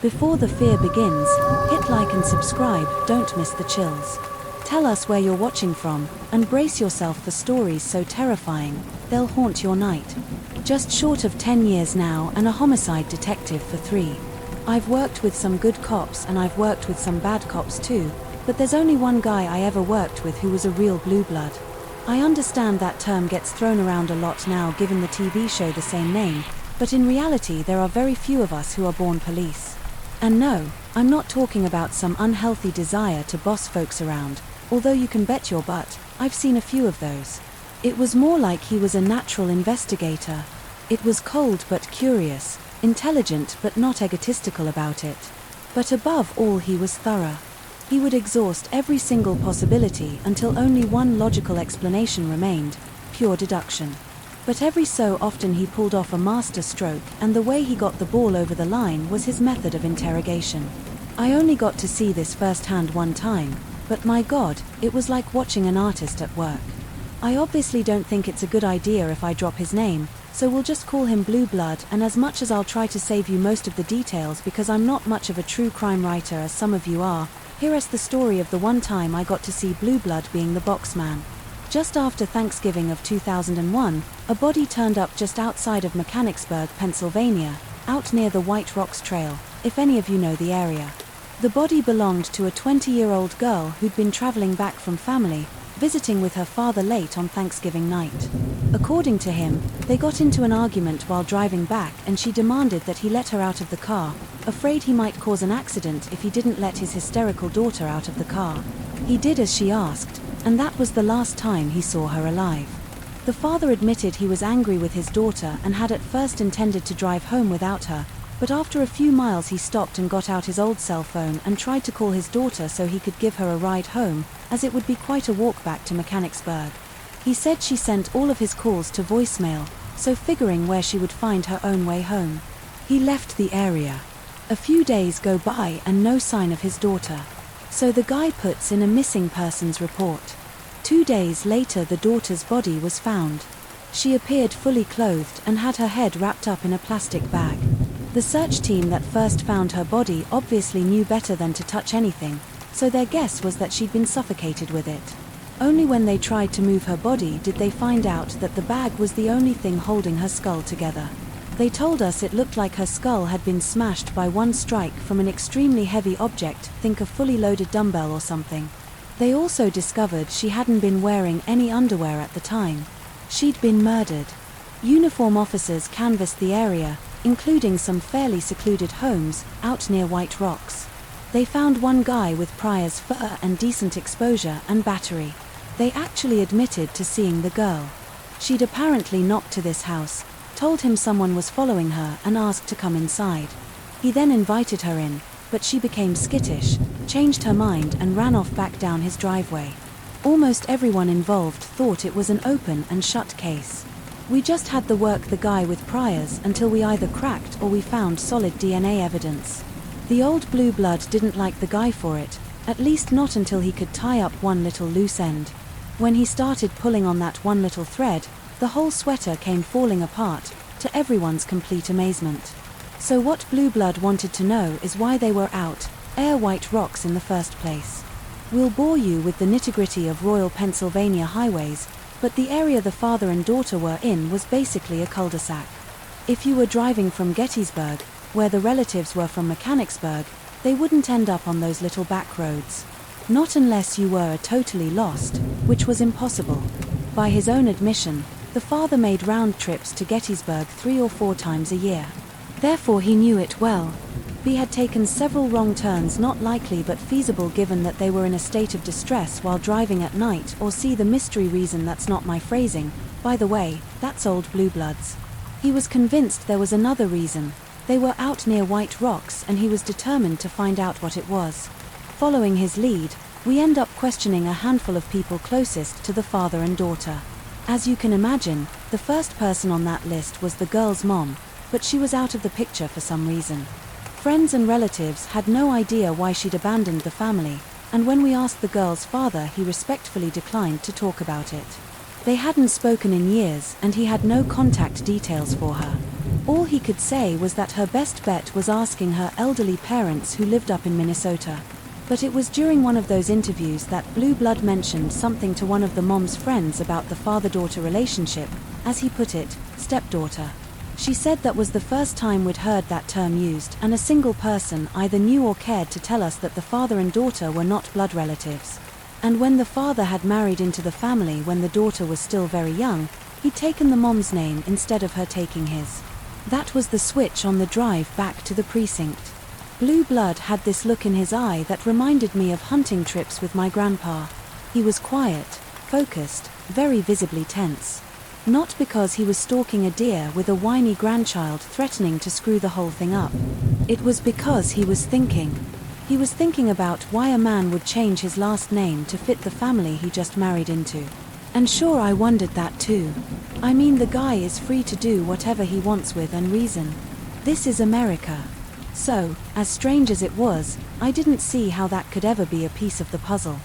Before the fear begins, hit like and subscribe, don't miss the chills. Tell us where you're watching from, and brace yourself for stories so terrifying, they'll haunt your night. Just short of 10 years now and a homicide detective for 3. I've worked with some good cops and I've worked with some bad cops too, but there's only one guy I ever worked with who was a real blue blood. I understand that term gets thrown around a lot now given the TV show the same name, but in reality there are very few of us who are born police. And no, I'm not talking about some unhealthy desire to boss folks around, although you can bet your butt, I've seen a few of those. It was more like he was a natural investigator. It was cold but curious, intelligent but not egotistical about it. But above all he was thorough. He would exhaust every single possibility until only one logical explanation remained, pure deduction. But every so often he pulled off a master stroke, and the way he got the ball over the line was his method of interrogation. I only got to see this firsthand one time, but my God, it was like watching an artist at work. I obviously don't think it's a good idea if I drop his name, so we'll just call him Blue Blood, and as much as I'll try to save you most of the details because I'm not much of a true crime writer as some of you are, here is the story of the one time I got to see Blue Blood being the box man. Just after Thanksgiving of 2001, a body turned up just outside of Mechanicsburg, Pennsylvania, out near the White Rocks Trail, if any of you know the area. The body belonged to a 20-year-old girl who'd been traveling back from family, visiting with her father late on Thanksgiving night. According to him, they got into an argument while driving back and she demanded that he let her out of the car, afraid he might cause an accident if he didn't let his hysterical daughter out of the car. He did as she asked, and that was the last time he saw her alive. The father admitted he was angry with his daughter and had at first intended to drive home without her, but after a few miles he stopped and got out his old cell phone and tried to call his daughter so he could give her a ride home, as it would be quite a walk back to Mechanicsburg. He said she sent all of his calls to voicemail, so figuring where she would find her own way home. He left the area. A few days go by and no sign of his daughter. So the guy puts in a missing persons report. 2 days later the daughter's body was found. She appeared fully clothed and had her head wrapped up in a plastic bag. The search team that first found her body obviously knew better than to touch anything, so their guess was that she'd been suffocated with it. Only when they tried to move her body did they find out that the bag was the only thing holding her skull together. They told us it looked like her skull had been smashed by one strike from an extremely heavy object, think a fully loaded dumbbell or something. They also discovered she hadn't been wearing any underwear at the time. She'd been murdered. Uniform officers canvassed the area, including some fairly secluded homes, out near White Rocks. They found one guy with priors fur and decent exposure and battery. They actually admitted to seeing the girl. She'd apparently knocked to this house, told him someone was following her and asked to come inside. He then invited her in, but she became skittish, changed her mind and ran off back down his driveway. Almost everyone involved thought it was an open and shut case. We just had to work the guy with priors until we either cracked or we found solid DNA evidence. The old Blue Blood didn't like the guy for it, at least not until he could tie up one little loose end. When he started pulling on that one little thread, the whole sweater came falling apart, to everyone's complete amazement. So what Blue Blood wanted to know is why they were out, White Rocks in the first place. We'll bore you with the nitty-gritty of Royal Pennsylvania highways, but the area the father and daughter were in was basically a cul-de-sac. If you were driving from Gettysburg, where the relatives were from Mechanicsburg, they wouldn't end up on those little back roads. Not unless you were totally lost, which was impossible. By his own admission, the father made round trips to Gettysburg 3 or 4 times a year. Therefore he knew it well. B had taken several wrong turns, not likely but feasible given that they were in a state of distress while driving at night, or see the mystery reason. That's not my phrasing, by the way, that's old Blue Blood's. He was convinced there was another reason. They were out near White Rocks and he was determined to find out what it was. Following his lead, we end up questioning a handful of people closest to the father and daughter. As you can imagine, the first person on that list was the girl's mom, but she was out of the picture for some reason. Friends and relatives had no idea why she'd abandoned the family, and when we asked the girl's father, he respectfully declined to talk about it. They hadn't spoken in years and he had no contact details for her. All he could say was that her best bet was asking her elderly parents who lived up in Minnesota. But it was during one of those interviews that Blue Blood mentioned something to one of the mom's friends about the father-daughter relationship, as he put it, stepdaughter. She said that was the first time we'd heard that term used, and a single person either knew or cared to tell us that the father and daughter were not blood relatives. And when the father had married into the family when the daughter was still very young, he'd taken the mom's name instead of her taking his. That was the switch on the drive back to the precinct. Blue Blood had this look in his eye that reminded me of hunting trips with my grandpa. He was quiet, focused, very visibly tense. Not because he was stalking a deer with a whiny grandchild threatening to screw the whole thing up. It was because he was thinking. He was thinking about why a man would change his last name to fit the family he just married into. And sure, I wondered that too. I mean, the guy is free to do whatever he wants with and reason. This is America. So, as strange as it was, I didn't see how that could ever be a piece of the puzzle.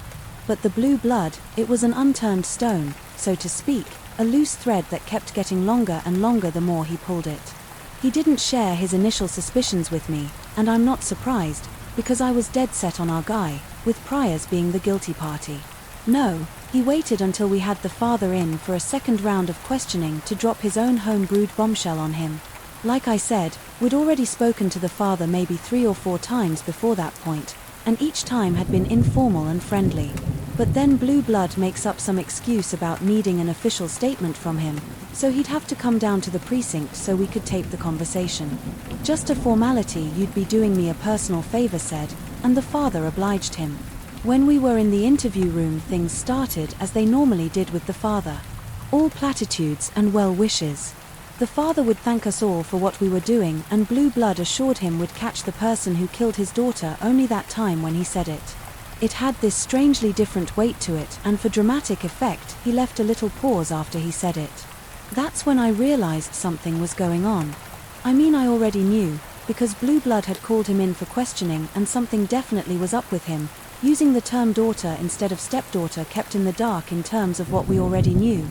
But the Blue Blood, it was an unturned stone, so to speak, a loose thread that kept getting longer and longer the more he pulled it. He didn't share his initial suspicions with me, and I'm not surprised, because I was dead set on our guy, with Priors being the guilty party. No, he waited until we had the father in for a second round of questioning to drop his own home-brewed bombshell on him. Like I said, we'd already spoken to the father maybe 3 or 4 times before that point, and each time had been informal and friendly. But then Blue Blood makes up some excuse about needing an official statement from him, so he'd have to come down to the precinct so we could tape the conversation. Just a formality, you'd be doing me a personal favor, said, and the father obliged him. When we were in the interview room, things started as they normally did with the father. All platitudes and well wishes. The father would thank us all for what we were doing, and Blue Blood assured him we'd catch the person who killed his daughter only that time when he said it. It had this strangely different weight to it, and for dramatic effect, he left a little pause after he said it. That's when I realized something was going on. I mean, I already knew, because Blue Blood had called him in for questioning, and something definitely was up with him. Using the term daughter instead of stepdaughter kept in the dark in terms of what we already knew.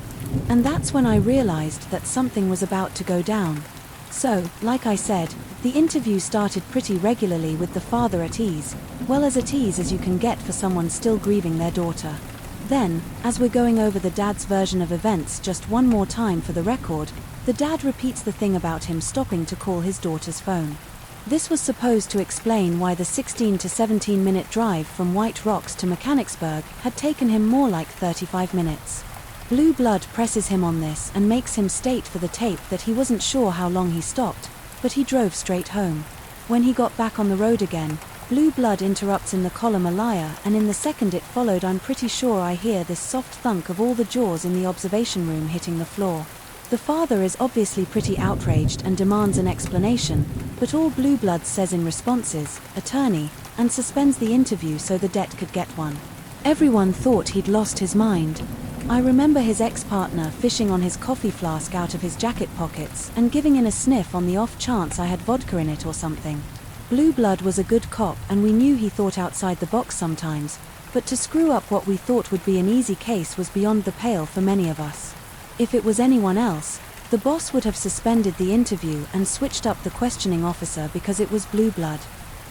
And that's when I realized that something was about to go down. So, like I said, the interview started pretty regularly with the father at ease, well as at ease as you can get for someone still grieving their daughter. Then, as we're going over the dad's version of events just one more time for the record, the dad repeats the thing about him stopping to call his daughter's phone. This was supposed to explain why the 16 to 17 minute drive from White Rocks to Mechanicsburg had taken him more like 35 minutes. Blue Blood presses him on this and makes him state for the tape that he wasn't sure how long he stopped, but he drove straight home. When he got back on the road again, Blue Blood interrupts in the column a liar, and in the second it followed, I'm pretty sure I hear this soft thunk of all the jaws in the observation room hitting the floor. The father is obviously pretty outraged and demands an explanation, but all Blue Blood says in response is, attorney, and suspends the interview so the det could get one. Everyone thought he'd lost his mind. I remember his ex-partner fishing on his coffee flask out of his jacket pockets and giving in a sniff on the off chance I had vodka in it or something. Blue Blood was a good cop, and we knew he thought outside the box sometimes, but to screw up what we thought would be an easy case was beyond the pale for many of us. If it was anyone else, the boss would have suspended the interview and switched up the questioning officer because it was Blue Blood.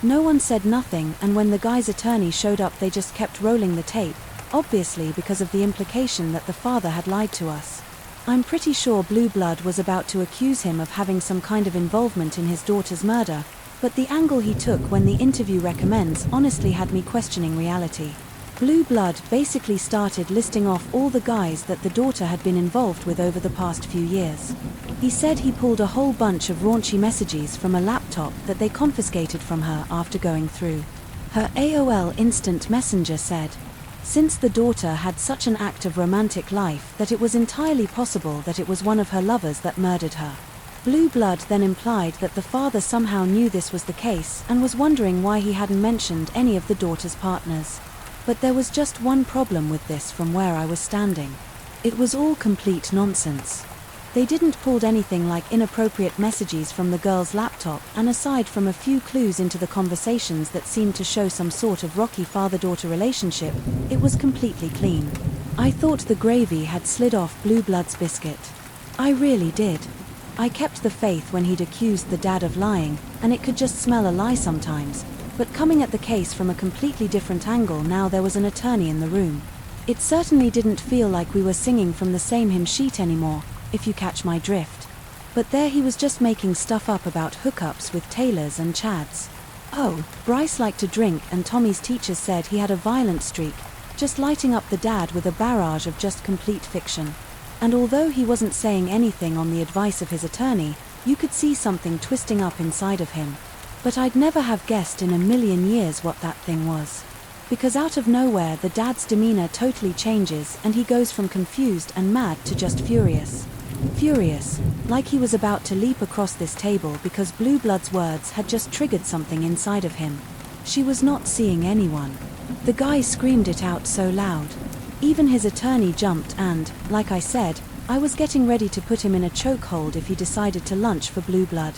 No one said nothing, and when the guy's attorney showed up they just kept rolling the tape, obviously because of the implication that the father had lied to us. I'm pretty sure Blue Blood was about to accuse him of having some kind of involvement in his daughter's murder, but the angle he took when the interview recommends honestly had me questioning reality. Blue Blood basically started listing off all the guys that the daughter had been involved with over the past few years. He said he pulled a whole bunch of raunchy messages from a laptop that they confiscated from her after going through her AOL Instant Messenger. Said, since the daughter had such an active romantic life that it was entirely possible that it was one of her lovers that murdered her. Blue Blood then implied that the father somehow knew this was the case and was wondering why he hadn't mentioned any of the daughter's partners. But there was just one problem with this from where I was standing. It was all complete nonsense. They didn't pulled anything like inappropriate messages from the girl's laptop, and aside from a few clues into the conversations that seemed to show some sort of rocky father-daughter relationship, it was completely clean. I thought the gravy had slid off Blue Blood's biscuit. I really did. I kept the faith when he'd accused the dad of lying, and it could just smell a lie sometimes. But coming at the case from a completely different angle, now there was an attorney in the room. It certainly didn't feel like we were singing from the same hymn sheet anymore, if you catch my drift. But there he was just making stuff up about hookups with tailors and chads. Oh, Bryce liked to drink, and Tommy's teacher said he had a violent streak, just lighting up the dad with a barrage of just complete fiction. And although he wasn't saying anything on the advice of his attorney, you could see something twisting up inside of him. But I'd never have guessed in a million years what that thing was. Because out of nowhere the dad's demeanor totally changes, and he goes from confused and mad to just furious. Furious, like he was about to leap across this table because Blue Blood's words had just triggered something inside of him. She was not seeing anyone. The guy screamed it out so loud. Even his attorney jumped and, like I said, I was getting ready to put him in a chokehold if he decided to lunge for Blue Blood.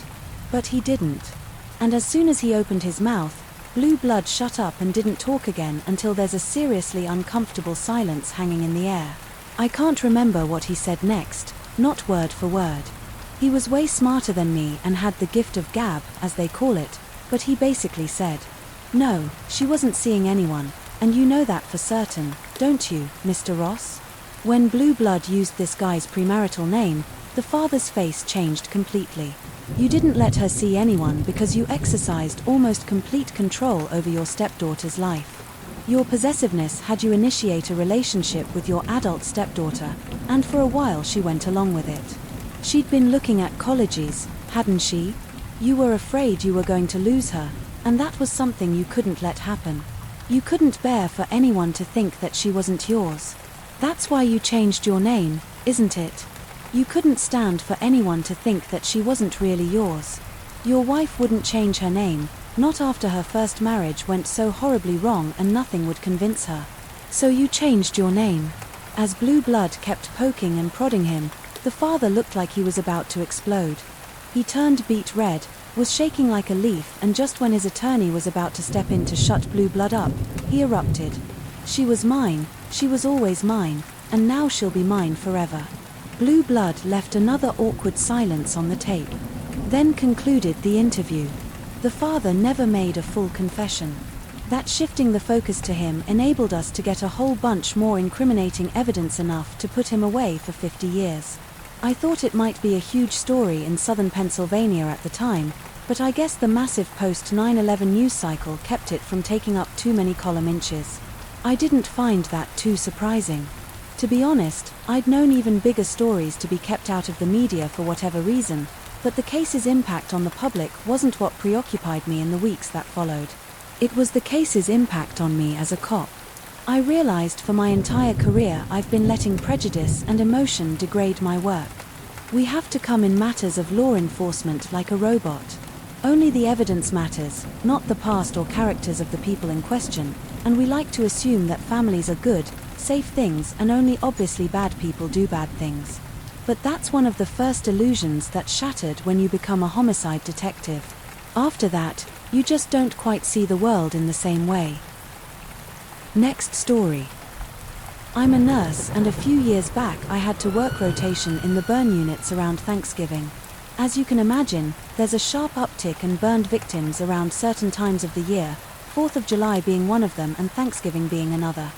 But he didn't. And as soon as he opened his mouth, Blue Blood shut up and didn't talk again until there's a seriously uncomfortable silence hanging in the air. I can't remember what he said next, not word for word. He was way smarter than me and had the gift of gab, as they call it, but he basically said, "No, she wasn't seeing anyone, and you know that for certain, don't you, Mr. Ross?" When Blue Blood used this guy's premarital name, the father's face changed completely. You didn't let her see anyone because you exercised almost complete control over your stepdaughter's life. Your possessiveness had you initiate a relationship with your adult stepdaughter, and for a while she went along with it. She'd been looking at colleges, hadn't she? You were afraid you were going to lose her, and that was something you couldn't let happen. You couldn't bear for anyone to think that she wasn't yours. That's why you changed your name, isn't it? You couldn't stand for anyone to think that she wasn't really yours. Your wife wouldn't change her name, not after her first marriage went so horribly wrong and nothing would convince her. So you changed your name. As Blue Blood kept poking and prodding him, the father looked like he was about to explode. He turned beet red, was shaking like a leaf, and just when his attorney was about to step in to shut Blue Blood up, he erupted. "She was mine, she was always mine, and now she'll be mine forever." Blue Blood left another awkward silence on the tape, then concluded the interview. The father never made a full confession. That shifting the focus to him enabled us to get a whole bunch more incriminating evidence, enough to put him away for 50 years. I thought it might be a huge story in southern Pennsylvania at the time, but I guess the massive post-9/11 news cycle kept it from taking up too many column inches. I didn't find that too surprising. To be honest, I'd known even bigger stories to be kept out of the media for whatever reason, but the case's impact on the public wasn't what preoccupied me in the weeks that followed. It was the case's impact on me as a cop. I realized for my entire career I've been letting prejudice and emotion degrade my work. We have to come in matters of law enforcement like a robot. Only the evidence matters, not the past or characters of the people in question, and we like to assume that families are good, safe things, and only obviously bad people do bad things. But that's one of the first illusions that's shattered when you become a homicide detective. After that, you just don't quite see the world in the same way. Next story. I'm a nurse, and a few years back I had to work rotation in the burn units around Thanksgiving. As you can imagine, there's a sharp uptick in burned victims around certain times of the year, 4th of July being one of them and Thanksgiving being another.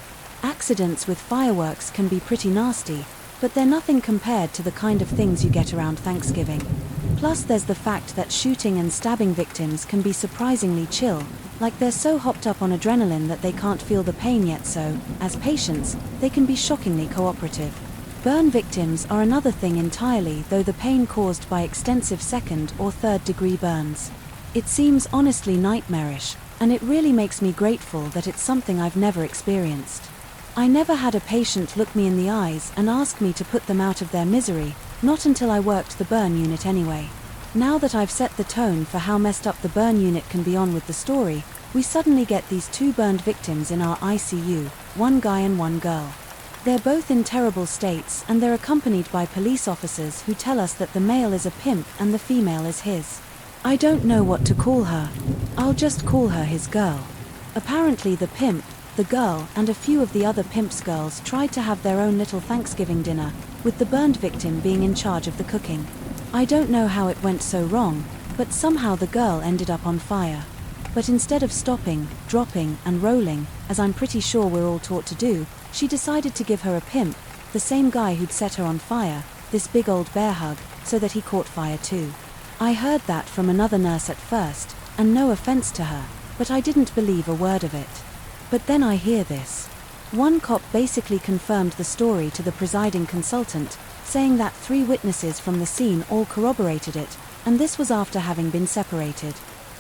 Accidents with fireworks can be pretty nasty, but they're nothing compared to the kind of things you get around Thanksgiving. Plus there's the fact that shooting and stabbing victims can be surprisingly chill, like they're so hopped up on adrenaline that they can't feel the pain yet, so, as patients, they can be shockingly cooperative. Burn victims are another thing entirely, though the pain caused by extensive second or third degree burns. It seems honestly nightmarish, and it really makes me grateful that it's something I've never experienced. I never had a patient look me in the eyes and ask me to put them out of their misery, not until I worked the burn unit anyway. Now that I've set the tone for how messed up the burn unit can be on with the story, we suddenly get these two burned victims in our ICU, one guy and one girl. They're both in terrible states, and they're accompanied by police officers who tell us that the male is a pimp and the female is his. I don't know what to call her. I'll just call her his girl. Apparently the pimp, the girl, and a few of the other pimp's girls tried to have their own little Thanksgiving dinner, with the burned victim being in charge of the cooking. I don't know how it went so wrong, but somehow the girl ended up on fire. But instead of stopping, dropping, and rolling, as I'm pretty sure we're all taught to do, she decided to give her a pimp, the same guy who'd set her on fire, this big old bear hug, so that he caught fire too. I heard that from another nurse at first, and no offense to her, but I didn't believe a word of it. But then I hear this. One cop basically confirmed the story to the presiding consultant, saying that 3 witnesses from the scene all corroborated it, and this was after having been separated.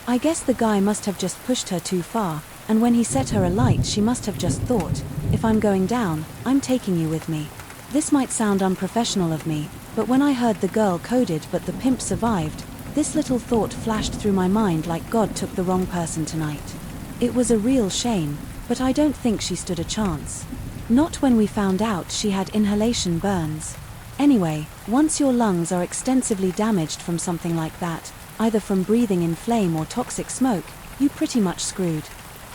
I guess the guy must have just pushed her too far, and when he set her alight she must have just thought, if I'm going down, I'm taking you with me. This might sound unprofessional of me, but when I heard the girl coded but the pimp survived, this little thought flashed through my mind like God took the wrong person tonight. It was a real shame, but I don't think she stood a chance. Not when we found out she had inhalation burns. Anyway, once your lungs are extensively damaged from something like that, either from breathing in flame or toxic smoke, you pretty much screwed.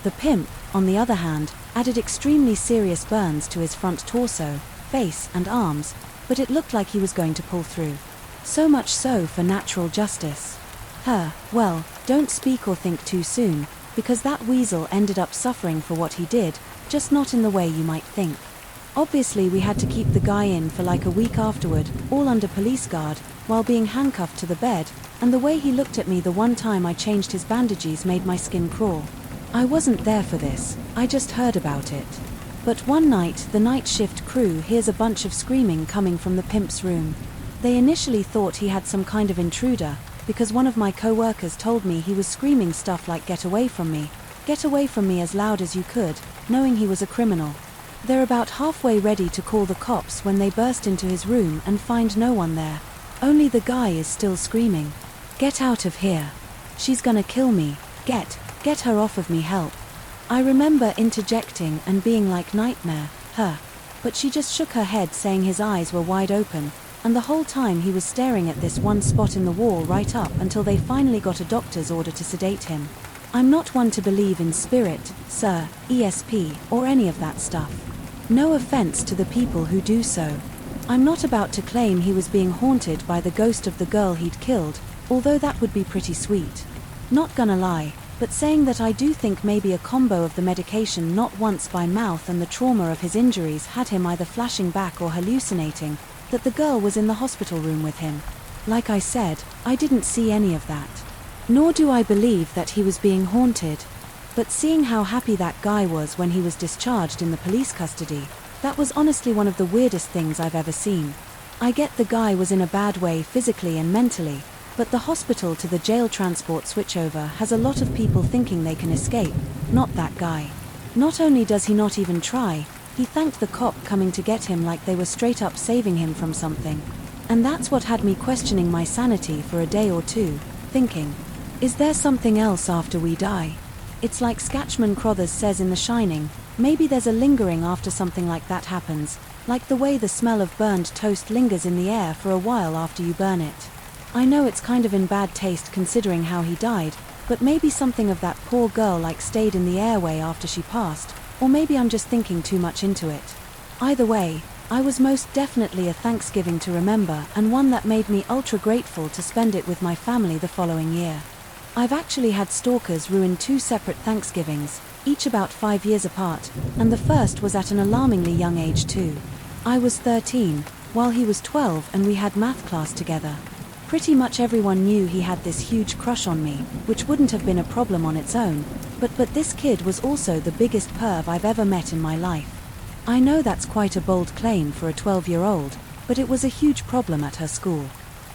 The pimp, on the other hand, added extremely serious burns to his front torso, face and arms, but it looked like he was going to pull through. So much so for natural justice. Well, don't speak or think too soon, because that weasel ended up suffering for what he did, just not in the way you might think. Obviously we had to keep the guy in for like a week afterward, all under police guard, while being handcuffed to the bed, and the way he looked at me the one time I changed his bandages made my skin crawl. I wasn't there for this, I just heard about it. But one night, the night shift crew hears a bunch of screaming coming from the pimp's room. They initially thought he had some kind of intruder, because one of my co-workers told me he was screaming stuff like get away from me as loud as you could, knowing he was a criminal. They're about halfway ready to call the cops when they burst into his room and find no one there. Only the guy is still screaming. Get out of here. She's gonna kill me. Get her off of me, help. I remember interjecting and being like nightmare, but she just shook her head saying his eyes were wide open, and the whole time he was staring at this one spot in the wall right up until they finally got a doctor's order to sedate him. I'm not one to believe in spirit, sir, ESP, or any of that stuff. No offense to the people who do so. I'm not about to claim he was being haunted by the ghost of the girl he'd killed, although that would be pretty sweet. Not gonna lie, but saying that I do think maybe a combo of the medication not once by mouth and the trauma of his injuries had him either flashing back or hallucinating, that the girl was in the hospital room with him. Like I said, I didn't see any of that. Nor do I believe that he was being haunted. But seeing how happy that guy was when he was discharged in the police custody, that was honestly one of the weirdest things I've ever seen. I get the guy was in a bad way physically and mentally, but the hospital to the jail transport switchover has a lot of people thinking they can escape, not that guy. Not only does he not even try, he thanked the cop coming to get him like they were straight up saving him from something. And that's what had me questioning my sanity for a day or two, thinking, is there something else after we die? It's like Scatchman Crothers says in The Shining, maybe there's a lingering after something like that happens, like the way the smell of burned toast lingers in the air for a while after you burn it. I know it's kind of in bad taste considering how he died, but maybe something of that poor girl like stayed in the airway after she passed, or maybe I'm just thinking too much into it. Either way, I was most definitely a Thanksgiving to remember and one that made me ultra grateful to spend it with my family the following year. I've actually had stalkers ruin 2 separate Thanksgivings, each about 5 years apart, and the first was at an alarmingly young age too. I was 13, while he was 12 and we had math class together. Pretty much everyone knew he had this huge crush on me, which wouldn't have been a problem on its own, but this kid was also the biggest perv I've ever met in my life. I know that's quite a bold claim for a 12-year-old, but it was a huge problem at her school.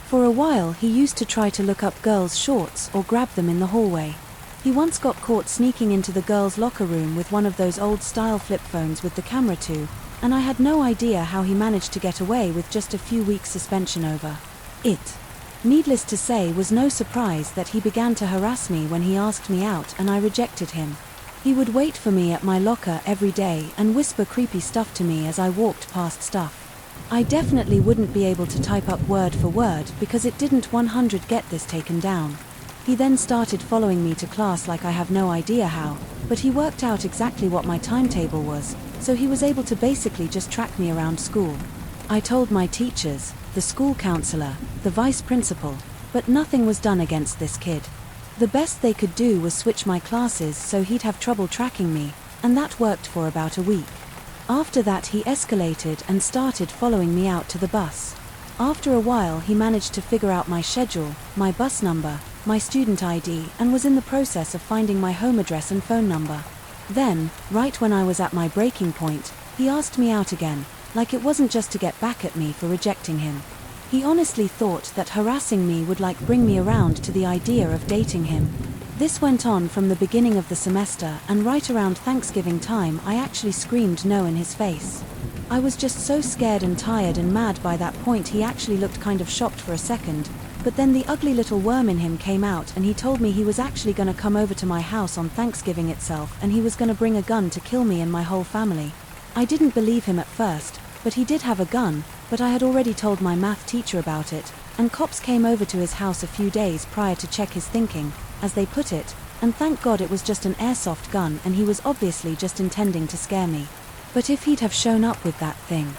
For a while he used to try to look up girls' shorts or grab them in the hallway. He once got caught sneaking into the girls' locker room with one of those old-style flip phones with the camera too, and I had no idea how he managed to get away with just a few weeks suspension over it. Needless to say, was no surprise that he began to harass me when he asked me out and I rejected him. He would wait for me at my locker every day and whisper creepy stuff to me as I walked past stuff. I definitely wouldn't be able to type up word for word because it didn't 100 get this taken down. He then started following me to class like I have no idea how, but he worked out exactly what my timetable was, so he was able to basically just track me around school. I told my teachers, the school counselor, the vice principal, but nothing was done against this kid. The best they could do was switch my classes so he'd have trouble tracking me, and that worked for about a week. After that he escalated and started following me out to the bus. After a while he managed to figure out my schedule, my bus number, my student ID, and was in the process of finding my home address and phone number. Then, right when I was at my breaking point, he asked me out again, like it wasn't just to get back at me for rejecting him. He honestly thought that harassing me would bring me around to the idea of dating him. This went on from the beginning of the semester, and right around Thanksgiving time I actually screamed no in his face. I was just so scared and tired and mad by that point. He actually looked kind of shocked for a second, but then the ugly little worm in him came out and he told me he was actually going to come over to my house on Thanksgiving itself and he was going to bring a gun to kill me and my whole family. I didn't believe him at first, but he did have a gun, but I had already told my math teacher about it, and cops came over to his house a few days prior to check his thinking, as they put it, and thank God it was just an airsoft gun and he was obviously just intending to scare me. But if he'd have shown up with that thing,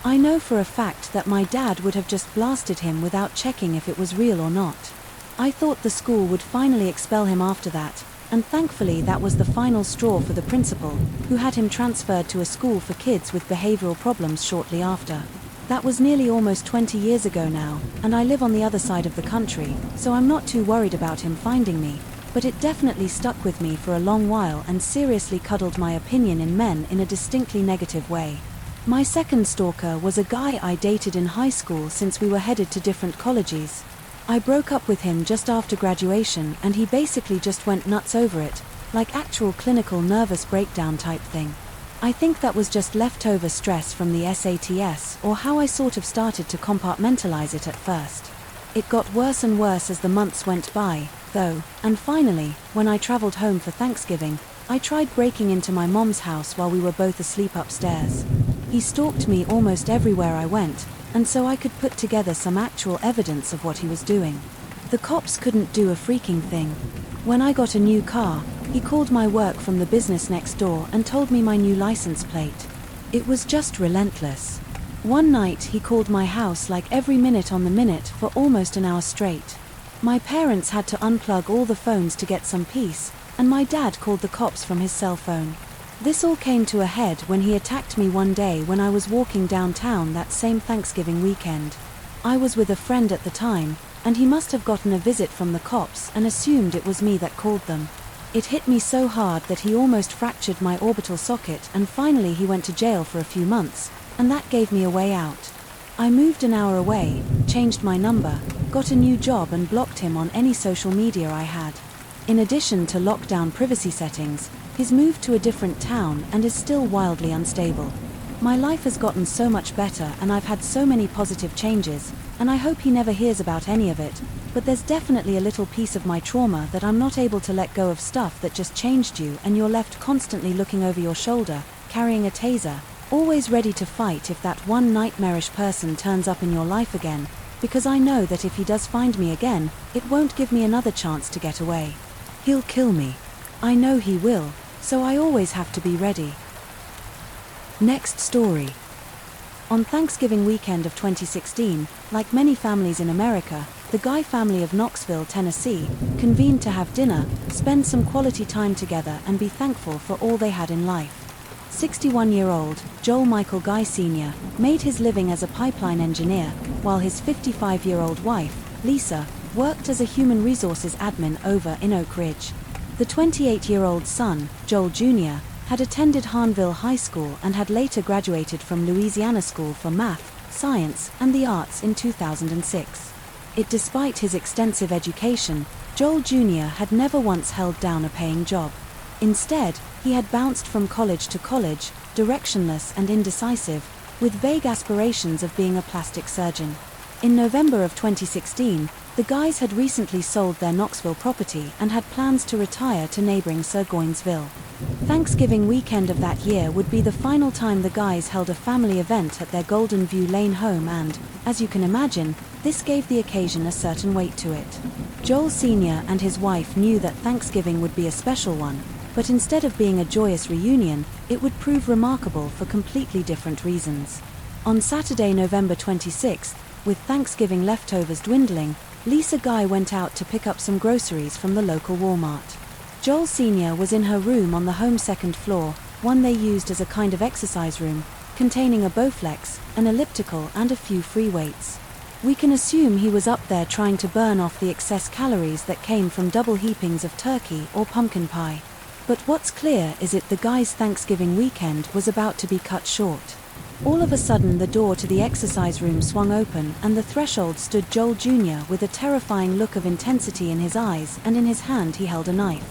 I know for a fact that my dad would have just blasted him without checking if it was real or not. I thought the school would finally expel him after that, and thankfully that was the final straw for the principal, who had him transferred to a school for kids with behavioral problems shortly after. That was nearly almost 20 years ago now, and I live on the other side of the country, so I'm not too worried about him finding me, but it definitely stuck with me for a long while and seriously cuddled my opinion in men in a distinctly negative way. My second stalker was a guy I dated in high school since we were headed to different colleges. I broke up with him just after graduation and he basically just went nuts over it, like actual clinical nervous breakdown type thing. I think that was just leftover stress from the SATs, or how I sort of started to compartmentalize it at first. It got worse and worse as the months went by, though, and finally, when I traveled home for Thanksgiving, I tried breaking into my mom's house while we were both asleep upstairs. He stalked me almost everywhere I went, and so I could put together some actual evidence of what he was doing. The cops couldn't do a freaking thing. When I got a new car, he called my work from the business next door and told me my new license plate. It was just relentless. One night he called my house like every minute on the minute for almost an hour straight. My parents had to unplug all the phones to get some peace, and my dad called the cops from his cell phone. This all came to a head when he attacked me one day when I was walking downtown that same Thanksgiving weekend. I was with a friend at the time, and he must have gotten a visit from the cops and assumed it was me that called them. It hit me so hard that he almost fractured my orbital socket, and finally he went to jail for a few months, and that gave me a way out. I moved an hour away, changed my number, got a new job and blocked him on any social media I had. In addition to lockdown privacy settings, he's moved to a different town and is still wildly unstable. My life has gotten so much better and I've had so many positive changes, and I hope he never hears about any of it, but there's definitely a little piece of my trauma that I'm not able to let go of. Stuff that just changed you and you're left constantly looking over your shoulder, carrying a taser, always ready to fight if that one nightmarish person turns up in your life again, because I know that if he does find me again, it won't give me another chance to get away. He'll kill me. I know he will, so I always have to be ready. Next story. On Thanksgiving weekend of 2016, like many families in America, the Guy family of Knoxville, Tennessee, convened to have dinner, spend some quality time together and be thankful for all they had in life. 61-year-old Joel Michael Guy Sr. made his living as a pipeline engineer, while his 55-year-old wife, Lisa, worked as a human resources admin over in Oak Ridge. The 28-year-old son, Joel Jr., had attended Harnville High School and had later graduated from Louisiana School for Math, Science, and the Arts in 2006. Despite his extensive education, Joel Jr. had never once held down a paying job. Instead, he had bounced from college to college, directionless and indecisive, with vague aspirations of being a plastic surgeon. In November of 2016, the Guys had recently sold their Knoxville property and had plans to retire to neighboring Burgoynesville. Thanksgiving weekend of that year would be the final time the Guys held a family event at their Golden View Lane home and, as you can imagine, this gave the occasion a certain weight to it. Joel Sr. and his wife knew that Thanksgiving would be a special one, but instead of being a joyous reunion, it would prove remarkable for completely different reasons. On Saturday, November 26th, with Thanksgiving leftovers dwindling, Lisa Guy went out to pick up some groceries from the local Walmart. Joel Sr. was in her room on the home's second floor, one they used as a kind of exercise room, containing a Bowflex, an elliptical and a few free weights. We can assume he was up there trying to burn off the excess calories that came from double heapings of turkey or pumpkin pie. But what's clear is that the guy's Thanksgiving weekend was about to be cut short. All of a sudden the door to the exercise room swung open and the threshold stood Joel Jr. with a terrifying look of intensity in his eyes, and in his hand he held a knife.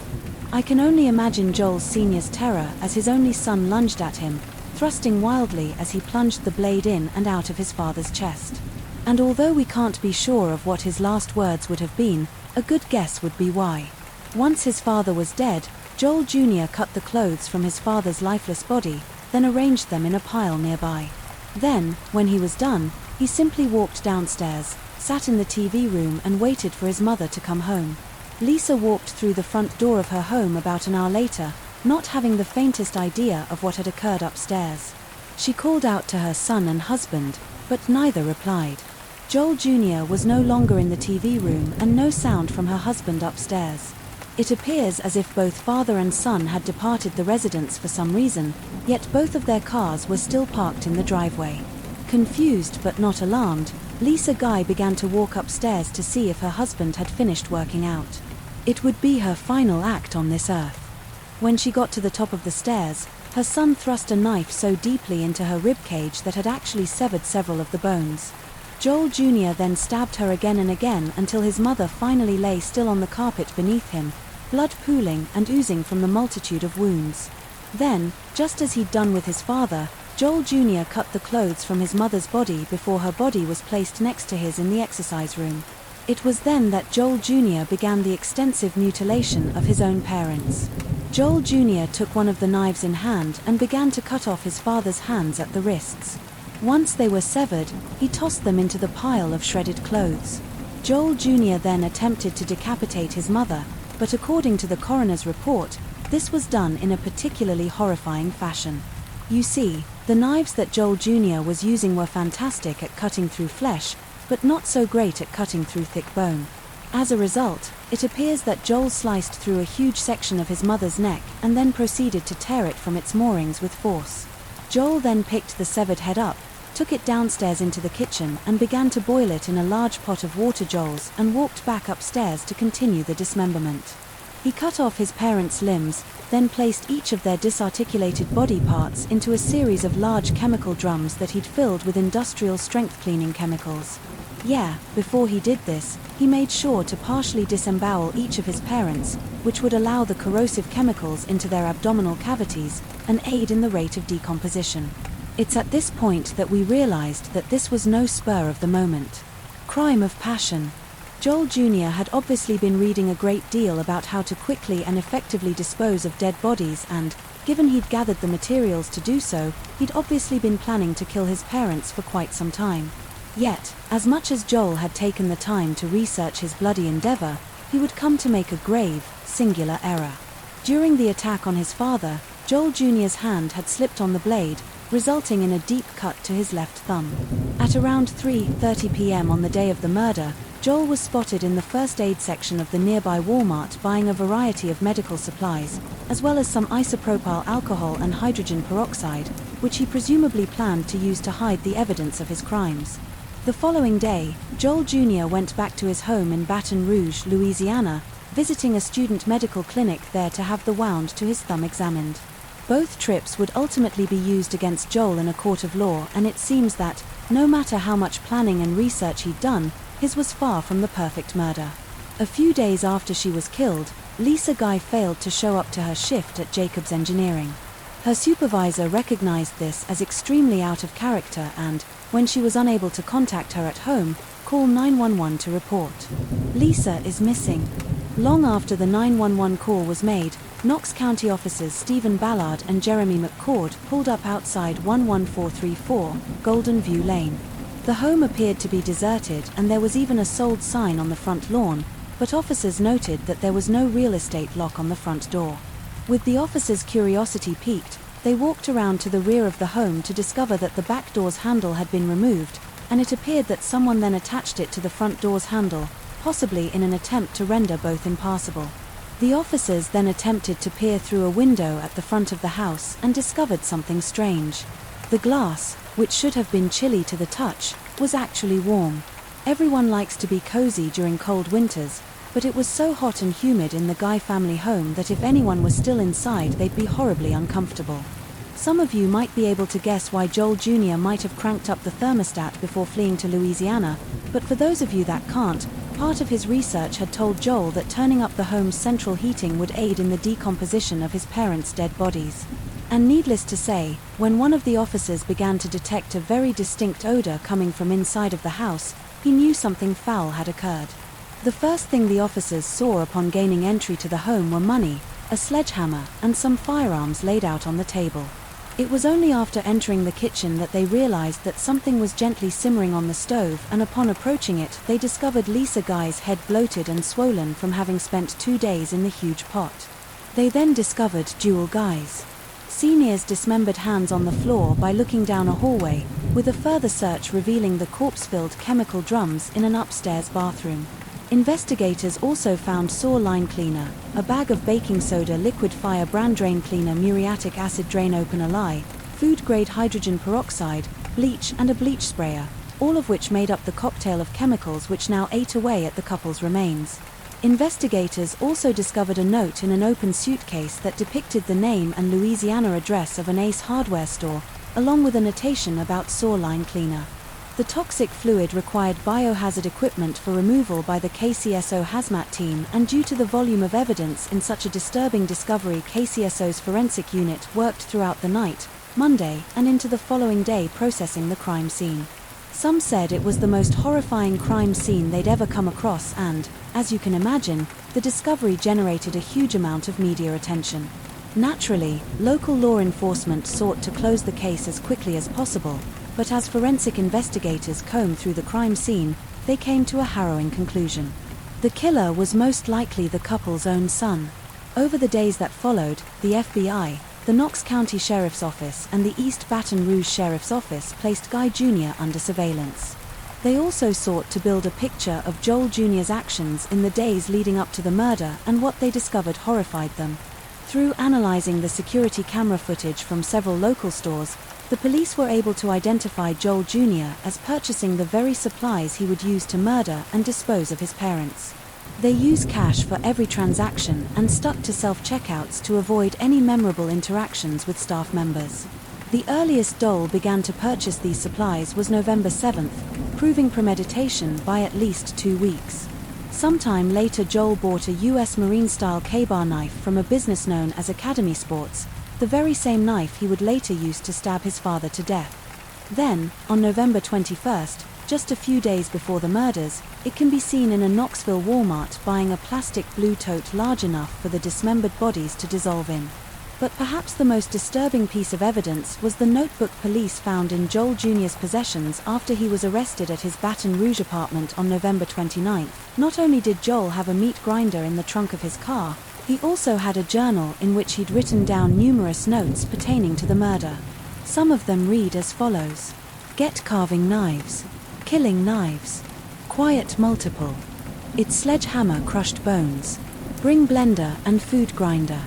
I can only imagine Joel Sr.'s terror as his only son lunged at him, thrusting wildly as he plunged the blade in and out of his father's chest. And although we can't be sure of what his last words would have been, a good guess would be why. Once his father was dead, Joel Jr. cut the clothes from his father's lifeless body, then arranged them in a pile nearby. Then, when he was done, he simply walked downstairs, sat in the TV room and waited for his mother to come home. Lisa walked through the front door of her home about an hour later, not having the faintest idea of what had occurred upstairs. She called out to her son and husband, but neither replied. Joel Jr. was no longer in the TV room and no sound from her husband upstairs. It appears as if both father and son had departed the residence for some reason, yet both of their cars were still parked in the driveway. Confused but not alarmed, Lisa Guy began to walk upstairs to see if her husband had finished working out. It would be her final act on this earth. When she got to the top of the stairs, her son thrust a knife so deeply into her ribcage that had actually severed several of the bones. Joel Jr. then stabbed her again and again until his mother finally lay still on the carpet beneath him, blood pooling and oozing from the multitude of wounds. Then, just as he'd done with his father, Joel Jr. cut the clothes from his mother's body before her body was placed next to his in the exercise room. It was then that Joel Jr. began the extensive mutilation of his own parents. Joel Jr. took one of the knives in hand and began to cut off his father's hands at the wrists. Once they were severed, he tossed them into the pile of shredded clothes. Joel Jr. then attempted to decapitate his mother, but according to the coroner's report, this was done in a particularly horrifying fashion. You see, the knives that Joel Jr. was using were fantastic at cutting through flesh, but not so great at cutting through thick bone. As a result, it appears that Joel sliced through a huge section of his mother's neck and then proceeded to tear it from its moorings with force. Joel then picked the severed head up, took it downstairs into the kitchen and began to boil it in a large pot of water Joel's and walked back upstairs to continue the dismemberment. He cut off his parents' limbs, then placed each of their disarticulated body parts into a series of large chemical drums that he'd filled with industrial strength cleaning chemicals. Before he did this, he made sure to partially disembowel each of his parents, which would allow the corrosive chemicals into their abdominal cavities and aid in the rate of decomposition. It's at this point that we realized that this was no spur of the moment crime of passion. Joel Jr. had obviously been reading a great deal about how to quickly and effectively dispose of dead bodies and, given he'd gathered the materials to do so, he'd obviously been planning to kill his parents for quite some time. Yet, as much as Joel had taken the time to research his bloody endeavor, he would come to make a grave, singular error. During the attack on his father, Joel Jr.'s hand had slipped on the blade, resulting in a deep cut to his left thumb. At around 3:30 p.m. on the day of the murder, Joel was spotted in the first aid section of the nearby Walmart buying a variety of medical supplies, as well as some isopropyl alcohol and hydrogen peroxide, which he presumably planned to use to hide the evidence of his crimes. The following day, Joel Jr. went back to his home in Baton Rouge, Louisiana, visiting a student medical clinic there to have the wound to his thumb examined. Both trips would ultimately be used against Joel in a court of law, and it seems that, no matter how much planning and research he'd done, his was far from the perfect murder. A few days after she was killed, Lisa Guy failed to show up to her shift at Jacobs Engineering. Her supervisor recognized this as extremely out of character and, when she was unable to contact her at home, called 911 to report. Lisa is missing. Long after the 911 call was made, Knox County officers Stephen Ballard and Jeremy McCord pulled up outside 11434 Golden View Lane. The home appeared to be deserted and there was even a sold sign on the front lawn, but officers noted that there was no real estate lock on the front door. With the officers' curiosity piqued, They walked around to the rear of the home to discover that the back door's handle had been removed, and it appeared that someone then attached it to the front door's handle, possibly in an attempt to render both impassable. The officers then attempted to peer through a window at the front of the house and discovered something strange. The glass, which should have been chilly to the touch, was actually warm. Everyone likes to be cozy during cold winters, but it was so hot and humid in the Guy family home that if anyone was still inside, they'd be horribly uncomfortable. Some of you might be able to guess why Joel Jr. might have cranked up the thermostat before fleeing to Louisiana, but for those of you that can't, part of his research had told Joel that turning up the home's central heating would aid in the decomposition of his parents' dead bodies. And needless to say, when one of the officers began to detect a very distinct odor coming from inside of the house, he knew something foul had occurred. The first thing the officers saw upon gaining entry to the home were money, a sledgehammer, and some firearms laid out on the table. It was only after entering the kitchen that they realized that something was gently simmering on the stove, and upon approaching it, they discovered Lisa Guy's head bloated and swollen from having spent 2 days in the huge pot. They then discovered Jewel Guy's Sr.'s dismembered hands on the floor by looking down a hallway, with a further search revealing the corpse-filled chemical drums in an upstairs bathroom. Investigators also found saw line cleaner, a bag of baking soda, liquid fire brand drain cleaner, muriatic acid drain opener lye, food-grade hydrogen peroxide, bleach and a bleach sprayer, all of which made up the cocktail of chemicals which now ate away at the couple's remains. Investigators also discovered a note in an open suitcase that depicted the name and Louisiana address of an Ace Hardware store, along with a notation about saw line cleaner. The toxic fluid required biohazard equipment for removal by the KCSO hazmat team, and due to the volume of evidence in such a disturbing discovery, KCSO's forensic unit worked throughout the night, Monday, and into the following day processing the crime scene. Some said it was the most horrifying crime scene they'd ever come across and, as you can imagine, the discovery generated a huge amount of media attention. Naturally, local law enforcement sought to close the case as quickly as possible, but as forensic investigators combed through the crime scene, they came to a harrowing conclusion. The killer was most likely the couple's own son. Over the days that followed, the FBI, the Knox County Sheriff's Office and the East Baton Rouge Sheriff's Office placed Guy Jr. under surveillance. They also sought to build a picture of Joel Jr.'s actions in the days leading up to the murder, and what they discovered horrified them. Through analyzing the security camera footage from several local stores, the police were able to identify Joel Jr. as purchasing the very supplies he would use to murder and dispose of his parents. They used cash for every transaction and stuck to self-checkouts to avoid any memorable interactions with staff members. The earliest Joel began to purchase these supplies was November 7th, proving premeditation by at least 2 weeks. Sometime later, Joel bought a U.S. Marine-style K-bar knife from a business known as Academy Sports, the very same knife he would later use to stab his father to death. Then, on November 21st, just a few days before the murders, it can be seen in a Knoxville Walmart buying a plastic blue tote large enough for the dismembered bodies to dissolve in. But perhaps the most disturbing piece of evidence was the notebook police found in Joel Jr.'s possessions after he was arrested at his Baton Rouge apartment on November 29th. Not only did Joel have a meat grinder in the trunk of his car, he also had a journal in which he'd written down numerous notes pertaining to the murder. Some of them read as follows: "Get carving knives. Killing knives. Quiet multiple. It's sledgehammer crushed bones. Bring blender and food grinder.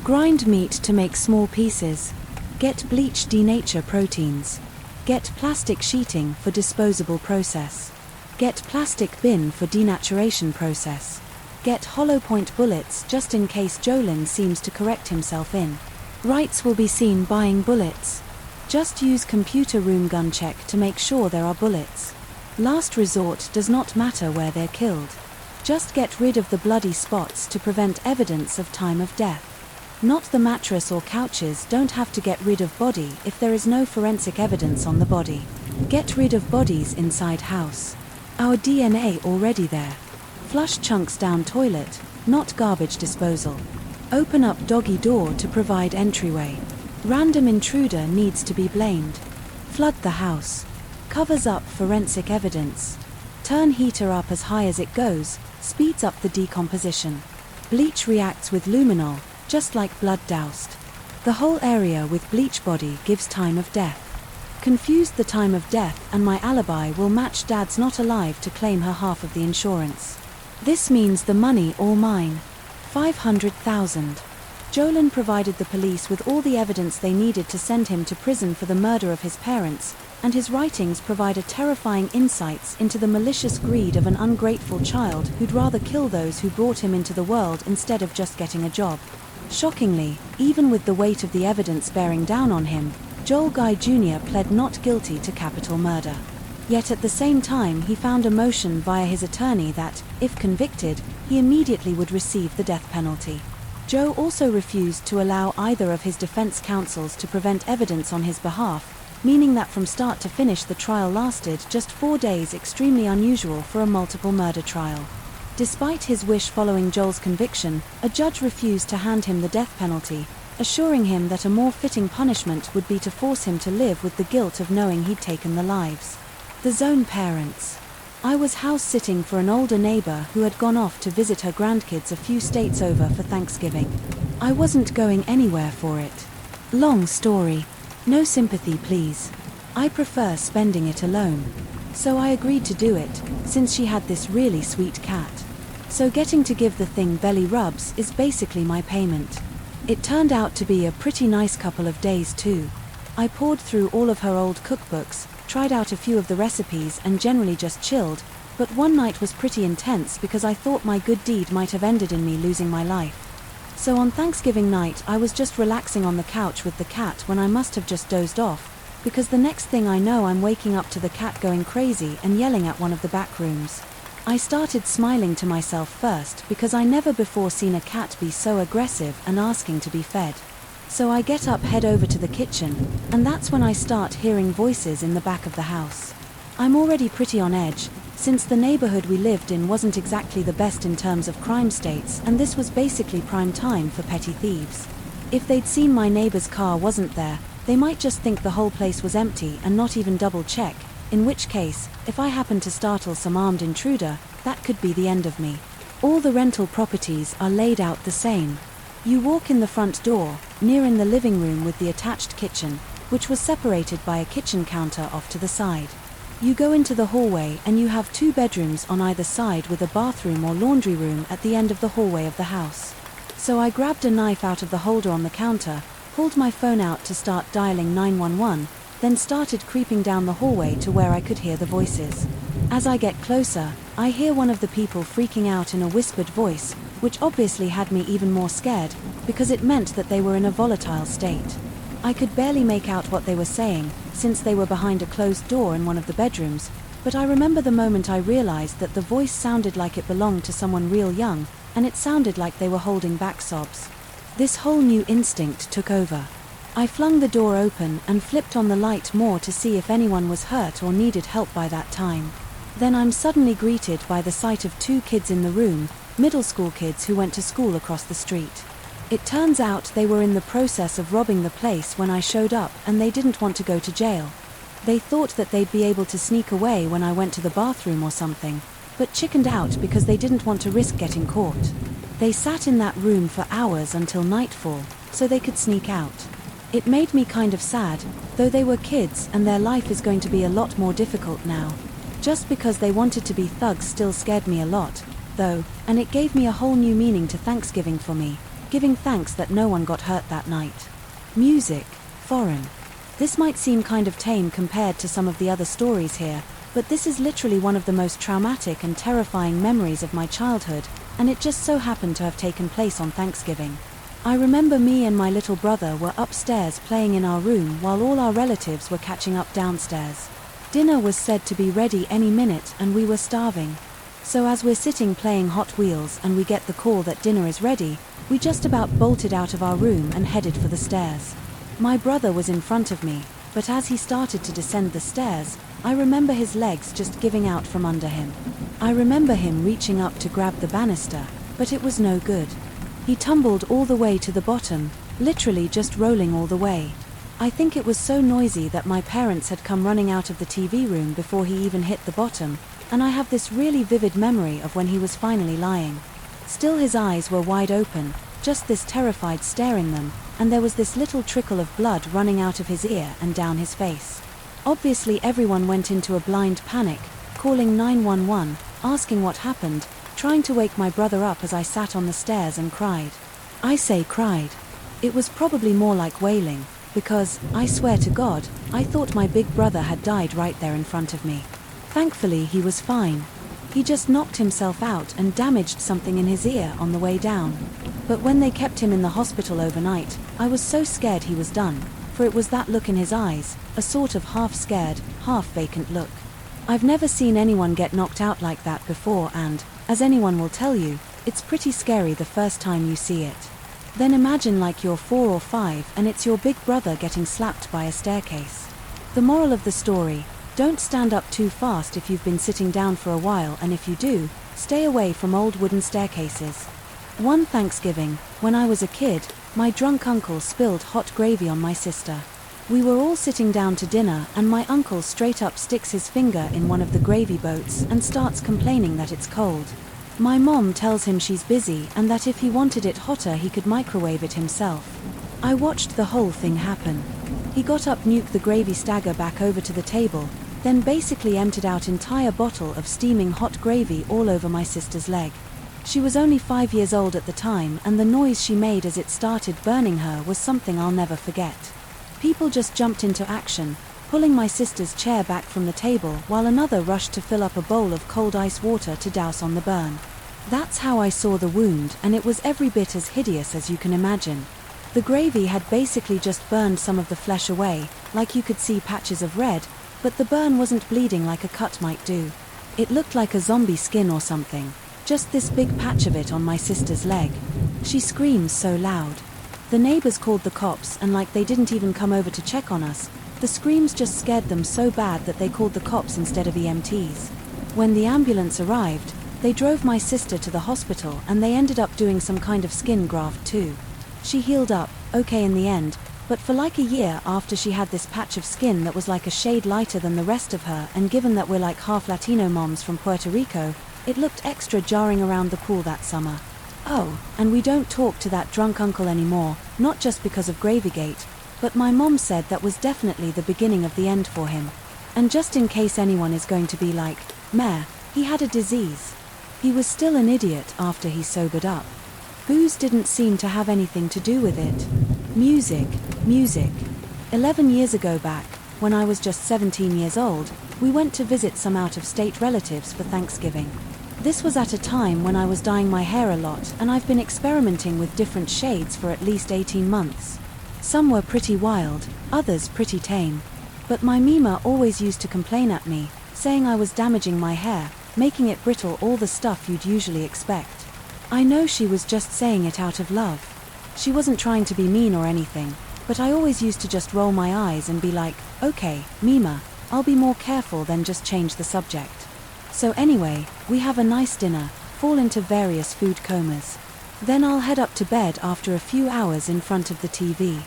Grind meat to make small pieces. Get bleach denature proteins. Get plastic sheeting for disposable process. Get plastic bin for denaturation process. Get hollow point bullets just in case Jolin seems to correct himself in. Wrights will be seen buying bullets. Just use computer room gun check to make sure there are bullets. Last resort does not matter where they're killed. Just get rid of the bloody spots to prevent evidence of time of death. Not the mattress or couches, don't have to get rid of body if there is no forensic evidence on the body. Get rid of bodies inside house. Our DNA already there. Flush chunks down toilet, not garbage disposal. Open up doggy door to provide entryway. Random intruder needs to be blamed. Flood the house. Covers up forensic evidence. Turn heater up as high as it goes, speeds up the decomposition. Bleach reacts with luminol, just like blood doused. The whole area with bleach body gives time of death. Confused the time of death and my alibi will match Dad's not alive to claim her half of the insurance. This means the money all mine. 500,000. Jolin provided the police with all the evidence they needed to send him to prison for the murder of his parents, and his writings provide a terrifying insights into the malicious greed of an ungrateful child who'd rather kill those who brought him into the world instead of just getting a job. Shockingly, even with the weight of the evidence bearing down on him, Joel Guy Jr. pled not guilty to capital murder. Yet at the same time he found a motion via his attorney that, if convicted, he immediately would receive the death penalty. Joe also refused to allow either of his defense counsels to prevent evidence on his behalf, meaning that from start to finish the trial lasted just 4 days, extremely unusual for a multiple murder trial. Despite his wish following Joel's conviction, a judge refused to hand him the death penalty, assuring him that a more fitting punishment would be to force him to live with the guilt of knowing he'd taken the lives. The Zone parents. I was house-sitting for an older neighbor who had gone off to visit her grandkids a few states over for Thanksgiving. I wasn't going anywhere for it. Long story. No sympathy, please. I prefer spending it alone. So I agreed to do it, since she had this really sweet cat. So getting to give the thing belly rubs is basically my payment. It turned out to be a pretty nice couple of days too. I poured through all of her old cookbooks, tried out a few of the recipes and generally just chilled, but one night was pretty intense because I thought my good deed might have ended in me losing my life. So on Thanksgiving night I was just relaxing on the couch with the cat when I must have just dozed off, because the next thing I know I'm waking up to the cat going crazy and yelling at one of the back rooms. I started smiling to myself first because I never before seen a cat be so aggressive and asking to be fed. So I get up, head over to the kitchen, and that's when I start hearing voices in the back of the house. I'm already pretty on edge, since the neighborhood we lived in wasn't exactly the best in terms of crime states, and this was basically prime time for petty thieves. If they'd seen my neighbor's car wasn't there, they might just think the whole place was empty and not even double check, in which case, if I happened to startle some armed intruder, that could be the end of me. All the rental properties are laid out the same. You walk in the front door, near in the living room with the attached kitchen, which was separated by a kitchen counter off to the side. You go into the hallway and you have 2 bedrooms on either side with a bathroom or laundry room at the end of the hallway of the house. So I grabbed a knife out of the holder on the counter, pulled my phone out to start dialing 911, then started creeping down the hallway to where I could hear the voices. As I get closer, I hear one of the people freaking out in a whispered voice, which obviously had me even more scared, because it meant that they were in a volatile state. I could barely make out what they were saying, since they were behind a closed door in one of the bedrooms, but I remember the moment I realized that the voice sounded like it belonged to someone real young, and it sounded like they were holding back sobs. This whole new instinct took over. I flung the door open and flipped on the light more to see if anyone was hurt or needed help by that time. Then I'm suddenly greeted by the sight of 2 kids in the room, middle school kids who went to school across the street. It turns out they were in the process of robbing the place when I showed up, and they didn't want to go to jail. They thought that they'd be able to sneak away when I went to the bathroom or something, but chickened out because they didn't want to risk getting caught. They sat in that room for hours until nightfall, so they could sneak out. It made me kind of sad, though they were kids and their life is going to be a lot more difficult now. Just because they wanted to be thugs still scared me a lot, though, and it gave me a whole new meaning to Thanksgiving for me, giving thanks that no one got hurt that night. Music, foreign. This might seem kind of tame compared to some of the other stories here, but this is literally one of the most traumatic and terrifying memories of my childhood, and it just so happened to have taken place on Thanksgiving. I remember me and my little brother were upstairs playing in our room while all our relatives were catching up downstairs. Dinner was said to be ready any minute and we were starving. So as we're sitting playing Hot Wheels and we get the call that dinner is ready, we just about bolted out of our room and headed for the stairs. My brother was in front of me, but as he started to descend the stairs, I remember his legs just giving out from under him. I remember him reaching up to grab the banister, but it was no good. He tumbled all the way to the bottom, literally just rolling all the way. I think it was so noisy that my parents had come running out of the TV room before he even hit the bottom, and I have this really vivid memory of when he was finally lying. Still his eyes were wide open, just this terrified staring them, and there was this little trickle of blood running out of his ear and down his face. Obviously everyone went into a blind panic, calling 911, asking what happened, trying to wake my brother up as I sat on the stairs and cried. I say cried. It was probably more like wailing, because, I swear to God, I thought my big brother had died right there in front of me. Thankfully he was fine. He just knocked himself out and damaged something in his ear on the way down. But when they kept him in the hospital overnight, I was so scared he was done, for it was that look in his eyes, a sort of half-scared, half-vacant look. I've never seen anyone get knocked out like that before and, as anyone will tell you, it's pretty scary the first time you see it. Then imagine like you're 4 or 5 and it's your big brother getting slapped by a staircase. The moral of the story: don't stand up too fast if you've been sitting down for a while, and if you do, stay away from old wooden staircases. One Thanksgiving, when I was a kid, my drunk uncle spilled hot gravy on my sister. We were all sitting down to dinner and my uncle straight up sticks his finger in one of the gravy boats and starts complaining that it's cold. My mom tells him she's busy and that if he wanted it hotter he could microwave it himself. I watched the whole thing happen. He got up, nuked the gravy stagger back over to the table, then basically emptied out entire bottle of steaming hot gravy all over my sister's leg. She was only 5 years old at the time, and the noise she made as it started burning her was something I'll never forget. People just jumped into action, pulling my sister's chair back from the table while another rushed to fill up a bowl of cold ice water to douse on the burn. That's how I saw the wound, and it was every bit as hideous as you can imagine. The gravy had basically just burned some of the flesh away, like you could see patches of red, but the burn wasn't bleeding like a cut might do. It looked like a zombie skin or something, just this big patch of it on my sister's leg. She screamed so loud. The neighbors called the cops, and like they didn't even come over to check on us, the screams just scared them so bad that they called the cops instead of EMTs. When the ambulance arrived, they drove my sister to the hospital and they ended up doing some kind of skin graft too. She healed up, okay in the end, but for like a year after she had this patch of skin that was like a shade lighter than the rest of her, and given that we're like half Latino moms from Puerto Rico, it looked extra jarring around the pool that summer. Oh, and we don't talk to that drunk uncle anymore, not just because of Gravygate, but my mom said that was definitely the beginning of the end for him. And just in case anyone is going to be like, meh, he had a disease. He was still an idiot after he sobered up. Booze didn't seem to have anything to do with it. Music. 11 years ago back, when I was just 17 years old, we went to visit some out-of-state relatives for Thanksgiving. This was at a time when I was dyeing my hair a lot, and I've been experimenting with different shades for at least 18 months. Some were pretty wild, others pretty tame. But my Mima always used to complain at me, saying I was damaging my hair, making it brittle, all the stuff you'd usually expect. I know she was just saying it out of love. She wasn't trying to be mean or anything, but I always used to just roll my eyes and be like, okay, Mima, I'll be more careful, then just change the subject. So anyway, we have a nice dinner, fall into various food comas. Then I'll head up to bed after a few hours in front of the TV.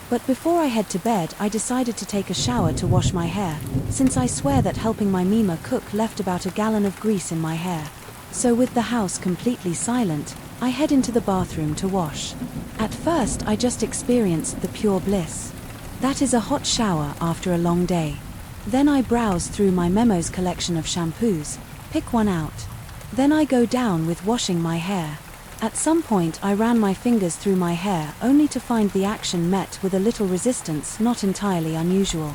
But before I head to bed, I decided to take a shower to wash my hair, since I swear that helping my Mima cook left about a gallon of grease in my hair. So with the house completely silent, I head into the bathroom to wash. At first I just experienced the pure bliss. That is a hot shower after a long day. Then I browse through my Memos collection of shampoos, pick one out. Then I go down with washing my hair. At some point I ran my fingers through my hair only to find the action met with a little resistance, not entirely unusual.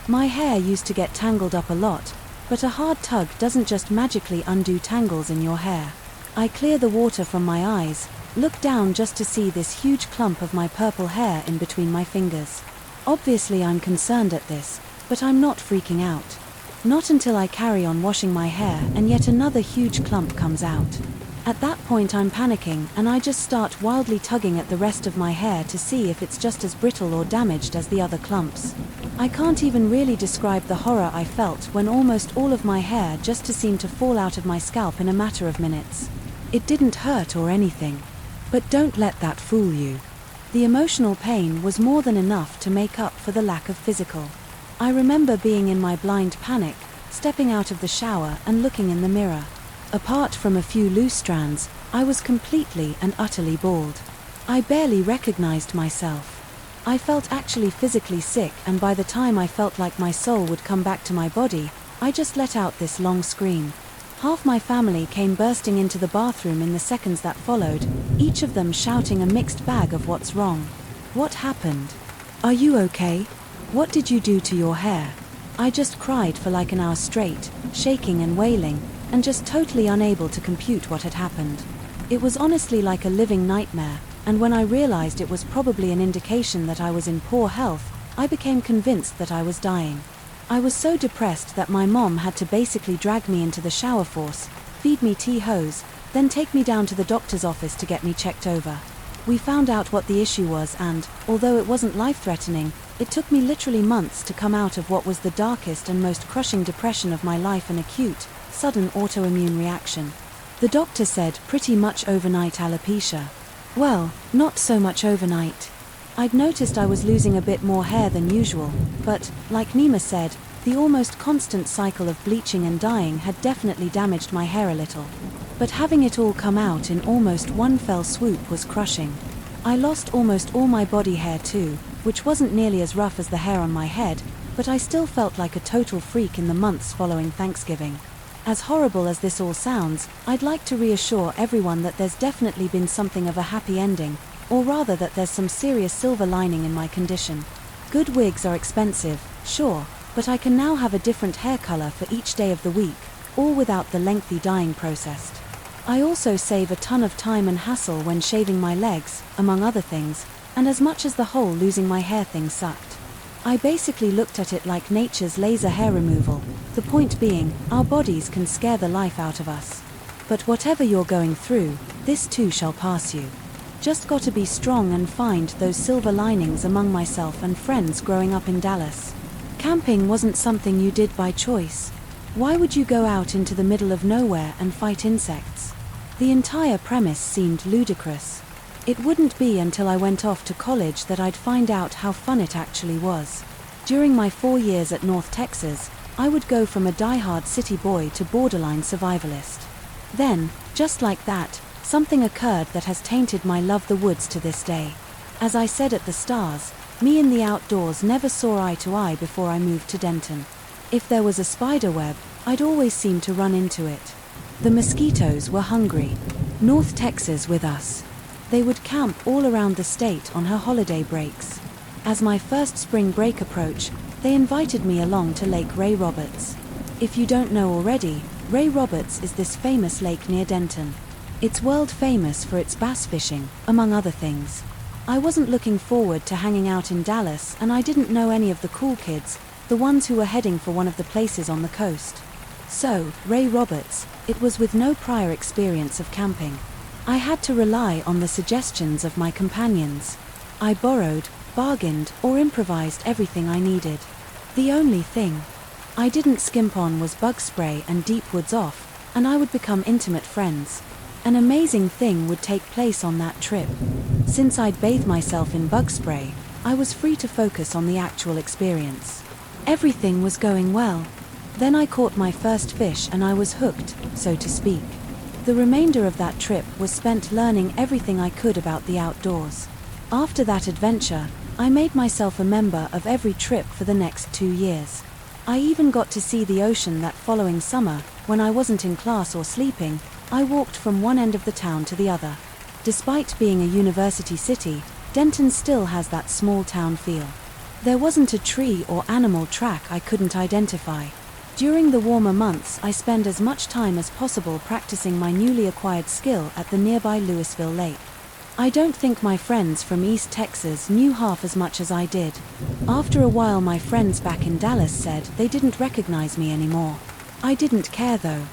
My hair used to get tangled up a lot, but a hard tug doesn't just magically undo tangles in your hair. I clear the water from my eyes, look down just to see this huge clump of my purple hair in between my fingers. Obviously I'm concerned at this, but I'm not freaking out. Not until I carry on washing my hair and yet another huge clump comes out. At that point I'm panicking and I just start wildly tugging at the rest of my hair to see if it's just as brittle or damaged as the other clumps. I can't even really describe the horror I felt when almost all of my hair just seemed to fall out of my scalp in a matter of minutes. It didn't hurt or anything. But don't let that fool you. The emotional pain was more than enough to make up for the lack of physical. I remember being in my blind panic, stepping out of the shower and looking in the mirror. Apart from a few loose strands, I was completely and utterly bald. I barely recognized myself. I felt actually physically sick, and by the time I felt like my soul would come back to my body, I just let out this long scream. Half my family came bursting into the bathroom in the seconds that followed, each of them shouting a mixed bag of what's wrong. What happened? Are you okay? What did you do to your hair? I just cried for like an hour straight, shaking and wailing, and just totally unable to compute what had happened. It was honestly like a living nightmare, and when I realized it was probably an indication that I was in poor health, I became convinced that I was dying. I was so depressed that my mom had to basically drag me into the shower force, feed me tea hose, then take me down to the doctor's office to get me checked over. We found out what the issue was, and, although it wasn't life-threatening, it took me literally months to come out of what was the darkest and most crushing depression of my life, an acute, sudden autoimmune reaction. The doctor said pretty much overnight alopecia. Well, not so much overnight. I'd noticed I was losing a bit more hair than usual, but, like Nima said, the almost constant cycle of bleaching and dyeing had definitely damaged my hair a little. But having it all come out in almost one fell swoop was crushing. I lost almost all my body hair too, which wasn't nearly as rough as the hair on my head, but I still felt like a total freak in the months following Thanksgiving. As horrible as this all sounds, I'd like to reassure everyone that there's definitely been something of a happy ending, or rather that there's some serious silver lining in my condition. Good wigs are expensive, sure, but I can now have a different hair color for each day of the week, all without the lengthy dyeing process. I also save a ton of time and hassle when shaving my legs, among other things, and as much as the whole losing my hair thing sucked. I basically looked at it like nature's laser hair removal, the point being, our bodies can scare the life out of us. But whatever you're going through, this too shall pass you. Just gotta be strong and find those silver linings among myself and friends growing up in Dallas. Camping wasn't something you did by choice. Why would you go out into the middle of nowhere and fight insects? The entire premise seemed ludicrous. It wouldn't be until I went off to college that I'd find out how fun it actually was. During my 4 years at North Texas, I would go from a die-hard city boy to borderline survivalist. Then, just like that, something occurred that has tainted my love the woods to this day. As I said at the stars, me and the outdoors never saw eye to eye before I moved to Denton. If there was a spider web, I'd always seem to run into it. The mosquitoes were hungry. North Texas with us. They would camp all around the state on her holiday breaks. As my first spring break approached, they invited me along to Lake Ray Roberts. If you don't know already, Ray Roberts is this famous lake near Denton. It's world famous for its bass fishing, among other things. I wasn't looking forward to hanging out in Dallas, and I didn't know any of the cool kids, the ones who were heading for one of the places on the coast. So, Ray Roberts, it was with no prior experience of camping. I had to rely on the suggestions of my companions. I borrowed, bargained, or improvised everything I needed. The only thing I didn't skimp on was bug spray and deep woods off, and I would become intimate friends. An amazing thing would take place on that trip. Since I'd bathed myself in bug spray, I was free to focus on the actual experience. Everything was going well. Then I caught my first fish and I was hooked, so to speak. The remainder of that trip was spent learning everything I could about the outdoors. After that adventure, I made myself a member of every trip for the next 2 years. I even got to see the ocean that following summer, when I wasn't in class or sleeping. I walked from one end of the town to the other. Despite being a university city, Denton still has that small town feel. There wasn't a tree or animal track I couldn't identify. During the warmer months, I spend as much time as possible practicing my newly acquired skill at the nearby Louisville Lake. I don't think my friends from East Texas knew half as much as I did. After a while, my friends back in Dallas said they didn't recognize me anymore. I didn't care though.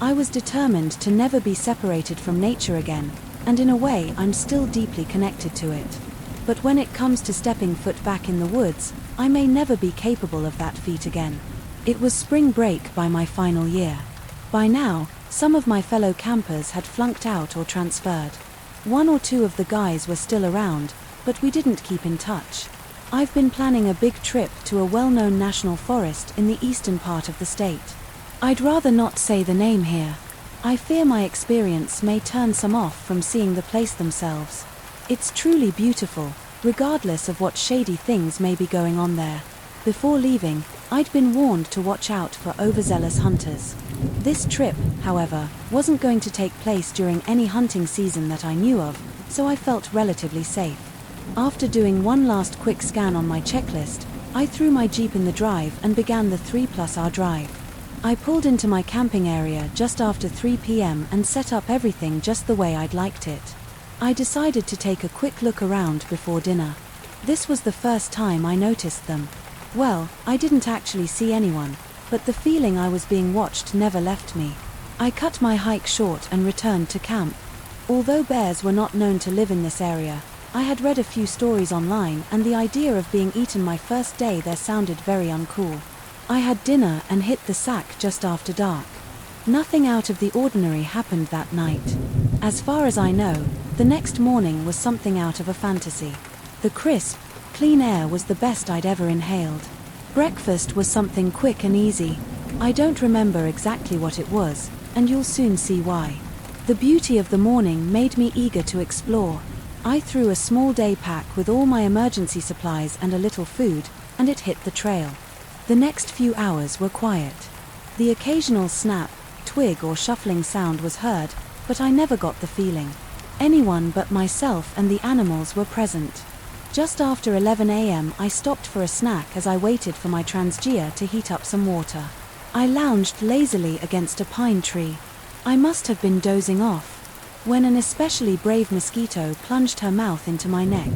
I was determined to never be separated from nature again, and in a way I'm still deeply connected to it. But when it comes to stepping foot back in the woods, I may never be capable of that feat again. It was spring break by my final year. By now, some of my fellow campers had flunked out or transferred. 1 or 2 of the guys were still around, but we didn't keep in touch. I've been planning a big trip to a well-known national forest in the eastern part of the state. I'd rather not say the name here. I fear my experience may turn some off from seeing the place themselves. It's truly beautiful, regardless of what shady things may be going on there. Before leaving, I'd been warned to watch out for overzealous hunters. This trip, however, wasn't going to take place during any hunting season that I knew of, so I felt relatively safe. After doing one last quick scan on my checklist, I threw my Jeep in the drive and began the 3+ hour drive. I pulled into my camping area just after 3 p.m. and set up everything just the way I'd liked it. I decided to take a quick look around before dinner. This was the first time I noticed them. Well, I didn't actually see anyone, but the feeling I was being watched never left me. I cut my hike short and returned to camp. Although bears were not known to live in this area, I had read a few stories online, and the idea of being eaten my first day there sounded very uncool. I had dinner and hit the sack just after dark. Nothing out of the ordinary happened that night. As far as I know, the next morning was something out of a fantasy. The crisp, clean air was the best I'd ever inhaled. Breakfast was something quick and easy. I don't remember exactly what it was, and you'll soon see why. The beauty of the morning made me eager to explore. I threw a small day pack with all my emergency supplies and a little food, and it hit the trail. The next few hours were quiet. The occasional snap, twig or shuffling sound was heard, but I never got the feeling. Anyone but myself and the animals were present. Just after 11 a.m. I stopped for a snack as I waited for my Transgia to heat up some water. I lounged lazily against a pine tree. I must have been dozing off when an especially brave mosquito plunged her mouth into my neck.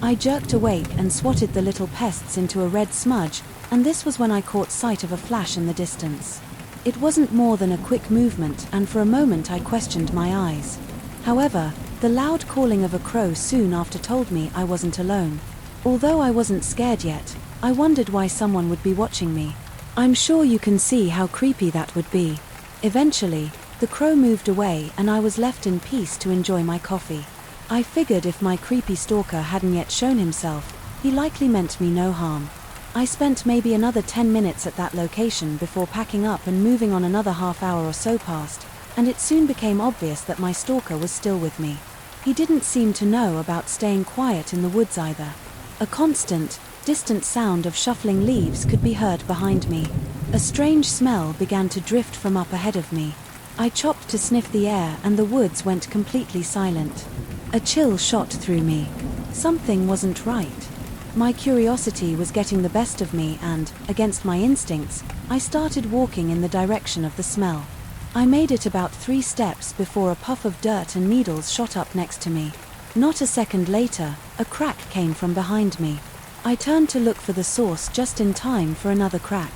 I jerked awake and swatted the little pests into a red smudge, and this was when I caught sight of a flash in the distance. It wasn't more than a quick movement, and for a moment I questioned my eyes. However, the loud calling of a crow soon after told me I wasn't alone. Although I wasn't scared yet, I wondered why someone would be watching me. I'm sure you can see how creepy that would be. Eventually, the crow moved away and I was left in peace to enjoy my coffee. I figured if my creepy stalker hadn't yet shown himself, he likely meant me no harm. I spent maybe another 10 minutes at that location before packing up and moving on. Another half hour or so passed, and it soon became obvious that my stalker was still with me. He didn't seem to know about staying quiet in the woods either. A constant, distant sound of shuffling leaves could be heard behind me. A strange smell began to drift from up ahead of me. I chopped to sniff the air and the woods went completely silent. A chill shot through me. Something wasn't right. My curiosity was getting the best of me and, against my instincts, I started walking in the direction of the smell. I made it about 3 steps before a puff of dirt and needles shot up next to me. Not a second later, a crack came from behind me. I turned to look for the source just in time for another crack.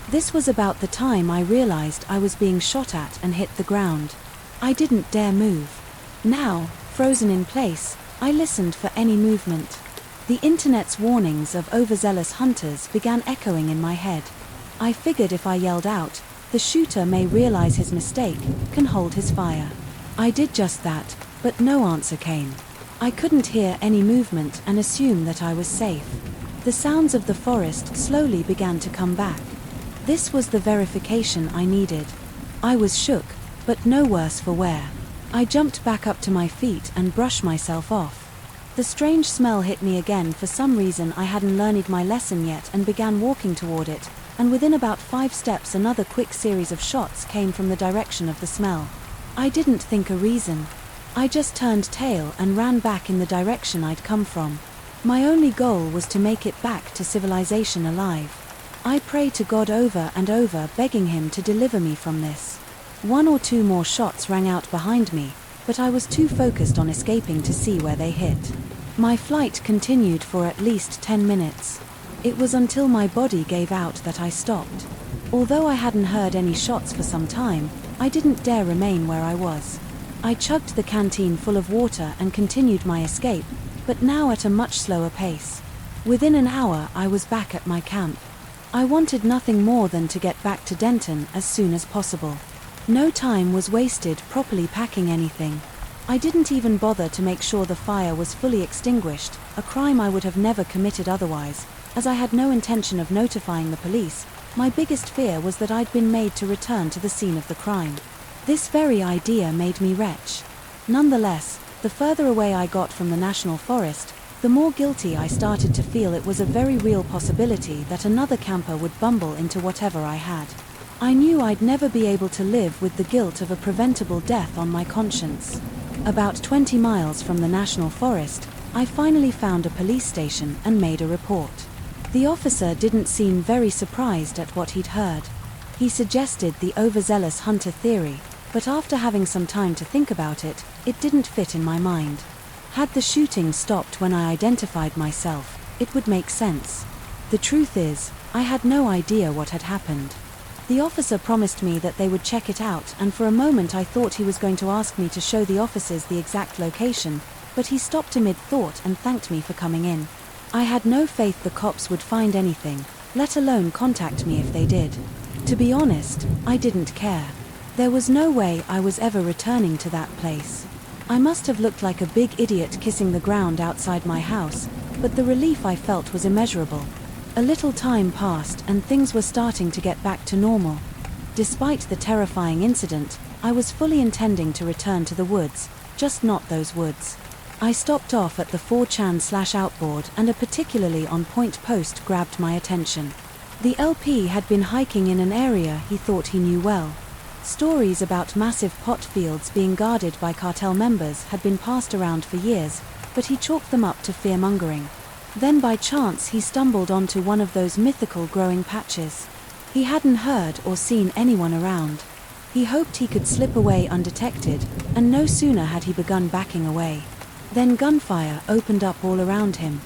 This was about the time I realized I was being shot at and hit the ground. I didn't dare move. Now, frozen in place, I listened for any movement. The internet's warnings of overzealous hunters began echoing in my head. I figured if I yelled out, the shooter may realize his mistake, can hold his fire. I did just that, but no answer came. I couldn't hear any movement and assume that I was safe. The sounds of the forest slowly began to come back. This was the verification I needed. I was shook, but no worse for wear. I jumped back up to my feet and brushed myself off. The strange smell hit me again. For some reason I hadn't learned my lesson yet and began walking toward it, and within about 5 steps another quick series of shots came from the direction of the smell. I didn't think a reason. I just turned tail and ran back in the direction I'd come from. My only goal was to make it back to civilization alive. I prayed to God over and over, begging him to deliver me from this. 1 or 2 more shots rang out behind me, but I was too focused on escaping to see where they hit. My flight continued for at least 10 minutes. It was until my body gave out that I stopped. Although I hadn't heard any shots for some time, I didn't dare remain where I was. I chugged the canteen full of water and continued my escape, but now at a much slower pace. Within an hour I was back at my camp. I wanted nothing more than to get back to Denton as soon as possible. No time was wasted properly packing anything. I didn't even bother to make sure the fire was fully extinguished, a crime I would have never committed otherwise, as I had no intention of notifying the police. My biggest fear was that I'd been made to return to the scene of the crime. This very idea made me retch. Nonetheless, the further away I got from the national forest, The more guilty I started to feel, it was a very real possibility that another camper would bumble into whatever I had. I knew I'd never be able to live with the guilt of a preventable death on my conscience. About 20 miles from the national forest, I finally found a police station and made a report. The officer didn't seem very surprised at what he'd heard. He suggested the overzealous hunter theory, but after having some time to think about it, it didn't fit in my mind. Had the shooting stopped when I identified myself, it would make sense. The truth is, I had no idea what had happened. The officer promised me that they would check it out, and for a moment I thought he was going to ask me to show the officers the exact location, but he stopped mid-thought and thanked me for coming in. I had no faith the cops would find anything, let alone contact me if they did. To be honest, I didn't care. There was no way I was ever returning to that place. I must have looked like a big idiot kissing the ground outside my house, but the relief I felt was immeasurable. A little time passed and things were starting to get back to normal. Despite the terrifying incident, I was fully intending to return to the woods, just not those woods. I stopped off at the 4chan/outboard, and a particularly on-point post grabbed my attention. The LP had been hiking in an area he thought he knew well. Stories about massive pot fields being guarded by cartel members had been passed around for years, but he chalked them up to fear-mongering. Then by chance he stumbled onto one of those mythical growing patches. He hadn't heard or seen anyone around. He hoped he could slip away undetected, and no sooner had he begun backing away. Then gunfire opened up all around him.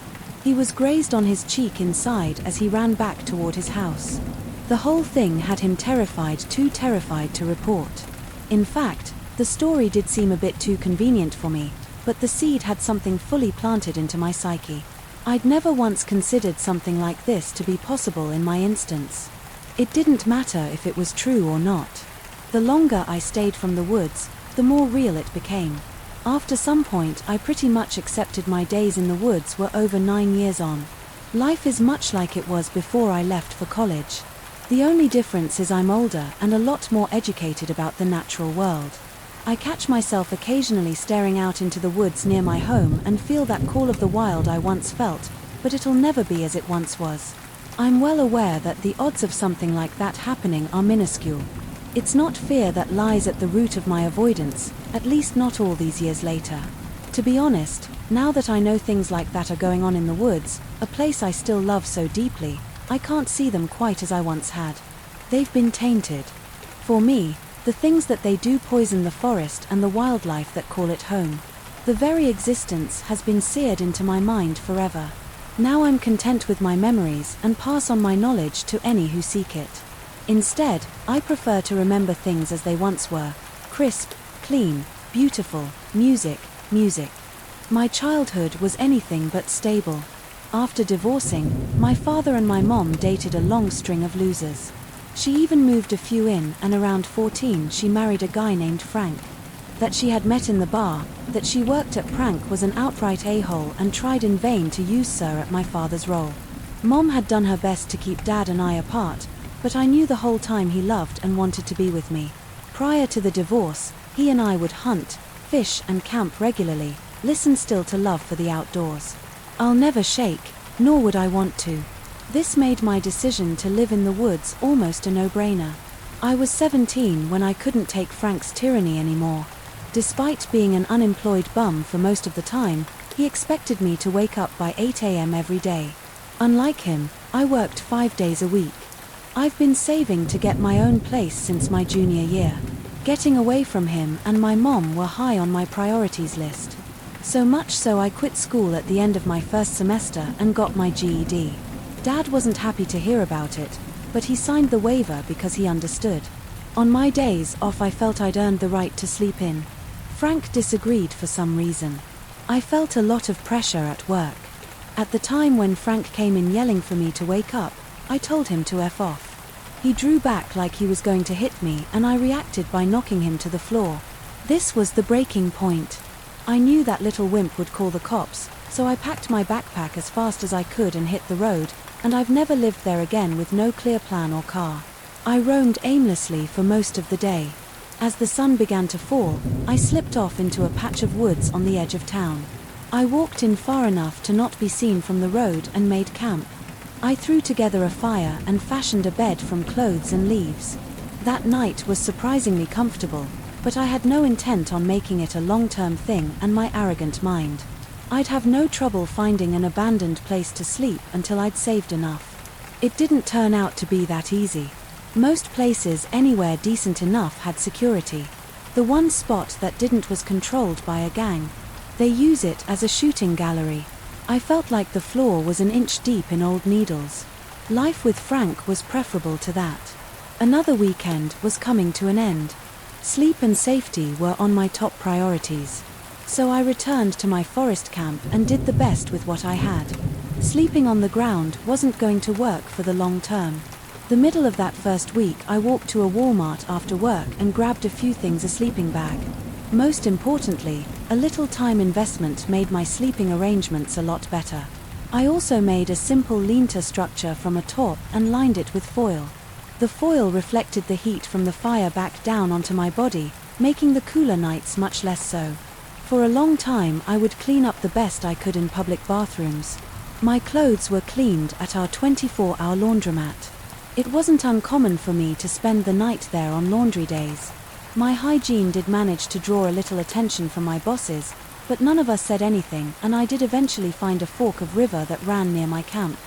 He was grazed on his cheek inside as he ran back toward his house. The whole thing had him terrified, too terrified to report. In fact, the story did seem a bit too convenient for me, but the seed had something fully planted into my psyche. I'd never once considered something like this to be possible in my instance. It didn't matter if it was true or not. The longer I stayed from the woods, the more real it became. After some point, I pretty much accepted my days in the woods were over 9 years on. Life is much like it was before I left for college. The only difference is I'm older and a lot more educated about the natural world. I catch myself occasionally staring out into the woods near my home and feel that call of the wild I once felt, but it'll never be as it once was. I'm well aware that the odds of something like that happening are minuscule. It's not fear that lies at the root of my avoidance, at least not all these years later. To be honest, now that I know things like that are going on in the woods, a place I still love so deeply, I can't see them quite as I once had. They've been tainted. For me, the things that they do poison the forest and the wildlife that call it home. The very existence has been seared into my mind forever. Now I'm content with my memories and pass on my knowledge to any who seek it. Instead, I prefer to remember things as they once were: crisp, clean, beautiful, music. My childhood was anything but stable. After divorcing, my father and my mom dated a long string of losers. She even moved a few in, and around 14 she married a guy named Frank. That she had met in the bar, that she worked at Prank was an outright a-hole and tried in vain to use Sir at my father's role. Mom had done her best to keep Dad and I apart, but I knew the whole time he loved and wanted to be with me. Prior to the divorce, he and I would hunt, fish and camp regularly, listen still to love for the outdoors. I'll never shake, nor would I want to. This made my decision to live in the woods almost a no-brainer. I was 17 when I couldn't take Frank's tyranny anymore. Despite being an unemployed bum for most of the time, he expected me to wake up by 8 a.m. every day. Unlike him, I worked 5 days a week. I've been saving to get my own place since my junior year. Getting away from him and my mom were high on my priorities list. So much so I quit school at the end of my first semester and got my GED. Dad wasn't happy to hear about it, but he signed the waiver because he understood. On my days off I felt I'd earned the right to sleep in. Frank disagreed for some reason. I felt a lot of pressure at work. At the time when Frank came in yelling for me to wake up, I told him to F off. He drew back like he was going to hit me, and I reacted by knocking him to the floor. This was the breaking point. I knew that little wimp would call the cops, so I packed my backpack as fast as I could and hit the road, and I've never lived there again with no clear plan or car. I roamed aimlessly for most of the day. As the sun began to fall, I slipped off into a patch of woods on the edge of town. I walked in far enough to not be seen from the road and made camp. I threw together a fire and fashioned a bed from clothes and leaves. That night was surprisingly comfortable, but I had no intent on making it a long-term thing and my arrogant mind. I'd have no trouble finding an abandoned place to sleep until I'd saved enough. It didn't turn out to be that easy. Most places anywhere decent enough had security. The one spot that didn't was controlled by a gang. They use it as a shooting gallery. I felt like the floor was an inch deep in old needles. Life with Frank was preferable to that. Another weekend was coming to an end. Sleep and safety were on my top priorities. So I returned to my forest camp and did the best with what I had. Sleeping on the ground wasn't going to work for the long term. The middle of that first week I walked to a Walmart after work and grabbed a few things, a sleeping bag. Most importantly, a little time investment made my sleeping arrangements a lot better. I also made a simple lean-to structure from a top and lined it with foil. The foil reflected the heat from the fire back down onto my body, making the cooler nights much less so. For a long time I would clean up the best I could in public bathrooms. My clothes were cleaned at our 24-hour laundromat. It wasn't uncommon for me to spend the night there on laundry days. My hygiene did manage to draw a little attention from my bosses, but none of us said anything, and I did eventually find a fork of river that ran near my camp.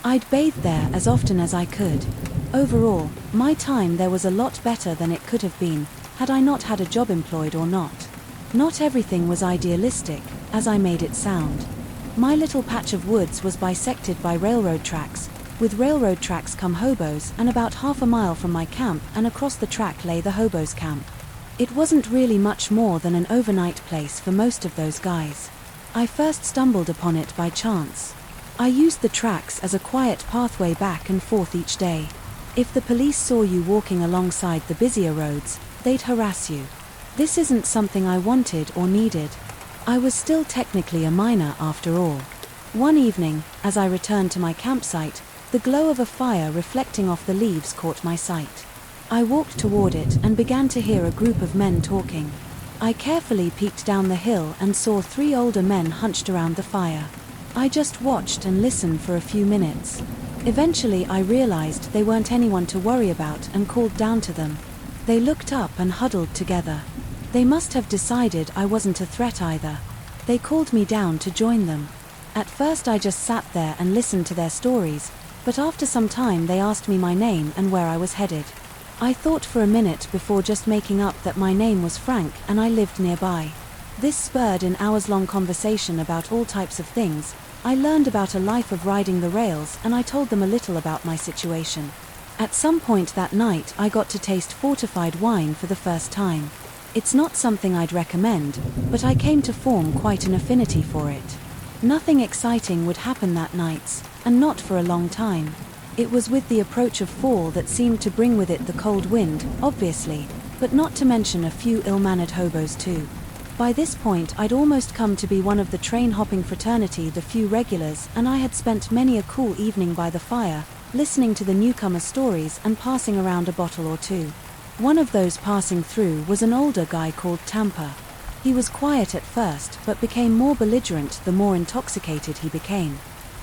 I'd bathe there as often as I could. Overall, my time there was a lot better than it could have been, had I not had a job employed or not. Not everything was idealistic, as I made it sound. My little patch of woods was bisected by railroad tracks. With railroad tracks come hobos, and about half a mile from my camp and across the track lay the hobos' camp. It wasn't really much more than an overnight place for most of those guys. I first stumbled upon it by chance. I used the tracks as a quiet pathway back and forth each day. If the police saw you walking alongside the busier roads, they'd harass you. This isn't something I wanted or needed. I was still technically a minor after all. One evening, as I returned to my campsite, the glow of a fire reflecting off the leaves caught my sight. I walked toward it and began to hear a group of men talking. I carefully peeked down the hill and saw 3 older men hunched around the fire. I just watched and listened for a few minutes. Eventually I realized they weren't anyone to worry about and called down to them. They looked up and huddled together. They must have decided I wasn't a threat either. They called me down to join them. At first I just sat there and listened to their stories, but after some time they asked me my name and where I was headed. I thought for a minute before just making up that my name was Frank and I lived nearby. This spurred an hours-long conversation about all types of things. I learned about a life of riding the rails and I told them a little about my situation. At some point that night I got to taste fortified wine for the first time. It's not something I'd recommend, but I came to form quite an affinity for it. Nothing exciting would happen that night, and not for a long time. It was with the approach of fall that seemed to bring with it the cold wind, obviously, but not to mention a few ill-mannered hobos too. By this point I'd almost come to be one of the train-hopping fraternity, the few regulars, and I had spent many a cool evening by the fire, listening to the newcomers' stories and passing around a bottle or two. One of those passing through was an older guy called Tampa. He was quiet at first, but became more belligerent the more intoxicated he became.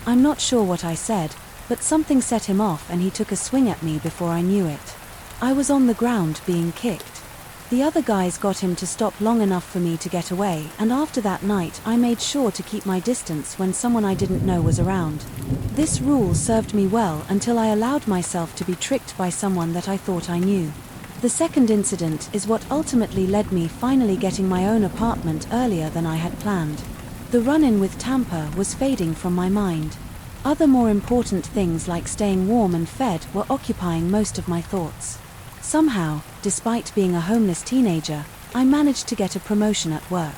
I'm not sure what I said, but something set him off and he took a swing at me before I knew it. I was on the ground being kicked. The other guys got him to stop long enough for me to get away, and after that night I made sure to keep my distance when someone I didn't know was around. This rule served me well until I allowed myself to be tricked by someone that I thought I knew. The second incident is what ultimately led me finally getting my own apartment earlier than I had planned. The run-in with Tampa was fading from my mind. Other more important things like staying warm and fed were occupying most of my thoughts. Somehow, despite being a homeless teenager, I managed to get a promotion at work.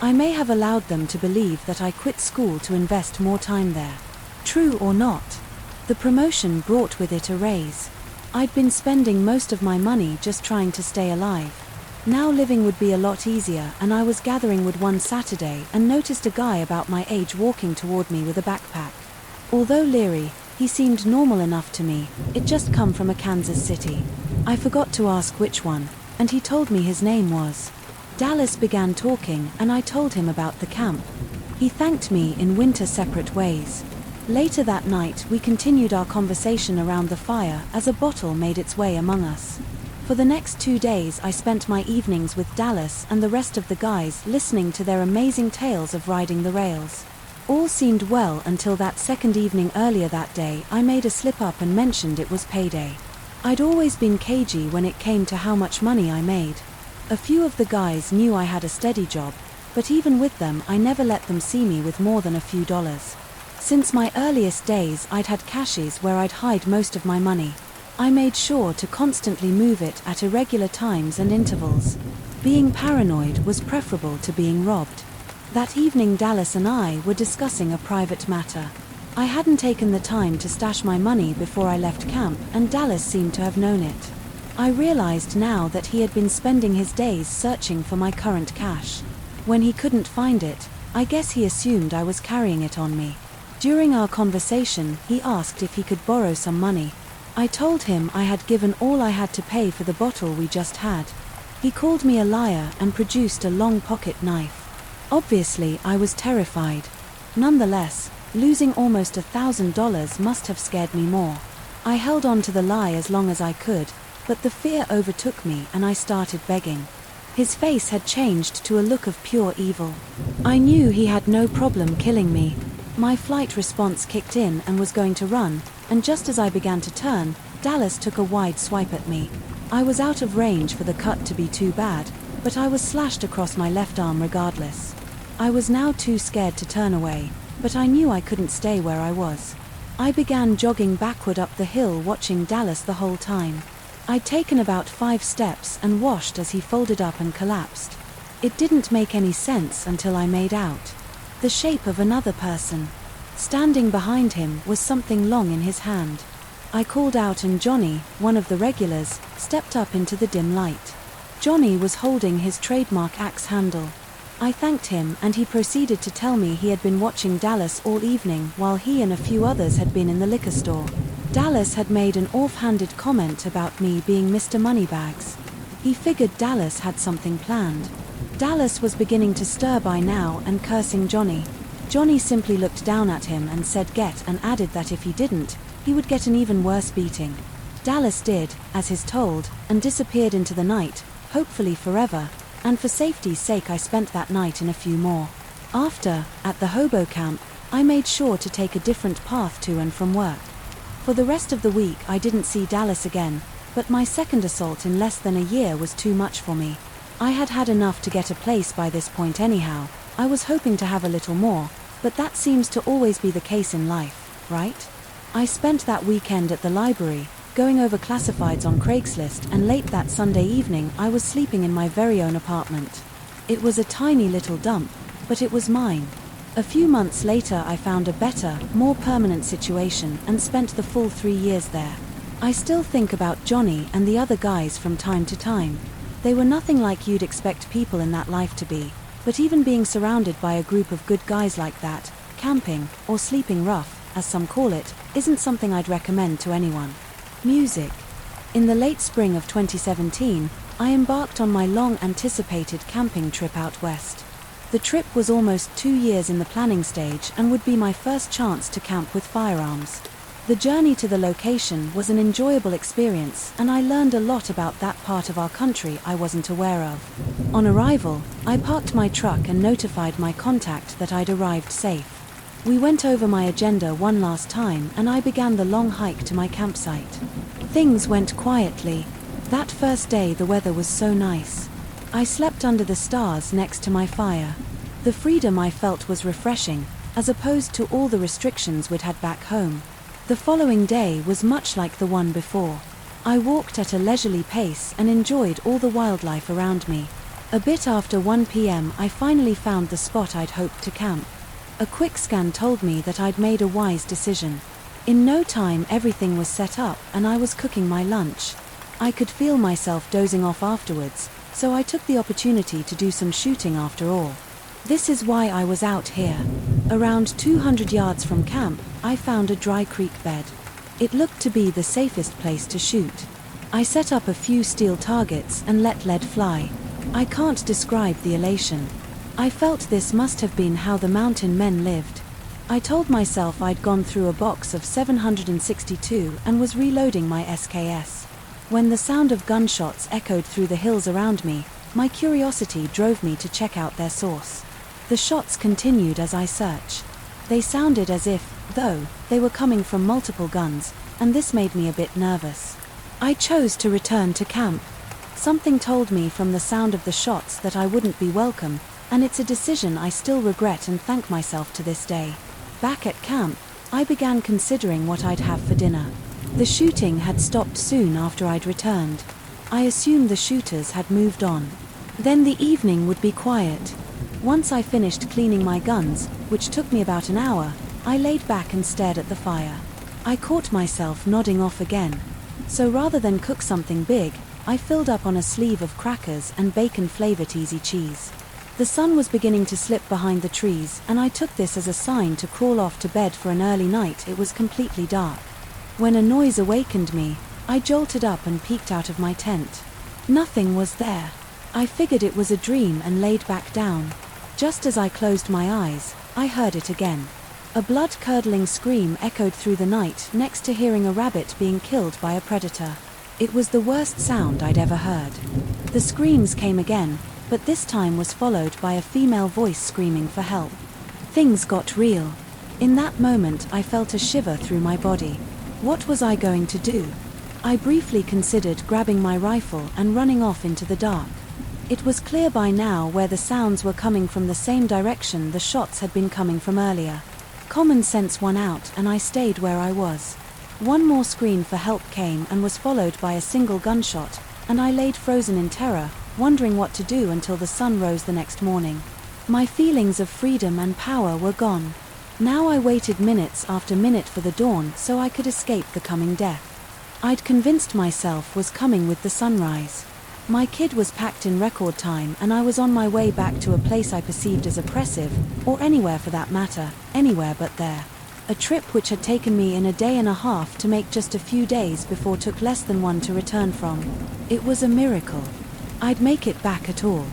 I may have allowed them to believe that I quit school to invest more time there. True or not, the promotion brought with it a raise. I'd been spending most of my money just trying to stay alive. Now living would be a lot easier, and I was gathering wood one Saturday and noticed a guy about my age walking toward me with a backpack. Although leery, he seemed normal enough to me. It just come from a Kansas City. I forgot to ask which one, and he told me his name was. Dallas began talking and I told him about the camp. He thanked me in winter separate ways. Later that night, we continued our conversation around the fire as a bottle made its way among us. For the next 2 days, I spent my evenings with Dallas and the rest of the guys listening to their amazing tales of riding the rails. All seemed well until that second evening earlier that day. I made a slip up and mentioned it was payday. I'd always been cagey when it came to how much money I made. A few of the guys knew I had a steady job, but even with them I never let them see me with more than a few dollars. Since my earliest days I'd had caches where I'd hide most of my money. I made sure to constantly move it at irregular times and intervals. Being paranoid was preferable to being robbed. That evening Dallas and I were discussing a private matter. I hadn't taken the time to stash my money before I left camp, and Dallas seemed to have known it. I realized now that he had been spending his days searching for my current cash. When he couldn't find it, I guess he assumed I was carrying it on me. During our conversation, he asked if he could borrow some money. I told him I had given all I had to pay for the bottle we just had. He called me a liar and produced a long pocket knife. Obviously, I was terrified. Nonetheless, losing almost $1,000 must have scared me more. I held on to the lie as long as I could, but the fear overtook me and I started begging. His face had changed to a look of pure evil. I knew he had no problem killing me. My flight response kicked in and was going to run, and just as I began to turn, Dallas took a wide swipe at me. I was out of range for the cut to be too bad, but I was slashed across my left arm regardless. I was now too scared to turn away, but I knew I couldn't stay where I was. I began jogging backward up the hill, watching Dallas the whole time. I'd taken about 5 steps and watched as he folded up and collapsed. It didn't make any sense until I made out the shape of another person. Standing behind him was something long in his hand. I called out and Johnny, one of the regulars, stepped up into the dim light. Johnny was holding his trademark axe handle. I thanked him and he proceeded to tell me he had been watching Dallas all evening while he and a few others had been in the liquor store. Dallas had made an offhanded comment about me being Mr. Moneybags. He figured Dallas had something planned. Dallas was beginning to stir by now and cursing Johnny. Johnny simply looked down at him and said get, and added that if he didn't, he would get an even worse beating. Dallas did, as he's told, and disappeared into the night, hopefully forever, and for safety's sake I spent that night in a few more. After, at the hobo camp, I made sure to take a different path to and from work. For the rest of the week I didn't see Dallas again, but my second assault in less than a year was too much for me. I had had enough to get a place by this point anyhow. I was hoping to have a little more, but that seems to always be the case in life, right? I spent that weekend at the library, going over classifieds on Craigslist, and late that Sunday evening I was sleeping in my very own apartment. It was a tiny little dump, but it was mine. A few months later I found a better, more permanent situation and spent the full 3 years there. I still think about Johnny and the other guys from time to time. They were nothing like you'd expect people in that life to be, but even being surrounded by a group of good guys like that, camping, or sleeping rough, as some call it, isn't something I'd recommend to anyone. Music. In the late spring of 2017, I embarked on my long-anticipated camping trip out west. The trip was almost 2 years in the planning stage and would be my first chance to camp with firearms. The journey to the location was an enjoyable experience, and I learned a lot about that part of our country I wasn't aware of. On arrival, I parked my truck and notified my contact that I'd arrived safe. We went over my agenda one last time and I began the long hike to my campsite. Things went quietly. That first day the weather was so nice. I slept under the stars next to my fire. The freedom I felt was refreshing, as opposed to all the restrictions we'd had back home. The following day was much like the one before. I walked at a leisurely pace and enjoyed all the wildlife around me. A bit after 1 p.m. I finally found the spot I'd hoped to camp. A quick scan told me that I'd made a wise decision. In no time everything was set up and I was cooking my lunch. I could feel myself dozing off afterwards, so I took the opportunity to do some shooting after all. This is why I was out here. Around 200 yards from camp, I found a dry creek bed. It looked to be the safest place to shoot. I set up a few steel targets and let lead fly. I can't describe the elation. I felt this must have been how the mountain men lived. I told myself I'd gone through a box of 762 and was reloading my SKS. When the sound of gunshots echoed through the hills around me, my curiosity drove me to check out their source. The shots continued as I searched. They sounded as if, though, they were coming from multiple guns, and this made me a bit nervous. I chose to return to camp. Something told me from the sound of the shots that I wouldn't be welcome, and it's a decision I still regret and thank myself to this day. Back at camp, I began considering what I'd have for dinner. The shooting had stopped soon after I'd returned. I assumed the shooters had moved on. Then the evening would be quiet. Once I finished cleaning my guns, which took me about an hour, I laid back and stared at the fire. I caught myself nodding off again. So rather than cook something big, I filled up on a sleeve of crackers and bacon-flavored easy cheese. The sun was beginning to slip behind the trees, and I took this as a sign to crawl off to bed for an early night. It was completely dark. When a noise awakened me, I jolted up and peeked out of my tent. Nothing was there. I figured it was a dream and laid back down. Just as I closed my eyes, I heard it again. A blood-curdling scream echoed through the night next to hearing a rabbit being killed by a predator. It was the worst sound I'd ever heard. The screams came again, but this time was followed by a female voice screaming for help. Things got real. In that moment I felt a shiver through my body. What was I going to do? I briefly considered grabbing my rifle and running off into the dark. It was clear by now where the sounds were coming from, the same direction the shots had been coming from earlier. Common sense won out and I stayed where I was. One more scream for help came and was followed by a single gunshot, and I laid frozen in terror, wondering what to do until the sun rose the next morning. My feelings of freedom and power were gone. Now I waited minutes after minute for the dawn so I could escape the coming death. I'd convinced myself was coming with the sunrise. My kid was packed in record time and I was on my way back to a place I perceived as oppressive, or anywhere for that matter, anywhere but there. A trip which had taken me in a day and a half to make just a few days before took less than one to return from. It was a miracle. I'd make it back at all.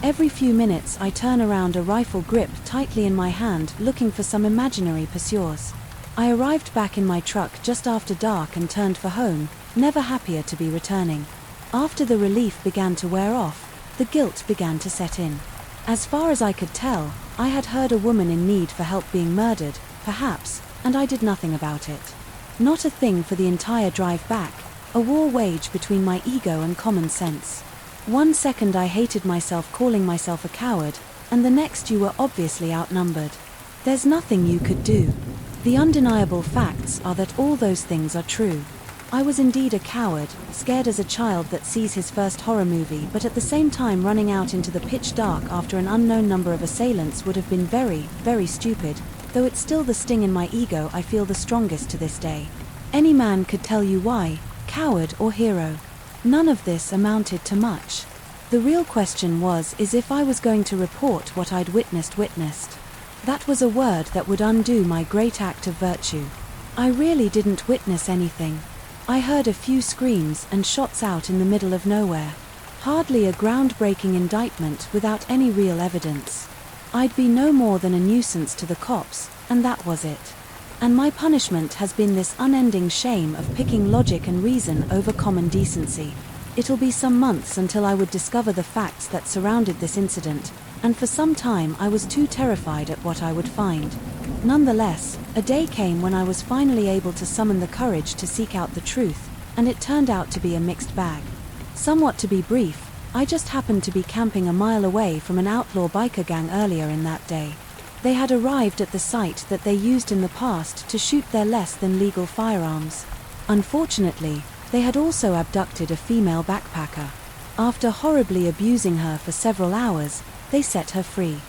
Every few minutes I turn around, a rifle gripped tightly in my hand, looking for some imaginary pursuers. I arrived back in my truck just after dark and turned for home, never happier to be returning. After the relief began to wear off, the guilt began to set in. As far as I could tell, I had heard a woman in need for help being murdered, perhaps, and I did nothing about it. Not a thing for the entire drive back, a war waged between my ego and common sense. 1 second I hated myself, calling myself a coward, and the next you were obviously outnumbered. There's nothing you could do. The undeniable facts are that all those things are true. I was indeed a coward, scared as a child that sees his first horror movie, but at the same time running out into the pitch dark after an unknown number of assailants would have been very, very stupid, though it's still the sting in my ego I feel the strongest to this day. Any man could tell you why, coward or hero. None of this amounted to much. The real question is if I was going to report what I'd witnessed. That was a word that would undo my great act of virtue. I really didn't witness anything. I heard a few screams and shots out in the middle of nowhere. Hardly a groundbreaking indictment without any real evidence. I'd be no more than a nuisance to the cops, and that was it. And my punishment has been this unending shame of picking logic and reason over common decency. It'll be some months until I would discover the facts that surrounded this incident, and for some time I was too terrified at what I would find. Nonetheless, a day came when I was finally able to summon the courage to seek out the truth, and it turned out to be a mixed bag. Somewhat to be brief, I just happened to be camping a mile away from an outlaw biker gang earlier in that day. They had arrived at the site that they used in the past to shoot their less than legal firearms. Unfortunately, they had also abducted a female backpacker. After horribly abusing her for several hours, they set her free.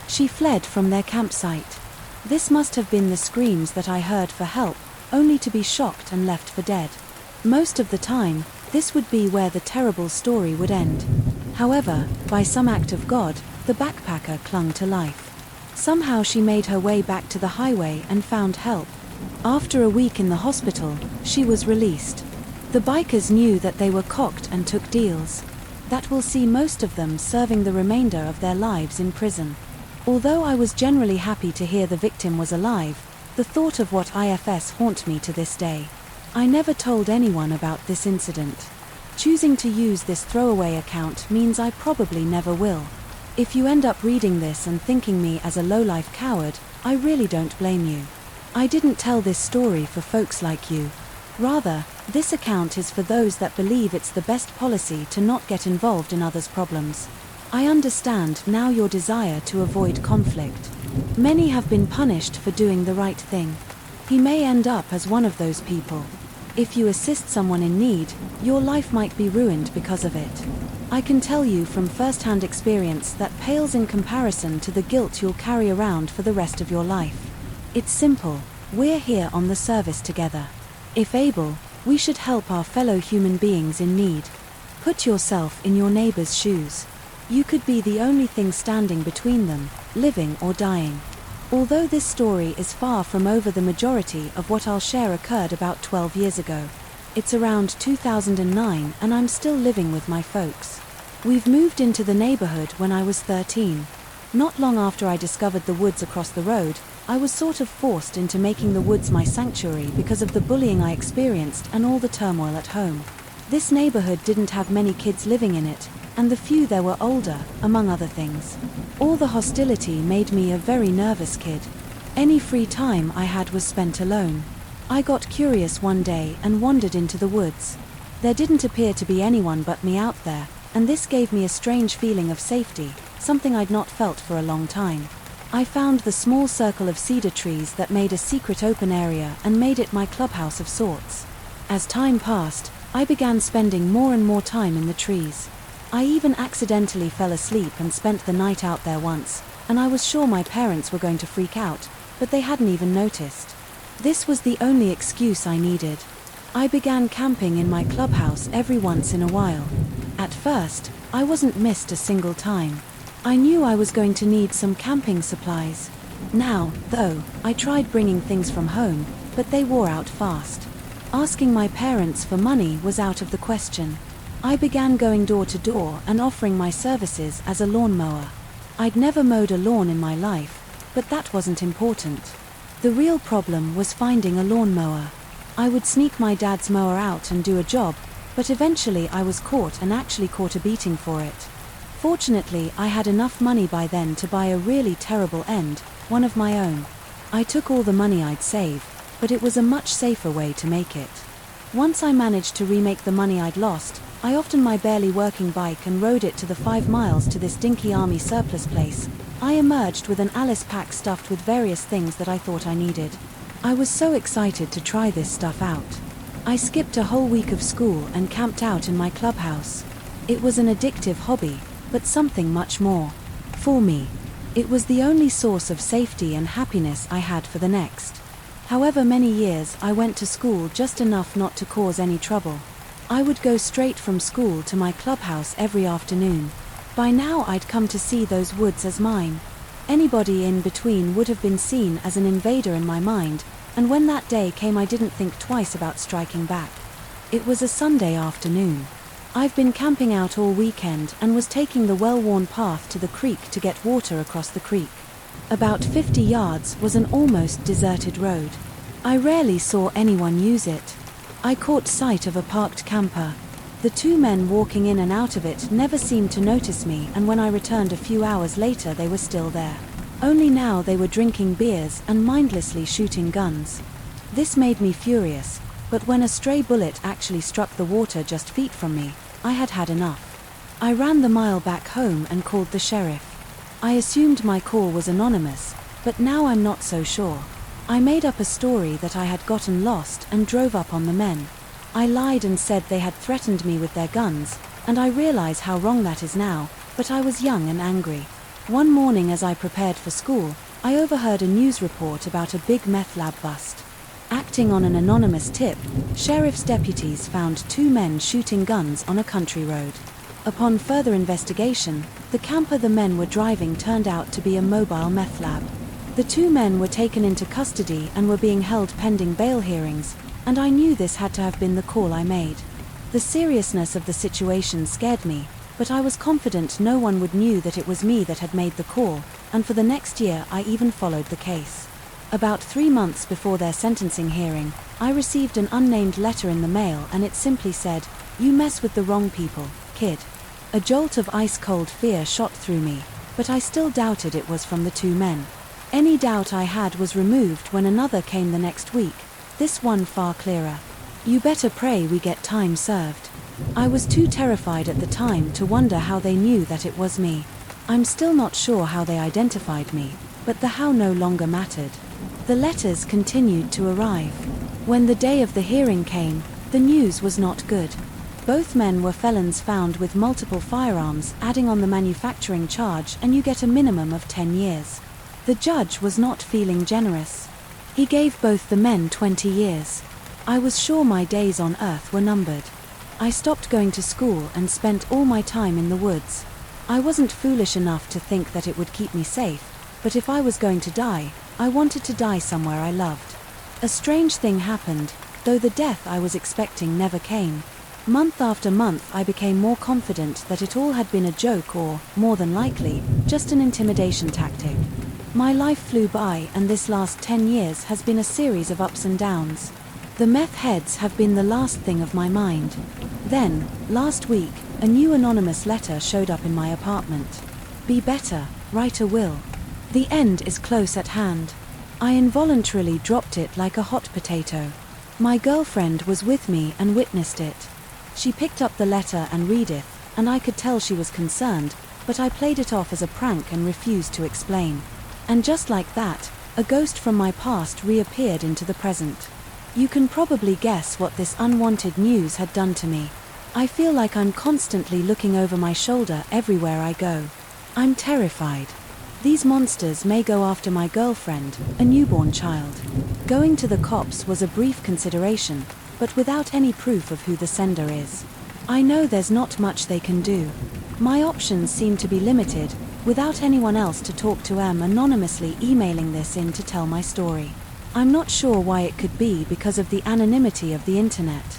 She fled from their campsite. This must have been the screams that I heard for help, only to be shocked and left for dead. Most of the time, this would be where the terrible story would end. However, by some act of God, the backpacker clung to life. Somehow she made her way back to the highway and found help. After a week in the hospital, she was released. The bikers knew that they were cocked and took deals. That will see most of them serving the remainder of their lives in prison. Although I was generally happy to hear the victim was alive, the thought of what IFS haunt me to this day. I never told anyone about this incident. Choosing to use this throwaway account means I probably never will. If you end up reading this and thinking me as a low-life coward, I really don't blame you. I didn't tell this story for folks like you. Rather, this account is for those that believe it's the best policy to not get involved in others' problems. I understand now your desire to avoid conflict. Many have been punished for doing the right thing. He may end up as one of those people. If you assist someone in need, your life might be ruined because of it. I can tell you from first-hand experience that pales in comparison to the guilt you'll carry around for the rest of your life. It's simple. We're here on the service together. If able, we should help our fellow human beings in need. Put yourself in your neighbor's shoes. You could be the only thing standing between them, living or dying. Although this story is far from over, the majority of what I'll share occurred about 12 years ago. It's around 2009 and I'm still living with my folks. We've moved into the neighborhood when I was 13. Not long after I discovered the woods across the road, I was sort of forced into making the woods my sanctuary because of the bullying I experienced and all the turmoil at home. This neighborhood didn't have many kids living in it, and the few there were older, among other things. All the hostility made me a very nervous kid. Any free time I had was spent alone. I got curious one day and wandered into the woods. There didn't appear to be anyone but me out there, and this gave me a strange feeling of safety, something I'd not felt for a long time. I found the small circle of cedar trees that made a secret open area and made it my clubhouse of sorts. As time passed, I began spending more and more time in the trees. I even accidentally fell asleep and spent the night out there once, and I was sure my parents were going to freak out, but they hadn't even noticed. This was the only excuse I needed. I began camping in my clubhouse every once in a while. At first, I wasn't missed a single time. I knew I was going to need some camping supplies. Now, though, I tried bringing things from home, but they wore out fast. Asking my parents for money was out of the question. I began going door to door and offering my services as a lawnmower. I'd never mowed a lawn in my life, but that wasn't important. The real problem was finding a lawnmower. I would sneak my dad's mower out and do a job, but eventually I was caught and actually caught a beating for it. Fortunately, I had enough money by then to buy a really terrible end, one of my own. I took all the money I'd save, but it was a much safer way to make it. Once I managed to remake the money I'd lost, I often my barely working bike and rode it to the 5 miles to this dinky army surplus place. I emerged with an Alice pack stuffed with various things that I thought I needed. I was so excited to try this stuff out. I skipped a whole week of school and camped out in my clubhouse. It was an addictive hobby, but something much more. For me, it was the only source of safety and happiness I had for the next. However many years I went to school just enough not to cause any trouble. I would go straight from school to my clubhouse every afternoon. By now I'd come to see those woods as mine. Anybody in between would have been seen as an invader in my mind, and when that day came I didn't think twice about striking back. It was a Sunday afternoon. I've been camping out all weekend and was taking the well-worn path to the creek to get water across the creek. About 50 yards was an almost deserted road. I rarely saw anyone use it. I caught sight of a parked camper. The 2 men walking in and out of it never seemed to notice me, and when I returned a few hours later they were still there. Only now they were drinking beers and mindlessly shooting guns. This made me furious, but when a stray bullet actually struck the water just feet from me, I had had enough. I ran the mile back home and called the sheriff. I assumed my call was anonymous, but now I'm not so sure. I made up a story that I had gotten lost and drove up on the men. I lied and said they had threatened me with their guns, and I realize how wrong that is now, but I was young and angry. One morning as I prepared for school, I overheard a news report about a big meth lab bust. Acting on an anonymous tip, sheriff's deputies found 2 men shooting guns on a country road. Upon further investigation, the camper the men were driving turned out to be a mobile meth lab. The 2 men were taken into custody and were being held pending bail hearings, and I knew this had to have been the call I made. The seriousness of the situation scared me, but I was confident no one would know that it was me that had made the call, and for the next year I even followed the case. About 3 months before their sentencing hearing, I received an unnamed letter in the mail, and it simply said, "You mess with the wrong people, kid." A jolt of ice-cold fear shot through me, but I still doubted it was from the two men. Any doubt I had was removed when another came the next week, this one far clearer. "You better pray we get time served." I was too terrified at the time to wonder how they knew that it was me. I'm still not sure how they identified me, but the how no longer mattered. The letters continued to arrive. When the day of the hearing came, the news was not good. Both men were felons found with multiple firearms, adding on the manufacturing charge, and you get a minimum of 10 years. The judge was not feeling generous. He gave both the men 20 years. I was sure my days on earth were numbered. I stopped going to school and spent all my time in the woods. I wasn't foolish enough to think that it would keep me safe, but if I was going to die, I wanted to die somewhere I loved. A strange thing happened, though the death I was expecting never came. Month after month I became more confident that it all had been a joke or, more than likely, just an intimidation tactic. My life flew by, and this last 10 years has been a series of ups and downs. The meth heads have been the last thing of my mind. Then, last week, a new anonymous letter showed up in my apartment. "Be better, write a will. The end is close at hand." I involuntarily dropped it like a hot potato. My girlfriend was with me and witnessed it. She picked up the letter and read it, and I could tell she was concerned, but I played it off as a prank and refused to explain. And just like that, a ghost from my past reappeared into the present. You can probably guess what this unwanted news had done to me. I feel like I'm constantly looking over my shoulder everywhere I go. I'm terrified. These monsters may go after my girlfriend, a newborn child. Going to the cops was a brief consideration, but without any proof of who the sender is. I know there's not much they can do. My options seem to be limited, without anyone else to talk to. I'm anonymously emailing this in to tell my story. I'm not sure why it could be because of the anonymity of the internet.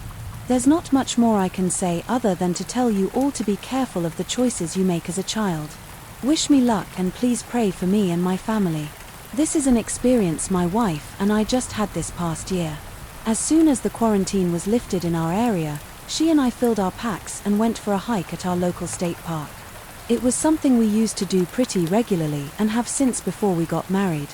There's not much more I can say other than to tell you all to be careful of the choices you make as a child. Wish me luck and please pray for me and my family. This is an experience my wife and I just had this past year. As soon as the quarantine was lifted in our area, she and I filled our packs and went for a hike at our local state park. It was something we used to do pretty regularly and have since before we got married.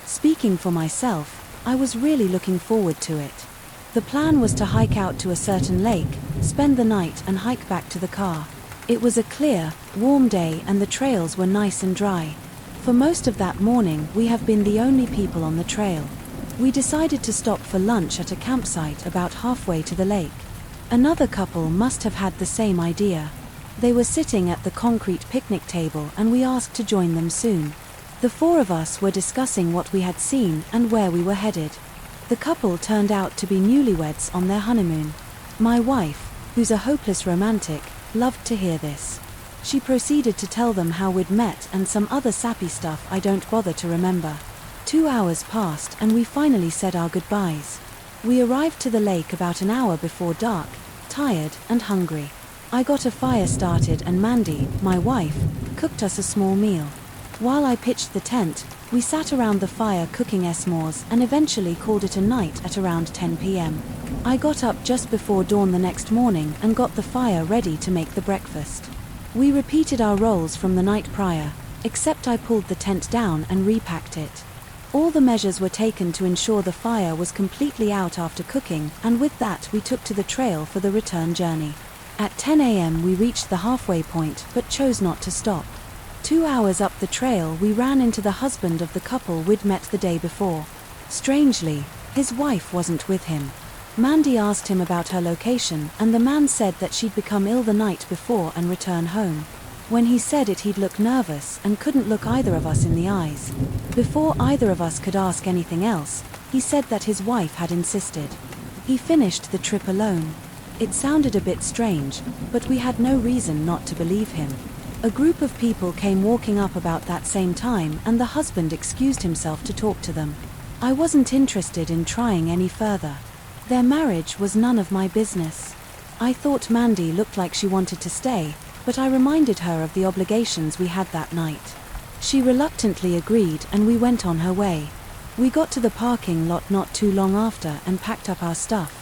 Speaking for myself, I was really looking forward to it. The plan was to hike out to a certain lake, spend the night and hike back to the car. It was a clear, warm day and the trails were nice and dry. For most of that morning we have been the only people on the trail. We decided to stop for lunch at a campsite about halfway to the lake. Another couple must have had the same idea. They were sitting at the concrete picnic table and we asked to join them soon. The four of us were discussing what we had seen and where we were headed. The couple turned out to be newlyweds on their honeymoon. My wife, who's a hopeless romantic, loved to hear this. She proceeded to tell them how we'd met and some other sappy stuff I don't bother to remember. 2 hours passed and we finally said our goodbyes. We arrived to the lake about an hour before dark, tired and hungry. I got a fire started and Mandy, my wife, cooked us a small meal. While I pitched the tent, we sat around the fire cooking s'mores and eventually called it a night at around 10 p.m. I got up just before dawn the next morning and got the fire ready to make the breakfast. We repeated our roles from the night prior, except I pulled the tent down and repacked it. All the measures were taken to ensure the fire was completely out after cooking, and with that we took to the trail for the return journey. At 10 a.m. we reached the halfway point but chose not to stop. 2 hours up the trail we ran into the husband of the couple we'd met the day before. Strangely, his wife wasn't with him. Mandy asked him about her location and the man said that she'd become ill the night before and return home. When he said it he'd look nervous and couldn't look either of us in the eyes. Before either of us could ask anything else, he said that his wife had insisted. He finished the trip alone. It sounded a bit strange, but we had no reason not to believe him. A group of people came walking up about that same time and the husband excused himself to talk to them. I wasn't interested in trying any further. Their marriage was none of my business. I thought Mandy looked like she wanted to stay, but I reminded her of the obligations we had that night. She reluctantly agreed and we went on her way. We got to the parking lot not too long after and packed up our stuff.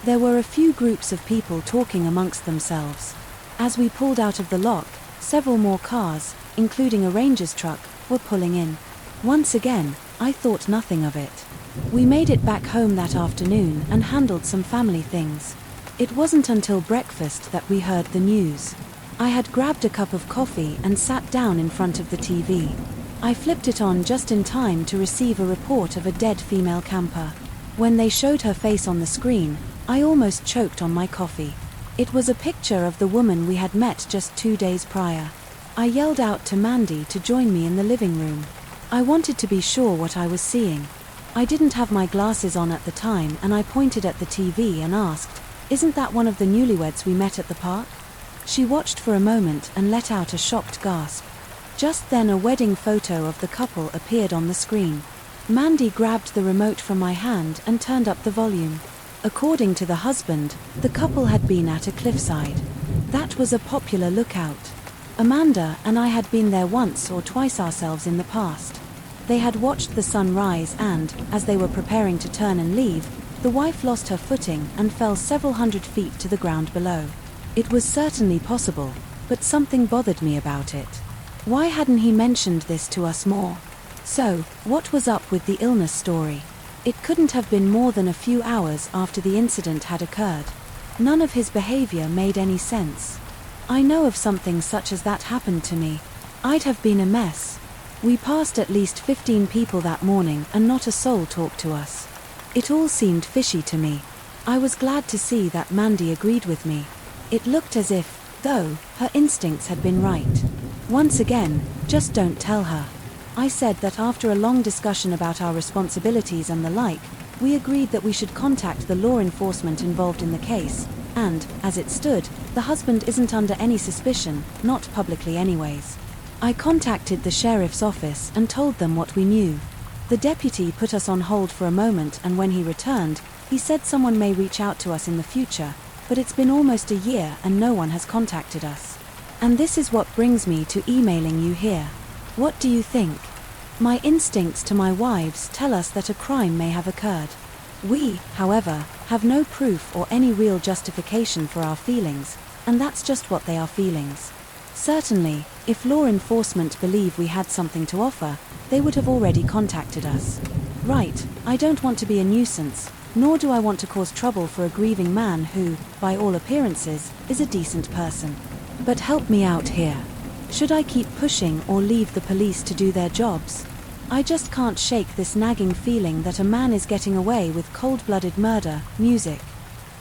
There were a few groups of people talking amongst themselves. As we pulled out of the lock, several more cars, including a ranger's truck, were pulling in. Once again, I thought nothing of it. We made it back home that afternoon and handled some family things. It wasn't until breakfast that we heard the news. I had grabbed a cup of coffee and sat down in front of the TV. I flipped it on just in time to receive a report of a dead female camper. When they showed her face on the screen, I almost choked on my coffee. It was a picture of the woman we had met just 2 days prior. I yelled out to Mandy to join me in the living room. I wanted to be sure what I was seeing. I didn't have my glasses on at the time and I pointed at the TV and asked, "Isn't that one of the newlyweds we met at the park?" She watched for a moment and let out a shocked gasp. Just then a wedding photo of the couple appeared on the screen. Mandy grabbed the remote from my hand and turned up the volume. According to the husband, the couple had been at a cliffside. That was a popular lookout. Amanda and I had been there once or twice ourselves in the past. They had watched the sun rise and, as they were preparing to turn and leave, the wife lost her footing and fell several hundred feet to the ground below. It was certainly possible, but something bothered me about it. Why hadn't he mentioned this to us more? So, what was up with the illness story? It couldn't have been more than a few hours after the incident had occurred. None of his behavior made any sense. I know of something such as that happened to me. I'd have been a mess. We passed at least 15 people that morning and not a soul talked to us. It all seemed fishy to me. I was glad to see that Mandy agreed with me. It looked as if, though, her instincts had been right. Once again, just don't tell her. I said that after a long discussion about our responsibilities and the like, we agreed that we should contact the law enforcement involved in the case, and, as it stood, the husband isn't under any suspicion, not publicly anyways. I contacted the sheriff's office and told them what we knew. The deputy put us on hold for a moment and when he returned, he said someone may reach out to us in the future, but it's been almost a year and no one has contacted us. And this is what brings me to emailing you here. What do you think? My instincts to my wives tell us that a crime may have occurred. We, however, have no proof or any real justification for our feelings, and that's just what they are, feelings. Certainly, if law enforcement believe we had something to offer, they would have already contacted us. Right, I don't want to be a nuisance, nor do I want to cause trouble for a grieving man who, by all appearances, is a decent person. But help me out here. Should I keep pushing or leave the police to do their jobs? I just can't shake this nagging feeling that a man is getting away with cold-blooded murder, music.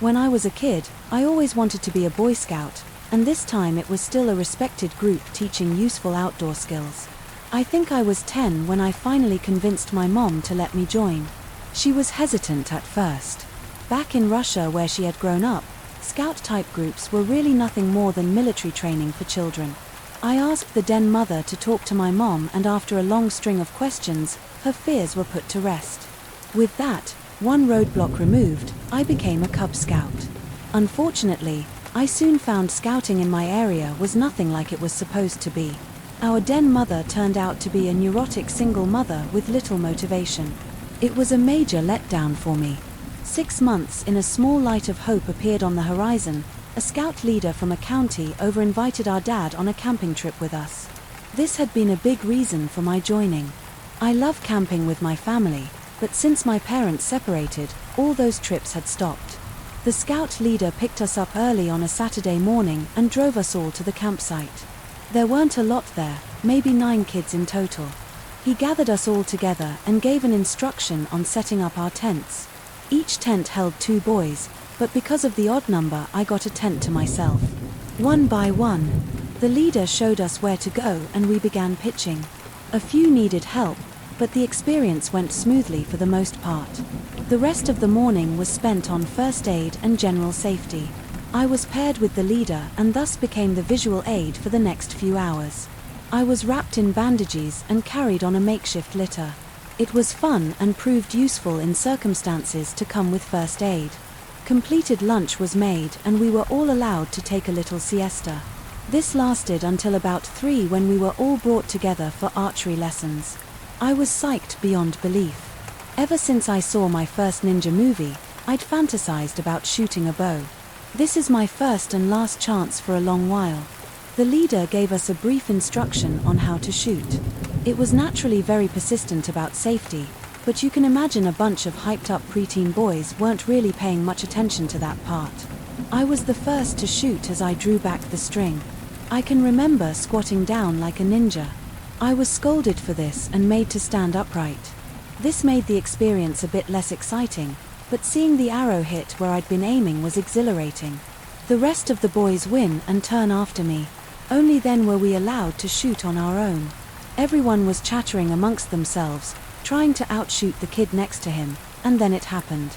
When I was a kid, I always wanted to be a Boy Scout, and this time it was still a respected group teaching useful outdoor skills. I think I was 10 when I finally convinced my mom to let me join. She was hesitant at first. Back in Russia where she had grown up, Scout-type groups were really nothing more than military training for children. I asked the den mother to talk to my mom and after a long string of questions, her fears were put to rest. With that, one roadblock removed, I became a Cub Scout. Unfortunately, I soon found scouting in my area was nothing like it was supposed to be. Our den mother turned out to be a neurotic single mother with little motivation. It was a major letdown for me. 6 months in a small light of hope appeared on the horizon. A scout leader from a county over-invited our dad on a camping trip with us. This had been a big reason for my joining. I love camping with my family, but since my parents separated, all those trips had stopped. The scout leader picked us up early on a Saturday morning and drove us all to the campsite. There weren't a lot there, maybe 9 kids in total. He gathered us all together and gave an instruction on setting up our tents. Each tent held 2 boys, but because of the odd number I got a tent to myself. One by one, the leader showed us where to go and we began pitching. A few needed help, but the experience went smoothly for the most part. The rest of the morning was spent on first aid and general safety. I was paired with the leader and thus became the visual aid for the next few hours. I was wrapped in bandages and carried on a makeshift litter. It was fun and proved useful in circumstances to come with first aid. Completed lunch was made and we were all allowed to take a little siesta. This lasted until about 3 when we were all brought together for archery lessons. I was psyched beyond belief. Ever since I saw my first ninja movie, I'd fantasized about shooting a bow. This is my first and last chance for a long while. The leader gave us a brief instruction on how to shoot. It was naturally very persistent about safety, but you can imagine a bunch of hyped-up preteen boys weren't really paying much attention to that part. I was the first to shoot as I drew back the string. I can remember squatting down like a ninja. I was scolded for this and made to stand upright. This made the experience a bit less exciting, but seeing the arrow hit where I'd been aiming was exhilarating. The rest of the boys win and turn after me. Only then were we allowed to shoot on our own. Everyone was chattering amongst themselves, trying to outshoot the kid next to him, and then it happened.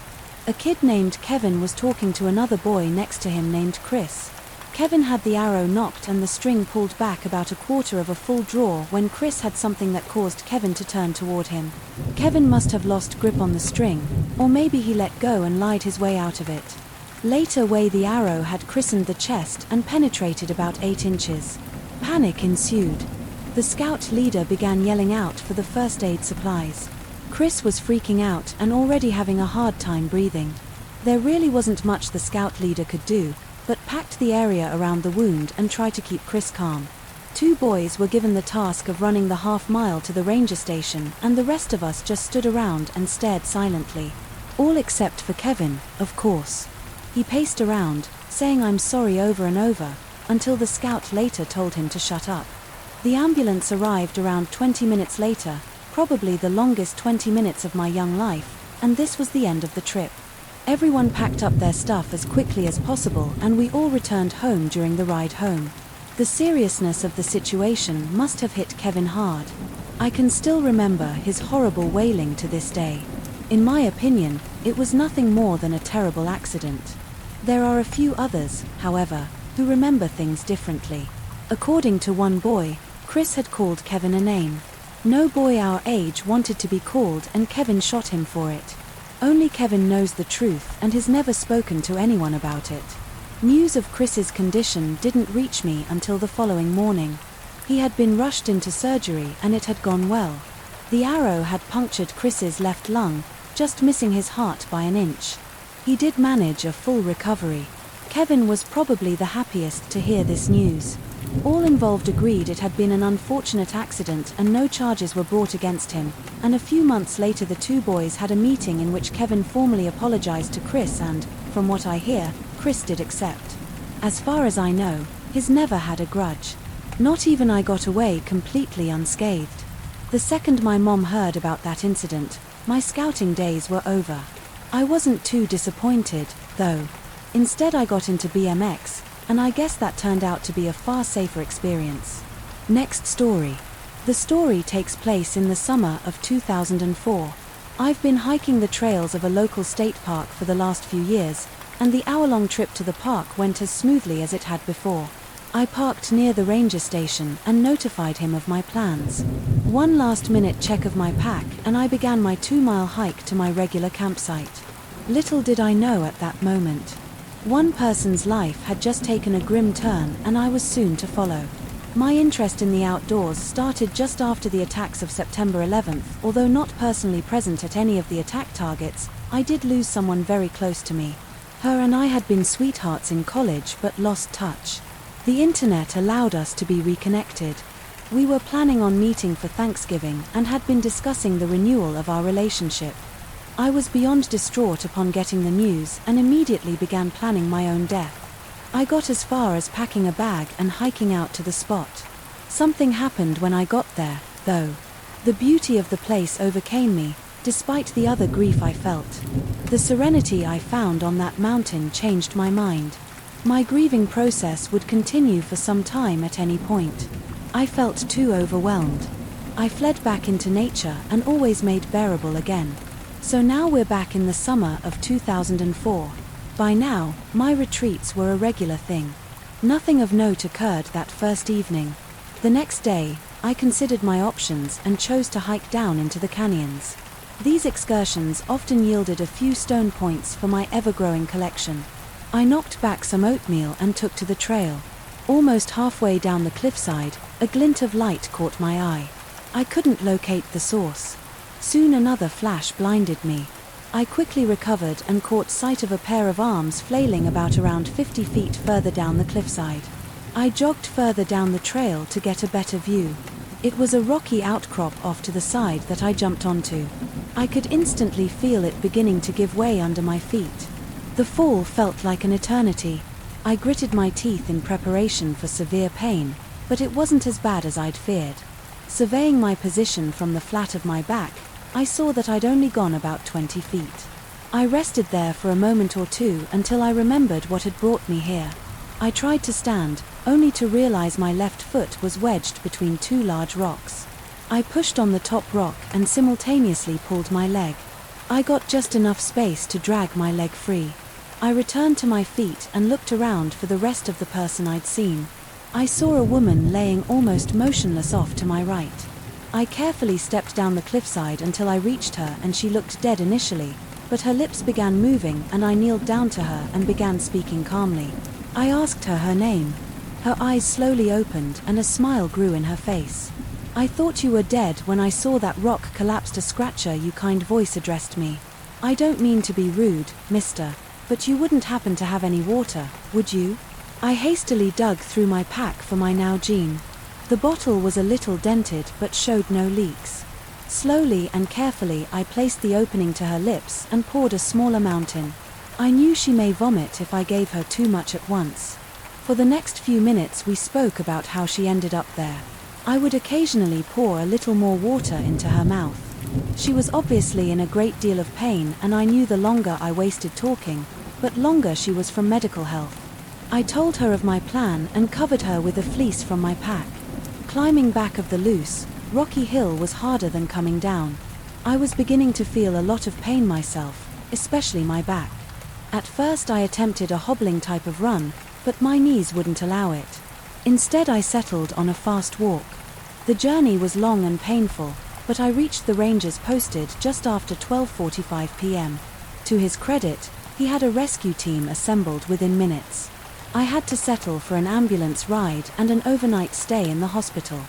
A kid named Kevin was talking to another boy next to him named Chris. Kevin had the arrow knocked and the string pulled back about a quarter of a full draw when Chris had something that caused Kevin to turn toward him. Kevin must have lost grip on the string, or maybe he let go and lied his way out of it. Later the arrow had christened the chest and penetrated about 8 inches. Panic ensued. The scout leader began yelling out for the first aid supplies. Chris was freaking out and already having a hard time breathing. There really wasn't much the scout leader could do, but packed the area around the wound and tried to keep Chris calm. 2 boys were given the task of running the half-mile to the ranger station, and the rest of us just stood around and stared silently. All except for Kevin, of course. He paced around, saying "I'm sorry" over and over, until the scout later told him to shut up. The ambulance arrived around 20 minutes later, probably the longest 20 minutes of my young life, and this was the end of the trip. Everyone packed up their stuff as quickly as possible and we all returned home during the ride home. The seriousness of the situation must have hit Kevin hard. I can still remember his horrible wailing to this day. In my opinion, it was nothing more than a terrible accident. There are a few others, however, who remember things differently. According to one boy, Chris had called Kevin a name. No boy our age wanted to be called and Kevin shot him for it. Only Kevin knows the truth and has never spoken to anyone about it. News of Chris's condition didn't reach me until the following morning. He had been rushed into surgery and it had gone well. The arrow had punctured Chris's left lung, just missing his heart by an inch. He did manage a full recovery. Kevin was probably the happiest to hear this news. All involved agreed it had been an unfortunate accident and no charges were brought against him, and a few months later the 2 boys had a meeting in which Kevin formally apologized to Chris and, from what I hear, Chris did accept. As far as I know, he's never had a grudge. Not even I got away completely unscathed. The second my mom heard about that incident, my scouting days were over. I wasn't too disappointed, though. Instead I got into BMX, and I guess that turned out to be a far safer experience. Next story. The story takes place in the summer of 2004. I've been hiking the trails of a local state park for the last few years, and the hour-long trip to the park went as smoothly as it had before. I parked near the ranger station and notified him of my plans. One last-minute check of my pack and I began my 2-mile hike to my regular campsite. Little did I know at that moment. One person's life had just taken a grim turn and I was soon to follow. My interest in the outdoors started just after the attacks of September 11th. Although not personally present at any of the attack targets, I did lose someone very close to me. Her and I had been sweethearts in college but lost touch. The internet allowed us to be reconnected. We were planning on meeting for Thanksgiving and had been discussing the renewal of our relationship. I was beyond distraught upon getting the news and immediately began planning my own death. I got as far as packing a bag and hiking out to the spot. Something happened when I got there, though. The beauty of the place overcame me, despite the other grief I felt. The serenity I found on that mountain changed my mind. My grieving process would continue for some time at any point. I felt too overwhelmed. I fled back into nature and always made bearable again. So now we're back in the summer of 2004. By now, my retreats were a regular thing. Nothing of note occurred that first evening. The next day, I considered my options and chose to hike down into the canyons. These excursions often yielded a few stone points for my ever-growing collection. I knocked back some oatmeal and took to the trail. Almost halfway down the cliffside, a glint of light caught my eye. I couldn't locate the source. Soon another flash blinded me. I quickly recovered and caught sight of a pair of arms flailing about around 50 feet further down the cliffside. I jogged further down the trail to get a better view. It was a rocky outcrop off to the side that I jumped onto. I could instantly feel it beginning to give way under my feet. The fall felt like an eternity. I gritted my teeth in preparation for severe pain, but it wasn't as bad as I'd feared. Surveying my position from the flat of my back, I saw that I'd only gone about 20 feet. I rested there for a moment or two until I remembered what had brought me here. I tried to stand, only to realize my left foot was wedged between two large rocks. I pushed on the top rock and simultaneously pulled my leg. I got just enough space to drag my leg free. I returned to my feet and looked around for the rest of the person I'd seen. I saw a woman laying almost motionless off to my right. I carefully stepped down the cliffside until I reached her, and she looked dead initially, but her lips began moving and I kneeled down to her and began speaking calmly. I asked her her name. Her eyes slowly opened and a smile grew in her face. "I thought you were dead when I saw that rock collapse." A scratcher, you kind voice addressed me. "I don't mean to be rude, mister, but you wouldn't happen to have any water, would you?" I hastily dug through my pack for my Nalgene. The bottle was a little dented but showed no leaks. Slowly and carefully I placed the opening to her lips and poured a small amount in. I knew she may vomit if I gave her too much at once. For the next few minutes we spoke about how she ended up there. I would occasionally pour a little more water into her mouth. She was obviously in a great deal of pain, and I knew the longer I wasted talking, but longer she was from medical health. I told her of my plan and covered her with a fleece from my pack. Climbing back of the loose, rocky hill was harder than coming down. I was beginning to feel a lot of pain myself, especially my back. At first I attempted a hobbling type of run, but my knees wouldn't allow it. Instead I settled on a fast walk. The journey was long and painful, but I reached the ranger's posted just after 12:45 p.m. To his credit, he had a rescue team assembled within minutes. I had to settle for an ambulance ride and an overnight stay in the hospital.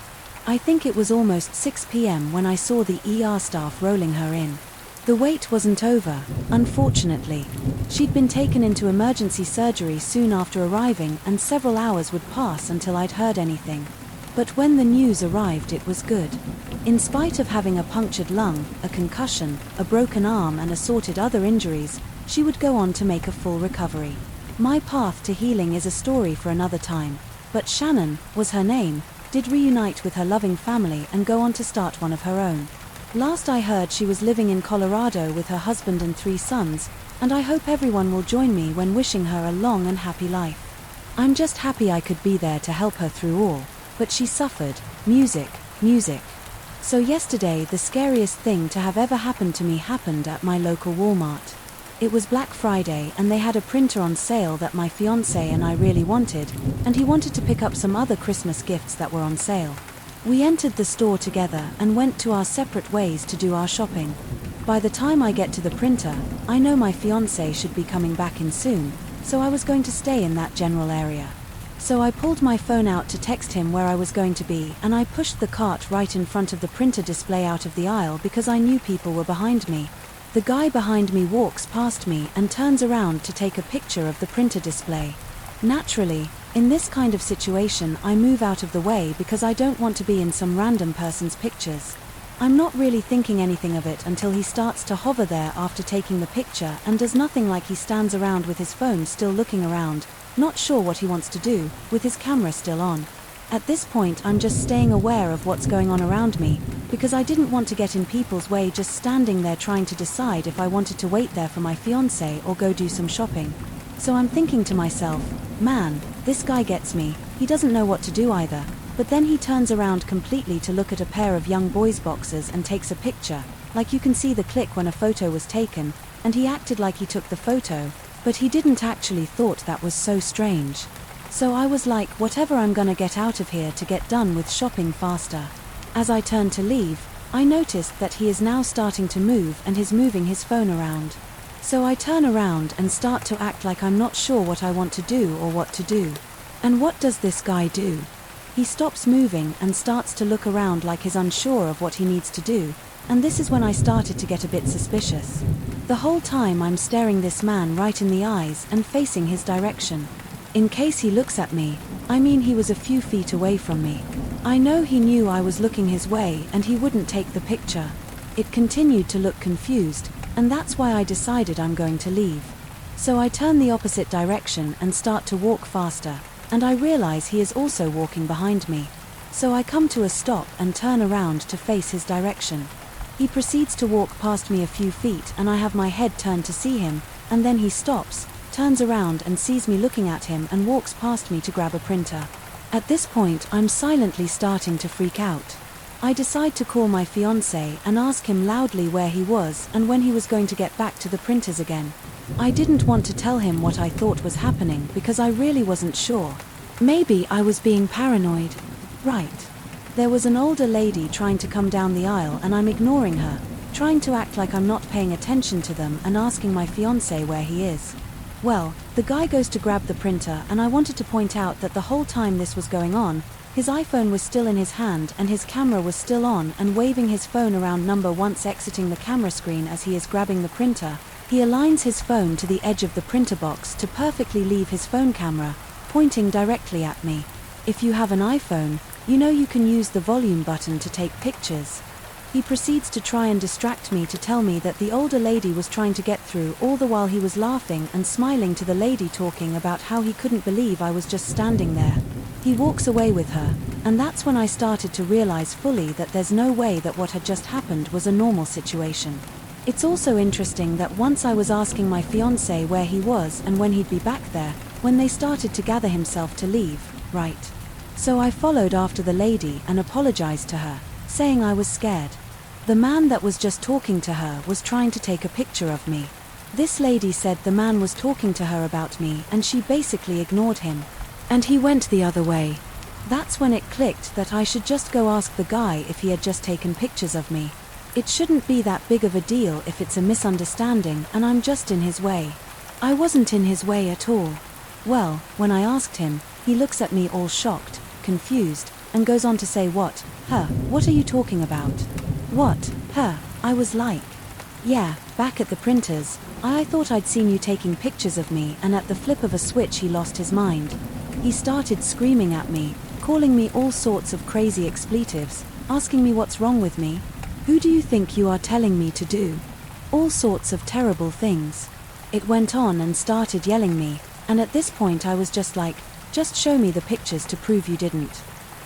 I think it was almost 6 p.m. when I saw the ER staff rolling her in. The wait wasn't over, unfortunately. She'd been taken into emergency surgery soon after arriving, and several hours would pass until I'd heard anything. But when the news arrived, it was good. In spite of having a punctured lung, a concussion, a broken arm and assorted other injuries, she would go on to make a full recovery. My path to healing is a story for another time, but Shannon was her name, did reunite with her loving family and go on to start one of her own. Last I heard, she was living in Colorado with her husband and 3 sons, and I hope everyone will join me when wishing her a long and happy life. I'm just happy I could be there to help her through all, but she suffered. Music. So yesterday the scariest thing to have ever happened to me happened at my local Walmart. It was Black Friday and they had a printer on sale that my fiancé and I really wanted, and he wanted to pick up some other Christmas gifts that were on sale. We entered the store together and went to our separate ways to do our shopping. By the time I get to the printer, I know my fiancé should be coming back in soon, so I was going to stay in that general area. So I pulled my phone out to text him where I was going to be, and I pushed the cart right in front of the printer display out of the aisle because I knew people were behind me. The guy behind me walks past me and turns around to take a picture of the printer display. Naturally, in this kind of situation I move out of the way because I don't want to be in some random person's pictures. I'm not really thinking anything of it until he starts to hover there after taking the picture and does nothing, like he stands around with his phone still looking around, not sure what he wants to do, with his camera still on. At this point I'm just staying aware of what's going on around me, because I didn't want to get in people's way just standing there trying to decide if I wanted to wait there for my fiancé or go do some shopping. So I'm thinking to myself, man, this guy gets me, he doesn't know what to do either. But then he turns around completely to look at a pair of young boys' boxers and takes a picture, like you can see the click when a photo was taken, and he acted like he took the photo, but he didn't actually. Thought that was so strange. So I was like, whatever, I'm gonna get out of here to get done with shopping faster. As I turned to leave, I noticed that he is now starting to move and is moving his phone around. So I turn around and start to act like I'm not sure what I want to do or what to do. And what does this guy do? He stops moving and starts to look around like he's unsure of what he needs to do, and this is when I started to get a bit suspicious. The whole time I'm staring this man right in the eyes and facing his direction. In case he looks at me, I mean he was a few feet away from me. I know he knew I was looking his way and he wouldn't take the picture. It continued to look confused, and that's why I decided I'm going to leave. So I turn the opposite direction and start to walk faster, and I realize he is also walking behind me. So I come to a stop and turn around to face his direction. He proceeds to walk past me a few feet and I have my head turned to see him, and then he stops, turns around and sees me looking at him and walks past me to grab a printer. At this point, I'm silently starting to freak out. I decide to call my fiancé and ask him loudly where he was and when he was going to get back to the printers again. I didn't want to tell him what I thought was happening because I really wasn't sure. Maybe I was being paranoid. Right. There was an older lady trying to come down the aisle and I'm ignoring her, trying to act like I'm not paying attention to them and asking my fiancé where he is. Well, the guy goes to grab the printer and I wanted to point out that the whole time this was going on, his iPhone was still in his hand and his camera was still on and waving his phone around once exiting the camera screen as he is grabbing the printer. He aligns his phone to the edge of the printer box to perfectly leave his phone camera, pointing directly at me. If you have an iPhone, you know you can use the volume button to take pictures. He proceeds to try and distract me to tell me that the older lady was trying to get through, all the while he was laughing and smiling to the lady talking about how he couldn't believe I was just standing there. He walks away with her, and that's when I started to realize fully that there's no way that what had just happened was a normal situation. It's also interesting that once I was asking my fiancé where he was and when he'd be back there, when they started to gather himself to leave, right? So I followed after the lady and apologized to her, saying I was scared. The man that was just talking to her was trying to take a picture of me. This lady said the man was talking to her about me and she basically ignored him. And he went the other way. That's when it clicked that I should just go ask the guy if he had just taken pictures of me. It shouldn't be that big of a deal if it's a misunderstanding and I'm just in his way. I wasn't in his way at all. Well, when I asked him, he looks at me all shocked, confused, and goes on to say what are you talking about? What, I was like, yeah, back at the printers, I thought I'd seen you taking pictures of me, and at the flip of a switch he lost his mind. He started screaming at me, calling me all sorts of crazy expletives, asking me what's wrong with me. Who do you think you are telling me to do? All sorts of terrible things. It went on and started yelling me, and at this point I was just like, just show me the pictures to prove you didn't.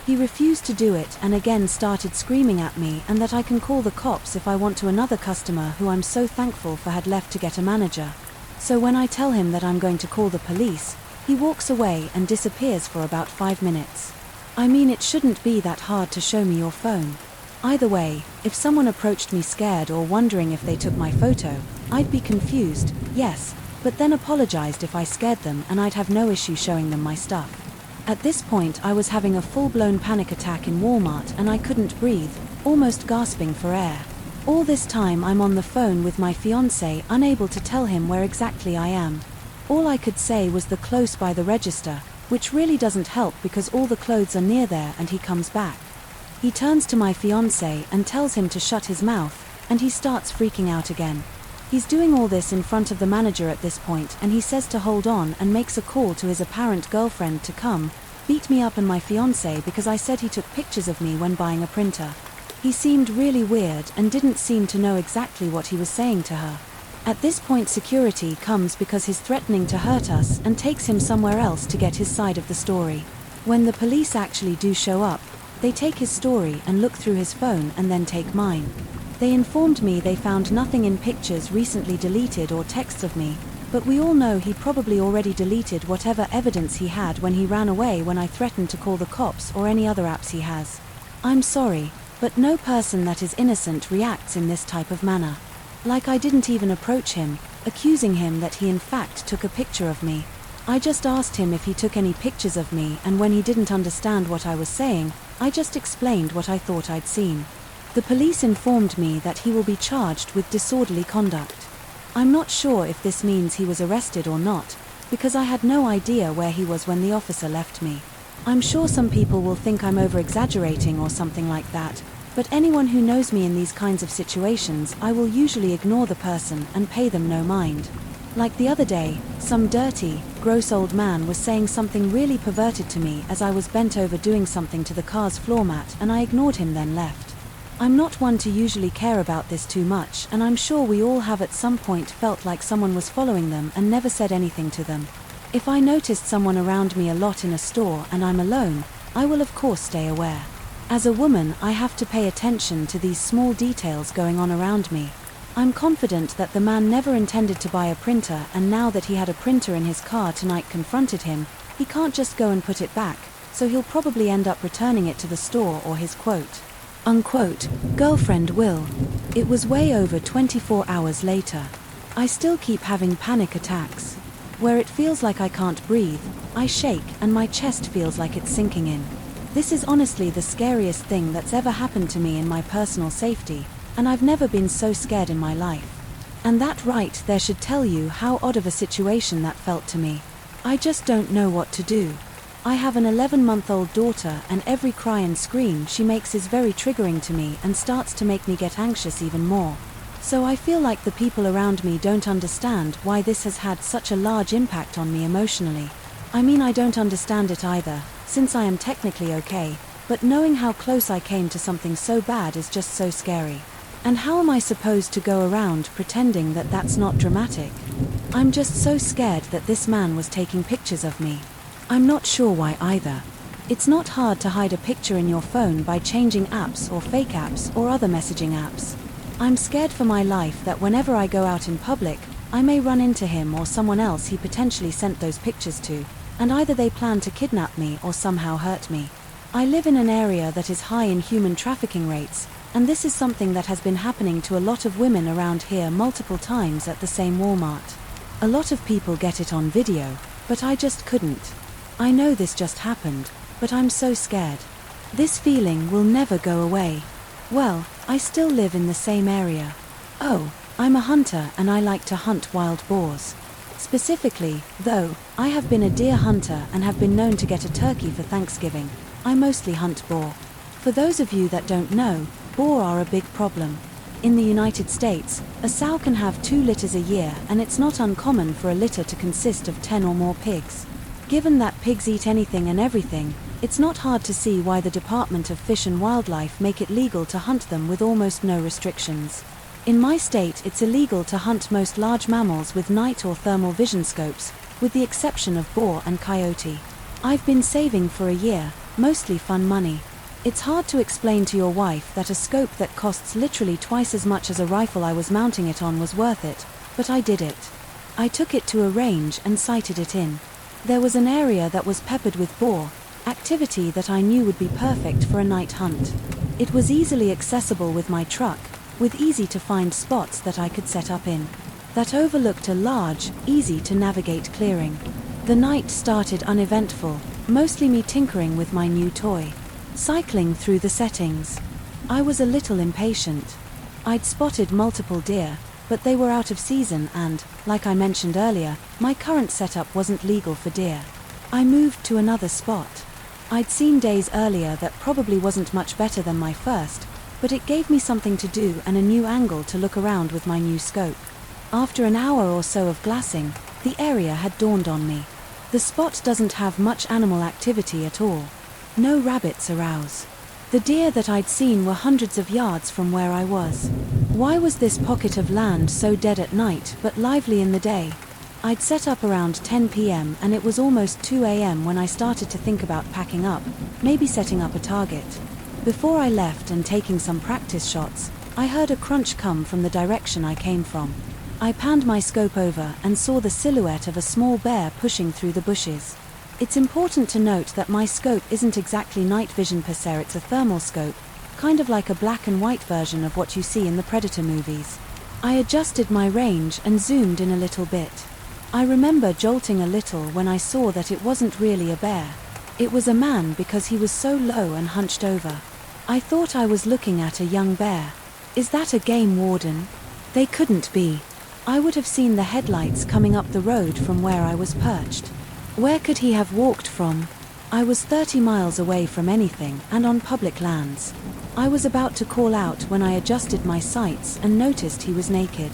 He refused to do it and again started screaming at me and that I can call the cops if I want to another customer who I'm so thankful for had left to get a manager. So when I tell him that I'm going to call the police, he walks away and disappears for about 5 minutes. I mean, it shouldn't be that hard to show me your phone. Either way, if someone approached me scared or wondering if they took my photo, I'd be confused, yes, but then apologized if I scared them and I'd have no issue showing them my stuff. At this point I was having a full-blown panic attack in Walmart and I couldn't breathe, almost gasping for air. All this time I'm on the phone with my fiancé, unable to tell him where exactly I am. All I could say was the close by the register, which really doesn't help because all the clothes are near there and he comes back. He turns to my fiancé and tells him to shut his mouth, and he starts freaking out again. He's doing all this in front of the manager at this point and he says to hold on and makes a call to his apparent girlfriend to come, beat me up and my fiancé because I said he took pictures of me when buying a printer. He seemed really weird and didn't seem to know exactly what he was saying to her. At this point security comes because he's threatening to hurt us and takes him somewhere else to get his side of the story. When the police actually do show up, they take his story and look through his phone and then take mine. They informed me they found nothing in pictures recently deleted or texts of me, but we all know he probably already deleted whatever evidence he had when he ran away when I threatened to call the cops or any other apps he has. I'm sorry, but no person that is innocent reacts in this type of manner. Like I didn't even approach him, accusing him that he in fact took a picture of me. I just asked him if he took any pictures of me, and when he didn't understand what I was saying, I just explained what I thought I'd seen. The police informed me that he will be charged with disorderly conduct. I'm not sure if this means he was arrested or not, because I had no idea where he was when the officer left me. I'm sure some people will think I'm over-exaggerating or something like that, but anyone who knows me in these kinds of situations, I will usually ignore the person and pay them no mind. Like the other day, some dirty, gross old man was saying something really perverted to me as I was bent over doing something to the car's floor mat, and I ignored him then left. I'm not one to usually care about this too much, and I'm sure we all have at some point felt like someone was following them and never said anything to them. If I noticed someone around me a lot in a store and I'm alone, I will of course stay aware. As a woman, I have to pay attention to these small details going on around me. I'm confident that the man never intended to buy a printer, and now that he had a printer in his car tonight confronted him, he can't just go and put it back, so he'll probably end up returning it to the store or his quote-unquote girlfriend will. It was way over 24 hours later. I still keep having panic attacks. Where it feels like I can't breathe, I shake and my chest feels like it's sinking in. This is honestly the scariest thing that's ever happened to me in my personal safety, and I've never been so scared in my life. And that right there should tell you how odd of a situation that felt to me. I just don't know what to do. I have an 11-month-old daughter, and every cry and scream she makes is very triggering to me and starts to make me get anxious even more. So I feel like the people around me don't understand why this has had such a large impact on me emotionally. I mean, I don't understand it either, since I am technically okay, but knowing how close I came to something so bad is just so scary. And how am I supposed to go around pretending that that's not dramatic? I'm just so scared that this man was taking pictures of me. I'm not sure why either. It's not hard to hide a picture in your phone by changing apps or fake apps or other messaging apps. I'm scared for my life that whenever I go out in public, I may run into him or someone else he potentially sent those pictures to, and either they plan to kidnap me or somehow hurt me. I live in an area that is high in human trafficking rates, and this is something that has been happening to a lot of women around here multiple times at the same Walmart. A lot of people get it on video, but I just couldn't. I know this just happened, but I'm so scared. This feeling will never go away. Well, I still live in the same area. Oh, I'm a hunter and I like to hunt wild boars. Specifically, though, I have been a deer hunter and have been known to get a turkey for Thanksgiving. I mostly hunt boar. For those of you that don't know, boar are a big problem. In the United States, a sow can have 2 litters a year, and it's not uncommon for a litter to consist of 10 or more pigs. Given that pigs eat anything and everything, it's not hard to see why the Department of Fish and Wildlife make it legal to hunt them with almost no restrictions. In my state, it's illegal to hunt most large mammals with night or thermal vision scopes, with the exception of boar and coyote. I've been saving for a year, mostly fun money. It's hard to explain to your wife that a scope that costs literally twice as much as a rifle I was mounting it on was worth it, but I did it. I took it to a range and sighted it in. There was an area that was peppered with boar, activity that I knew would be perfect for a night hunt. It was easily accessible with my truck, with easy-to-find spots that I could set up in, that overlooked a large, easy-to-navigate clearing. The night started uneventful, mostly me tinkering with my new toy, cycling through the settings. I was a little impatient. I'd spotted multiple deer, but they were out of season and, like I mentioned earlier, my current setup wasn't legal for deer. I moved to another spot. I'd seen days earlier that probably wasn't much better than my first, but it gave me something to do and a new angle to look around with my new scope. After an hour or so of glassing, the area had dawned on me. The spot doesn't have much animal activity at all. No rabbits arouse. The deer that I'd seen were hundreds of yards from where I was. Why was this pocket of land so dead at night but lively in the day? I'd set up around 10 p.m. and it was almost 2 a.m. when I started to think about packing up, maybe setting up a target. Before I left and taking some practice shots, I heard a crunch come from the direction I came from. I panned my scope over and saw the silhouette of a small bear pushing through the bushes. It's important to note that my scope isn't exactly night vision per se, it's a thermal scope, kind of like a black and white version of what you see in the Predator movies. I adjusted my range and zoomed in a little bit. I remember jolting a little when I saw that it wasn't really a bear. It was a man because he was so low and hunched over. I thought I was looking at a young bear. Is that a game warden? They couldn't be. I would have seen the headlights coming up the road from where I was perched. Where could he have walked from? I was 30 miles away from anything and on public lands. I was about to call out when I adjusted my sights and noticed he was naked.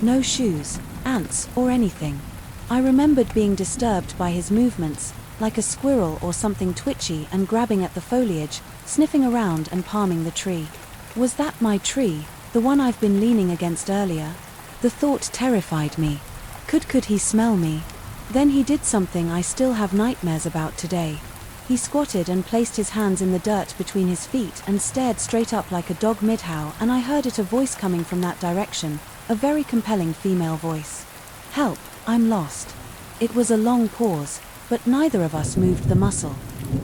No shoes, ants, or anything. I remembered being disturbed by his movements, like a squirrel or something twitchy and grabbing at the foliage, sniffing around and palming the tree. Was that my tree, the one I've been leaning against earlier? The thought terrified me. Could he smell me? Then he did something I still have nightmares about today. He squatted and placed his hands in the dirt between his feet and stared straight up like a dog mid-howl, and I heard a voice coming from that direction, a very compelling female voice. "Help, I'm lost." It was a long pause, but neither of us moved the muscle.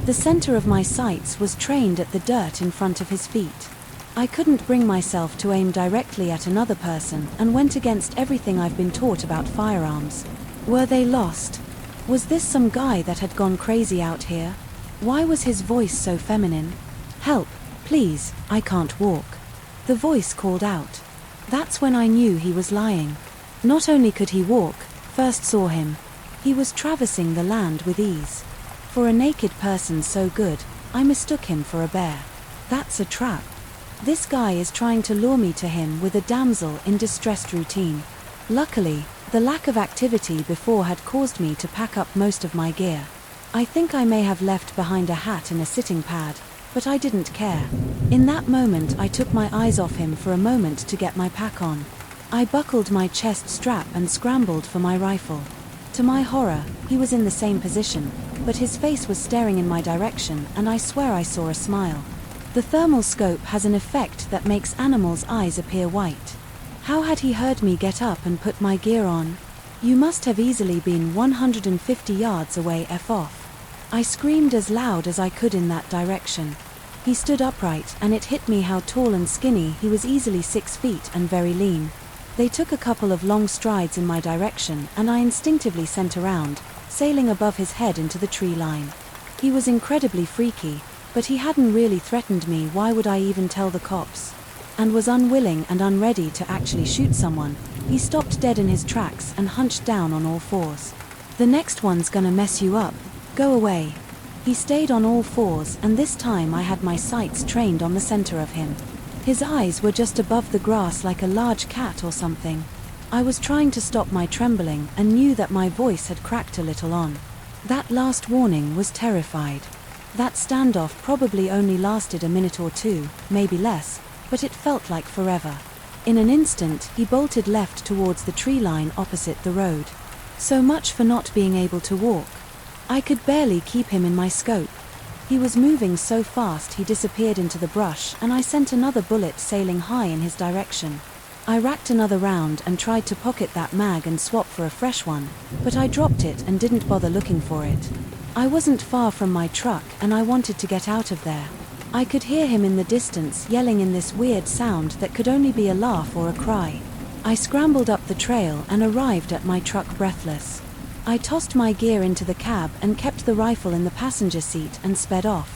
The center of my sights was trained at the dirt in front of his feet. I couldn't bring myself to aim directly at another person and went against everything I've been taught about firearms. Were they lost? Was this some guy that had gone crazy out here? Why was his voice so feminine? "Help, please, I can't walk." The voice called out. That's when I knew he was lying. Not only could he walk, first saw him. He was traversing the land with ease. For a naked person so good, I mistook him for a bear. That's a trap. This guy is trying to lure me to him with a damsel in distress routine. Luckily, the lack of activity before had caused me to pack up most of my gear. I think I may have left behind a hat and a sitting pad, but I didn't care. In that moment I took my eyes off him for a moment to get my pack on. I buckled my chest strap and scrambled for my rifle. To my horror, he was in the same position, but his face was staring in my direction, and I swear I saw a smile. The thermal scope has an effect that makes animals' eyes appear white. How had he heard me get up and put my gear on? You must have easily been 150 yards away. F off. I screamed as loud as I could in that direction. He stood upright, and it hit me how tall and skinny he was, easily 6 feet and very lean. They took a couple of long strides in my direction, and I instinctively sent around, sailing above his head into the tree line. He was incredibly freaky, but he hadn't really threatened me. Why would I even tell the cops? And was unwilling and unready to actually shoot someone. He stopped dead in his tracks and hunched down on all fours. "The next one's gonna mess you up. Go away." He stayed on all fours, and this time I had my sights trained on the center of him. His eyes were just above the grass like a large cat or something. I was trying to stop my trembling and knew that my voice had cracked a little on. That last warning was terrified. That standoff probably only lasted a minute or two, maybe less, but it felt like forever. In an instant, he bolted left towards the tree line opposite the road. So much for not being able to walk. I could barely keep him in my scope. He was moving so fast he disappeared into the brush, and I sent another bullet sailing high in his direction. I racked another round and tried to pocket that mag and swap for a fresh one, but I dropped it and didn't bother looking for it. I wasn't far from my truck, and I wanted to get out of there. I could hear him in the distance yelling in this weird sound that could only be a laugh or a cry. I scrambled up the trail and arrived at my truck breathless. I tossed my gear into the cab and kept the rifle in the passenger seat and sped off.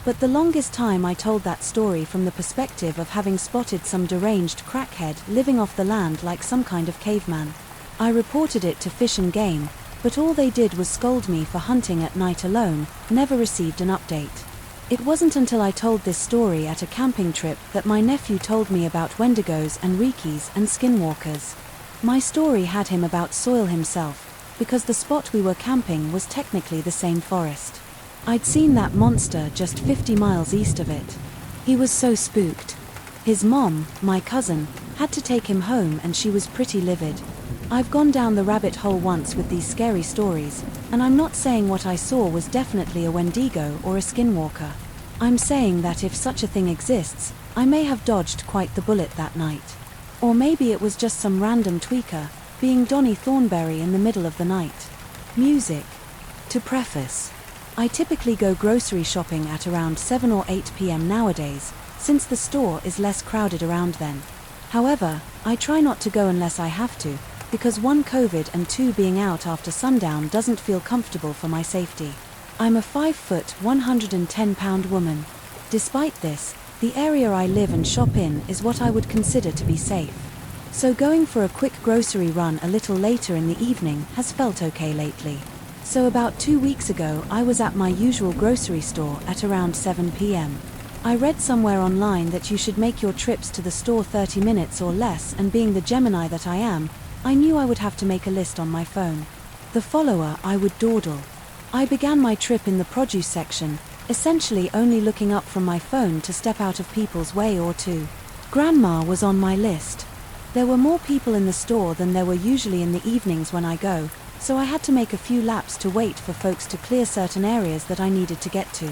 But the longest time I told that story from the perspective of having spotted some deranged crackhead living off the land like some kind of caveman. I reported it to Fish and Game, but all they did was scold me for hunting at night alone, never received an update. It wasn't until I told this story at a camping trip that my nephew told me about Wendigos and Rikis and Skinwalkers. My story had him about soil himself, because the spot we were camping was technically the same forest. I'd seen that monster just 50 miles east of it. He was so spooked. His mom, my cousin, had to take him home, and she was pretty livid. I've gone down the rabbit hole once with these scary stories, and I'm not saying what I saw was definitely a Wendigo or a Skinwalker. I'm saying that if such a thing exists, I may have dodged quite the bullet that night. Or maybe it was just some random tweaker, being Donnie Thornberry in the middle of the night. Music. To preface, I typically go grocery shopping at around 7 or 8 p.m. nowadays, since the store is less crowded around then. However, I try not to go unless I have to, because 1, COVID, and 2, being out after sundown doesn't feel comfortable for my safety. I'm a 5-foot, 110-pound woman. Despite this, the area I live and shop in is what I would consider to be safe. So going for a quick grocery run a little later in the evening has felt okay lately. So about 2 weeks ago I was at my usual grocery store at around 7 p.m. I read somewhere online that you should make your trips to the store 30 minutes or less, and being the Gemini that I am, I knew I would have to make a list on my phone. The follower I would dawdle. I began my trip in the produce section, essentially only looking up from my phone to step out of people's way or two. Grandma was on my list. There were more people in the store than there were usually in the evenings when I go, so I had to make a few laps to wait for folks to clear certain areas that I needed to get to.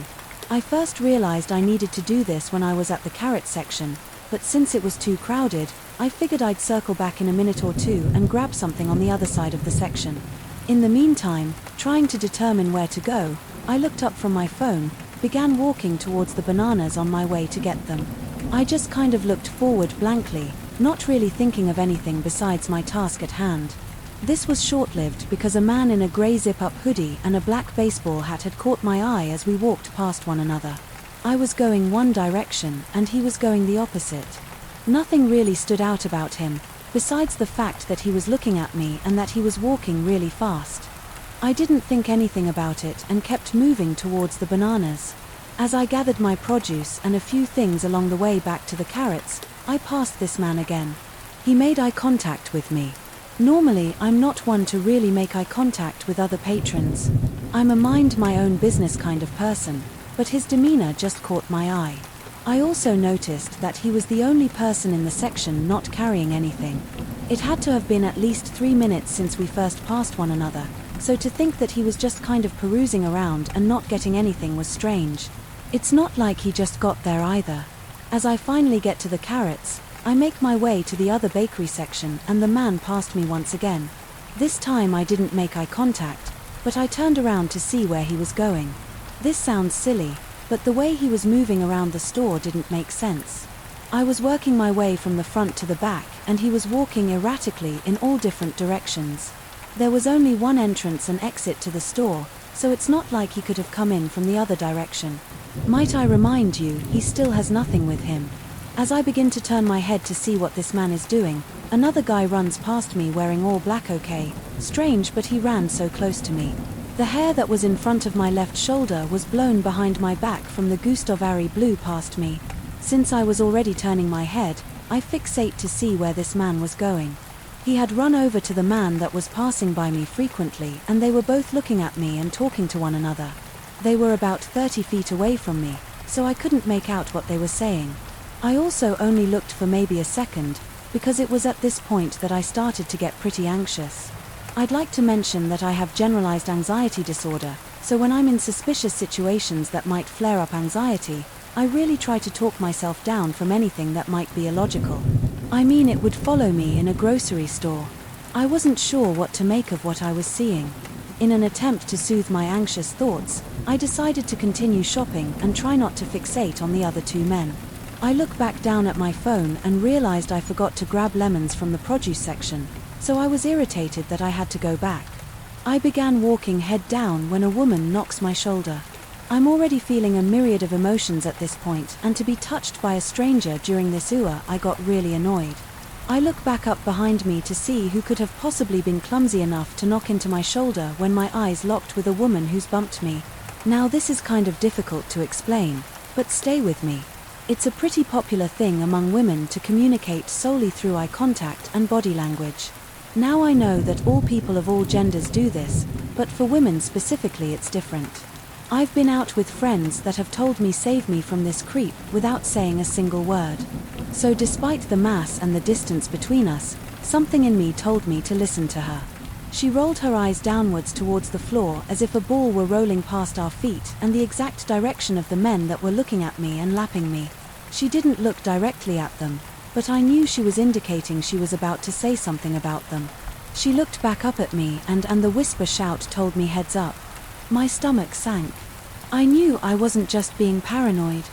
I first realized I needed to do this when I was at the carrot section, but since it was too crowded, I figured I'd circle back in a minute or two and grab something on the other side of the section. In the meantime, trying to determine where to go, I looked up from my phone, began walking towards the bananas on my way to get them. I just kind of looked forward blankly, not really thinking of anything besides my task at hand. This was short-lived because a man in a grey zip-up hoodie and a black baseball hat had caught my eye as we walked past one another. I was going one direction and he was going the opposite. Nothing really stood out about him, besides the fact that he was looking at me and that he was walking really fast. I didn't think anything about it and kept moving towards the bananas. As I gathered my produce and a few things along the way back to the carrots, I passed this man again. He made eye contact with me. Normally, I'm not one to really make eye contact with other patrons. I'm a mind-my-own-business kind of person, but his demeanor just caught my eye. I also noticed that he was the only person in the section not carrying anything. It had to have been at least 3 minutes since we first passed one another, so to think that he was just kind of perusing around and not getting anything was strange. It's not like he just got there either. As I finally get to the carrots, I make my way to the other bakery section and the man passed me once again. This time I didn't make eye contact, but I turned around to see where he was going. This sounds silly, but the way he was moving around the store didn't make sense. I was working my way from the front to the back and he was walking erratically in all different directions. There was only one entrance and exit to the store, so it's not like he could have come in from the other direction. Might I remind you, he still has nothing with him. As I begin to turn my head to see what this man is doing, another guy runs past me wearing all black. Okay, strange, but he ran so close to me. The hair that was in front of my left shoulder was blown behind my back from the Gustavari blew past me. Since I was already turning my head, I fixate to see where this man was going. He had run over to the man that was passing by me frequently, and they were both looking at me and talking to one another. They were about 30 feet away from me, so I couldn't make out what they were saying. I also only looked for maybe a second, because it was at this point that I started to get pretty anxious. I'd like to mention that I have generalized anxiety disorder, so when I'm in suspicious situations that might flare up anxiety, I really try to talk myself down from anything that might be illogical. I mean, it would follow me in a grocery store. I wasn't sure what to make of what I was seeing. In an attempt to soothe my anxious thoughts, I decided to continue shopping and try not to fixate on the other two men. I look back down at my phone and realized I forgot to grab lemons from the produce section, so I was irritated that I had to go back. I began walking head down when a woman knocks my shoulder. I'm already feeling a myriad of emotions at this point, and to be touched by a stranger during this I got really annoyed. I look back up behind me to see who could have possibly been clumsy enough to knock into my shoulder when my eyes locked with a woman who's bumped me. Now this is kind of difficult to explain, but stay with me. It's a pretty popular thing among women to communicate solely through eye contact and body language. Now I know that all people of all genders do this, but for women specifically it's different. I've been out with friends that have told me save me from this creep without saying a single word. So despite the mass and the distance between us, something in me told me to listen to her. She rolled her eyes downwards towards the floor as if a ball were rolling past our feet and the exact direction of the men that were looking at me and lapping me. She didn't look directly at them, but I knew she was indicating she was about to say something about them. She looked back up at me and the whisper shout told me heads up. My stomach sank. I knew I wasn't just being paranoid.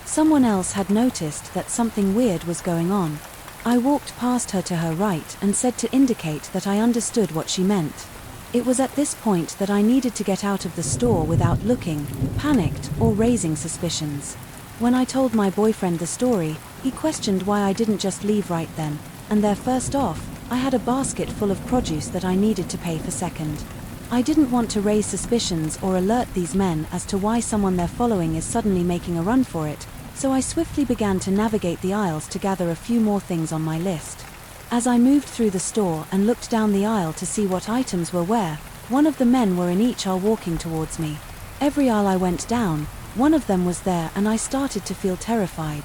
Someone else had noticed that something weird was going on. I walked past her to her right and said to indicate that I understood what she meant. It was at this point that I needed to get out of the store without looking, panicked, or raising suspicions. When I told my boyfriend the story, he questioned why I didn't just leave right then, and there first off, I had a basket full of produce that I needed to pay for second. I didn't want to raise suspicions or alert these men as to why someone they're following is suddenly making a run for it, so I swiftly began to navigate the aisles to gather a few more things on my list. As I moved through the store and looked down the aisle to see what items were where, one of the men were in each aisle walking towards me. Every aisle I went down, one of them was there, and I started to feel terrified.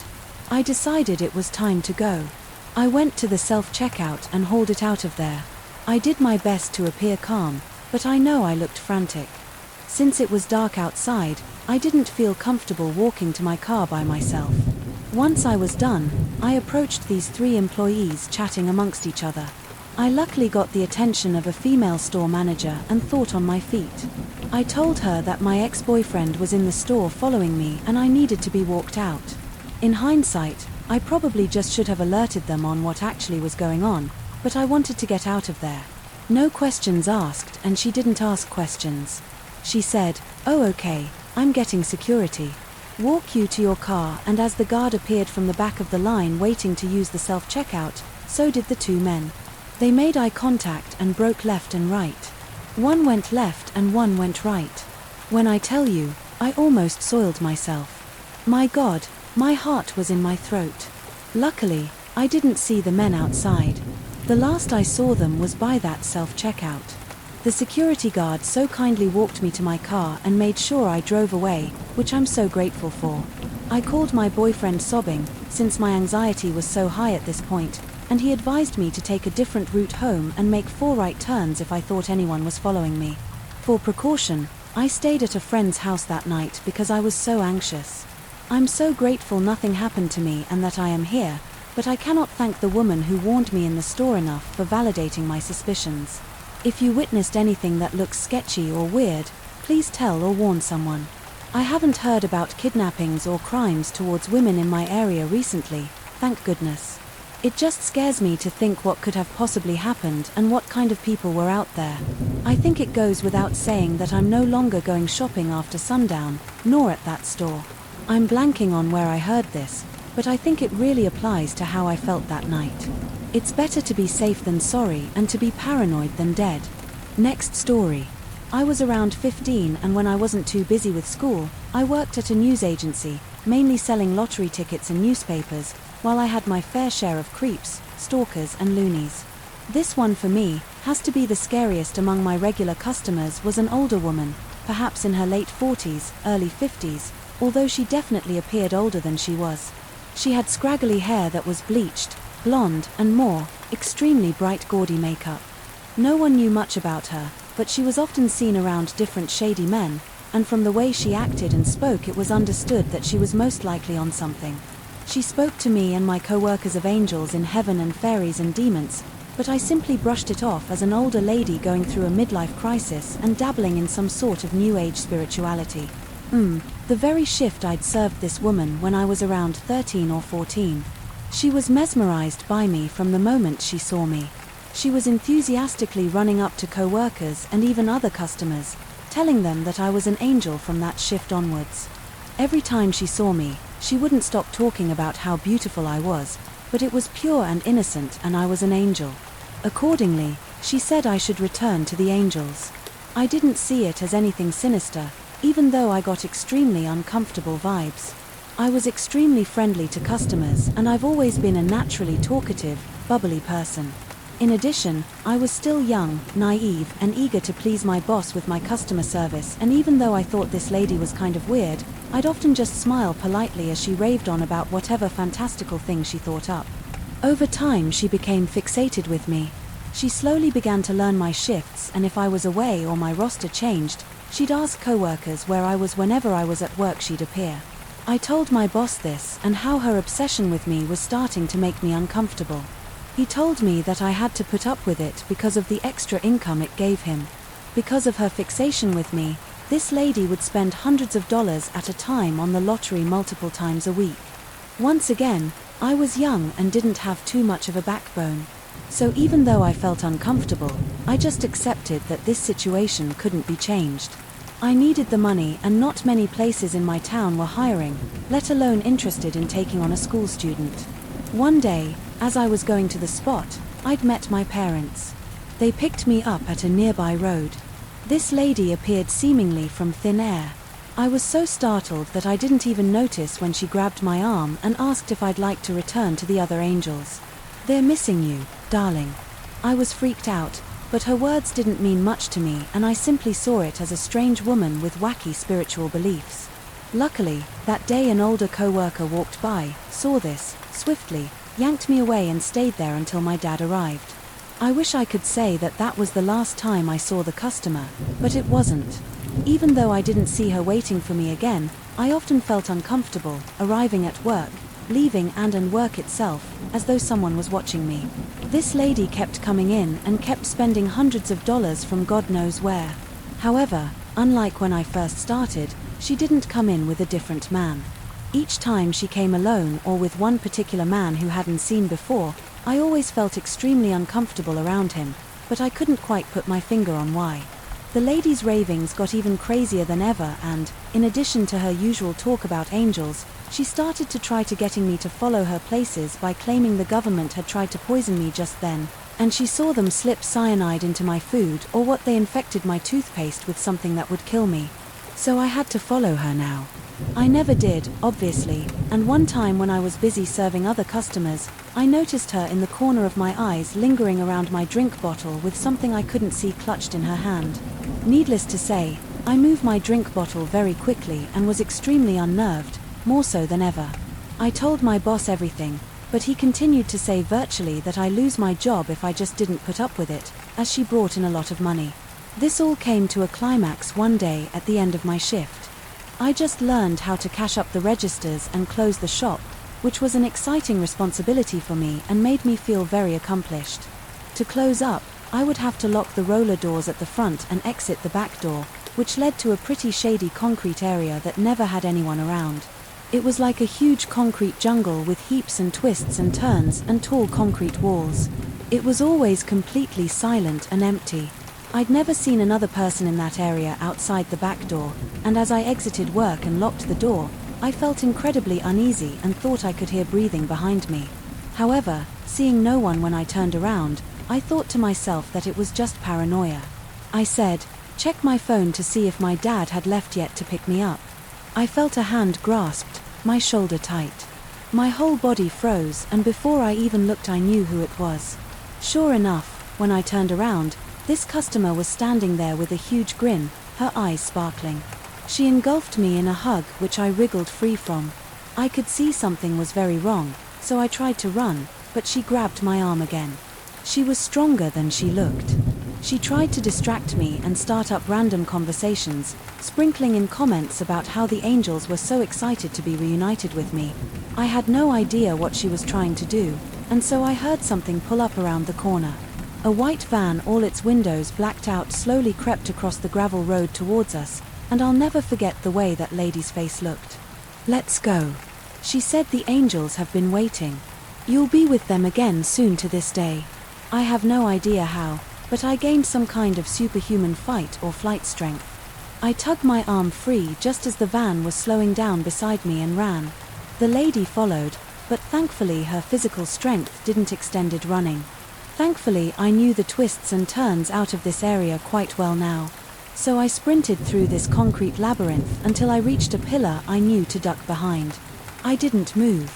I decided it was time to go. I went to the self-checkout and hauled it out of there. I did my best to appear calm, but I know I looked frantic. Since it was dark outside, I didn't feel comfortable walking to my car by myself. Once I was done, I approached these 3 employees chatting amongst each other. I luckily got the attention of a female store manager and thought on my feet. I told her that my ex-boyfriend was in the store following me and I needed to be walked out. In hindsight, I probably just should have alerted them on what actually was going on, but I wanted to get out of there. No questions asked, and she didn't ask questions. She said, "Oh okay, I'm getting security. Walk you to your car," and as the guard appeared from the back of the line waiting to use the self-checkout, so did the 2 men. They made eye contact and broke left and right. One went left and one went right. When I tell you, I almost soiled myself. My God, my heart was in my throat. Luckily, I didn't see the men outside. The last I saw them was by that self-checkout. The security guard so kindly walked me to my car and made sure I drove away, which I'm so grateful for. I called my boyfriend sobbing, since my anxiety was so high at this point, and he advised me to take a different route home and make 4 right turns if I thought anyone was following me. For precaution, I stayed at a friend's house that night because I was so anxious. I'm so grateful nothing happened to me and that I am here, but I cannot thank the woman who warned me in the store enough for validating my suspicions. If you witnessed anything that looks sketchy or weird, please tell or warn someone. I haven't heard about kidnappings or crimes towards women in my area recently, thank goodness. It just scares me to think what could have possibly happened and what kind of people were out there. I think it goes without saying that I'm no longer going shopping after sundown, nor at that store. I'm blanking on where I heard this, but I think it really applies to how I felt that night. It's better to be safe than sorry and to be paranoid than dead. Next story. I was around 15 and when I wasn't too busy with school, I worked at a news agency, mainly selling lottery tickets and newspapers, while I had my fair share of creeps, stalkers and loonies. This one for me, has to be the scariest among my regular customers, was an older woman, perhaps in her late 40s, early 50s, although she definitely appeared older than she was. She had scraggly hair that was bleached, blonde, and more, extremely bright gaudy makeup. No one knew much about her, but she was often seen around different shady men, and from the way she acted and spoke it was understood that she was most likely on something. She spoke to me and my co-workers of angels in heaven and fairies and demons, but I simply brushed it off as an older lady going through a midlife crisis and dabbling in some sort of new age spirituality. The very shift I'd served this woman when I was around 13 or 14. She was mesmerized by me from the moment she saw me. She was enthusiastically running up to co-workers and even other customers, telling them that I was an angel from that shift onwards. Every time she saw me, she wouldn't stop talking about how beautiful I was, but it was pure and innocent and I was an angel. Accordingly, she said I should return to the angels. I didn't see it as anything sinister, even though I got extremely uncomfortable vibes. I was extremely friendly to customers and I've always been a naturally talkative, bubbly person. In addition, I was still young, naive, and eager to please my boss with my customer service, and even though I thought this lady was kind of weird, I'd often just smile politely as she raved on about whatever fantastical thing she thought up. Over time she became fixated with me. She slowly began to learn my shifts, and if I was away or my roster changed, she'd ask co-workers where I was. Whenever I was at work she'd appear. I told my boss this and how her obsession with me was starting to make me uncomfortable. He told me that I had to put up with it because of the extra income it gave him. Because of her fixation with me, this lady would spend hundreds of dollars at a time on the lottery multiple times a week. Once again, I was young and didn't have too much of a backbone. So even though I felt uncomfortable, I just accepted that this situation couldn't be changed. I needed the money and not many places in my town were hiring, let alone interested in taking on a school student. One day, As I was going to the spot, I'd met my parents. They picked me up at a nearby road. This lady appeared seemingly from thin air. I was so startled that I didn't even notice when she grabbed my arm and asked if I'd like to return to the other angels. "They're missing you, darling." I was freaked out, but her words didn't mean much to me, and I simply saw it as a strange woman with wacky spiritual beliefs. Luckily, that day an older co-worker walked by, saw this, swiftly, yanked me away and stayed there until my dad arrived. I wish I could say that that was the last time I saw the customer, but it wasn't. Even though I didn't see her waiting for me again, I often felt uncomfortable, arriving at work, leaving and work itself, as though someone was watching me. This lady kept coming in and kept spending hundreds of dollars from God knows where. However, unlike when I first started, she didn't come in with a different man. Each time she came alone or with one particular man who hadn't seen before, I always felt extremely uncomfortable around him, but I couldn't quite put my finger on why. The lady's ravings got even crazier than ever and, in addition to her usual talk about angels, she started to try to getting me to follow her places by claiming the government had tried to poison me just then, and she saw them slip cyanide into my food or what they infected my toothpaste with something that would kill me. So I had to follow her now. I never did, obviously, and one time when I was busy serving other customers, I noticed her in the corner of my eyes lingering around my drink bottle with something I couldn't see clutched in her hand. Needless to say, I moved my drink bottle very quickly and was extremely unnerved, more so than ever. I told my boss everything, but he continued to say virtually that I lose my job if I just didn't put up with it, as she brought in a lot of money. This all came to a climax one day at the end of my shift. I just learned how to cash up the registers and close the shop, which was an exciting responsibility for me and made me feel very accomplished. To close up, I would have to lock the roller doors at the front and exit the back door, which led to a pretty shady concrete area that never had anyone around. It was like a huge concrete jungle with heaps and twists and turns and tall concrete walls. It was always completely silent and empty. I'd never seen another person in that area outside the back door, and as I exited work and locked the door, I felt incredibly uneasy and thought I could hear breathing behind me. However, seeing no one when I turned around, I thought to myself that it was just paranoia. I said, "Check my phone to see if my dad had left yet to pick me up." I felt a hand grasped, my shoulder tight. My whole body froze, and before I even looked I knew who it was. Sure enough, when I turned around, this customer was standing there with a huge grin, her eyes sparkling. She engulfed me in a hug which I wriggled free from. I could see something was very wrong, so I tried to run, but she grabbed my arm again. She was stronger than she looked. She tried to distract me and start up random conversations, sprinkling in comments about how the angels were so excited to be reunited with me. I had no idea what she was trying to do, and so I heard something pull up around the corner. A white van, all its windows blacked out, slowly crept across the gravel road towards us, and I'll never forget the way that lady's face looked. "Let's go," she said. "The angels have been waiting. You'll be with them again soon to this day." I have no idea how, but I gained some kind of superhuman fight or flight strength. I tugged my arm free just as the van was slowing down beside me and ran. The lady followed, but thankfully her physical strength didn't extend it running. Thankfully, I knew the twists and turns out of this area quite well now. So I sprinted through this concrete labyrinth until I reached a pillar I knew to duck behind. I didn't move.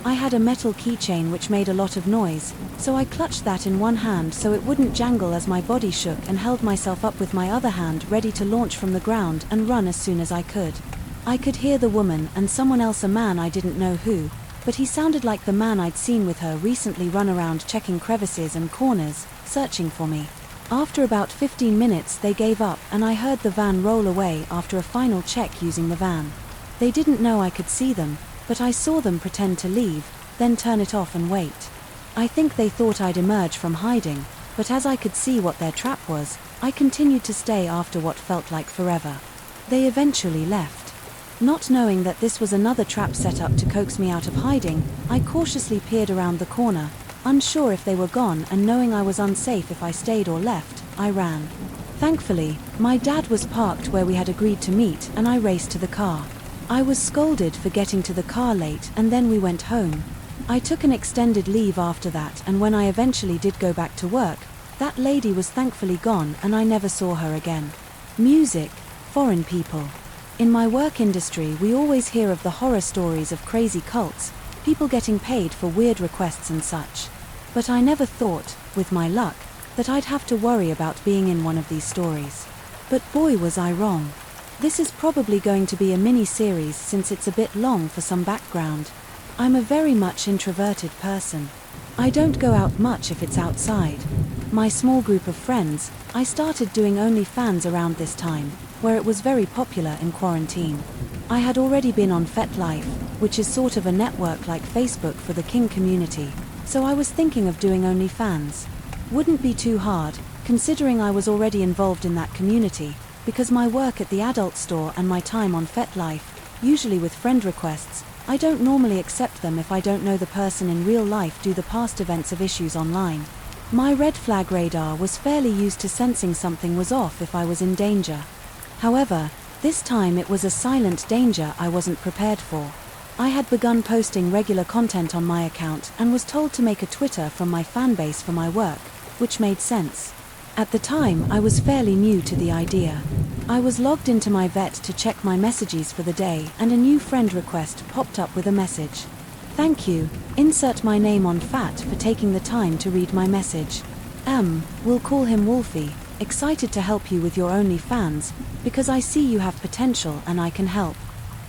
I had a metal keychain which made a lot of noise, so I clutched that in one hand so it wouldn't jangle as my body shook and held myself up with my other hand ready to launch from the ground and run as soon as I could. I could hear the woman and someone else, a man I didn't know who, but he sounded like the man I'd seen with her recently, run around checking crevices and corners, searching for me. After about 15 minutes they gave up and I heard the van roll away after a final check using the van. They didn't know I could see them, but I saw them pretend to leave, then turn it off and wait. I think they thought I'd emerge from hiding, but as I could see what their trap was, I continued to stay after what felt like forever. They eventually left. Not knowing that this was another trap set up to coax me out of hiding, I cautiously peered around the corner, unsure if they were gone, and knowing I was unsafe if I stayed or left, I ran. Thankfully, my dad was parked where we had agreed to meet and I raced to the car. I was scolded for getting to the car late and then we went home. I took an extended leave after that, and when I eventually did go back to work, that lady was thankfully gone and I never saw her again. Music, foreign people. In my work industry, we always hear of the horror stories of crazy cults, people getting paid for weird requests and such. But I never thought, with my luck, that I'd have to worry about being in one of these stories. But boy was I wrong. This is probably going to be a mini-series since it's a bit long for some background. I'm a very much introverted person. I don't go out much if it's outside. My small group of friends, I started doing OnlyFans around this time, where it was very popular in quarantine. I had already been on FetLife, which is sort of a network like Facebook for the King community, so I was thinking of doing OnlyFans. Wouldn't be too hard, considering I was already involved in that community, because my work at the adult store and my time on FetLife, usually with friend requests, I don't normally accept them if I don't know the person in real life due the past events of issues online. My red flag radar was fairly used to sensing something was off if I was in danger. However, this time it was a silent danger I wasn't prepared for. I had begun posting regular content on my account and was told to make a Twitter from my fanbase for my work, which made sense. At the time, I was fairly new to the idea. I was logged into my vet to check my messages for the day, and a new friend request popped up with a message. Thank you, insert my name on Fat for taking the time to read my message. We'll call him Wolfie, excited to help you with your OnlyFans, because I see you have potential and I can help.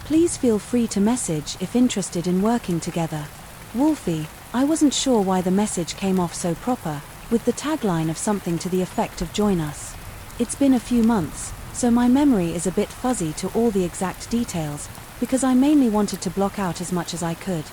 Please feel free to message if interested in working together. Wolfie. I wasn't sure why the message came off so proper, with the tagline of something to the effect of join us. It's been a few months, so my memory is a bit fuzzy to all the exact details, because I mainly wanted to block out as much as I could.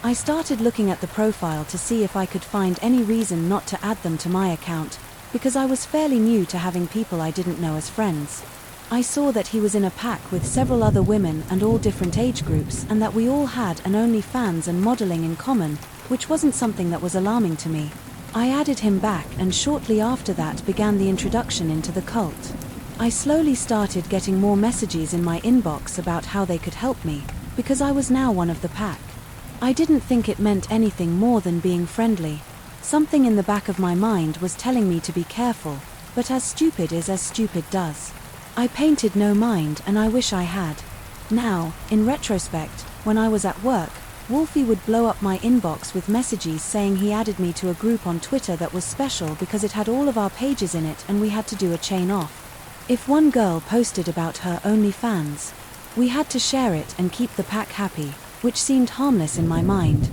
I started looking at the profile to see if I could find any reason not to add them to my account, because I was fairly new to having people I didn't know as friends. I saw that he was in a pack with several other women and all different age groups, and that we all had an OnlyFans and modeling in common, which wasn't something that was alarming to me. I added him back, and shortly after that began the introduction into the cult. I slowly started getting more messages in my inbox about how they could help me, because I was now one of the pack. I didn't think it meant anything more than being friendly. Something in the back of my mind was telling me to be careful, but as stupid is as stupid does. I painted no mind, and I wish I had. Now, in retrospect, when I was at work, Wolfie would blow up my inbox with messages saying he added me to a group on Twitter that was special because it had all of our pages in it and we had to do a chain off. If one girl posted about her OnlyFans, we had to share it and keep the pack happy, which seemed harmless in my mind.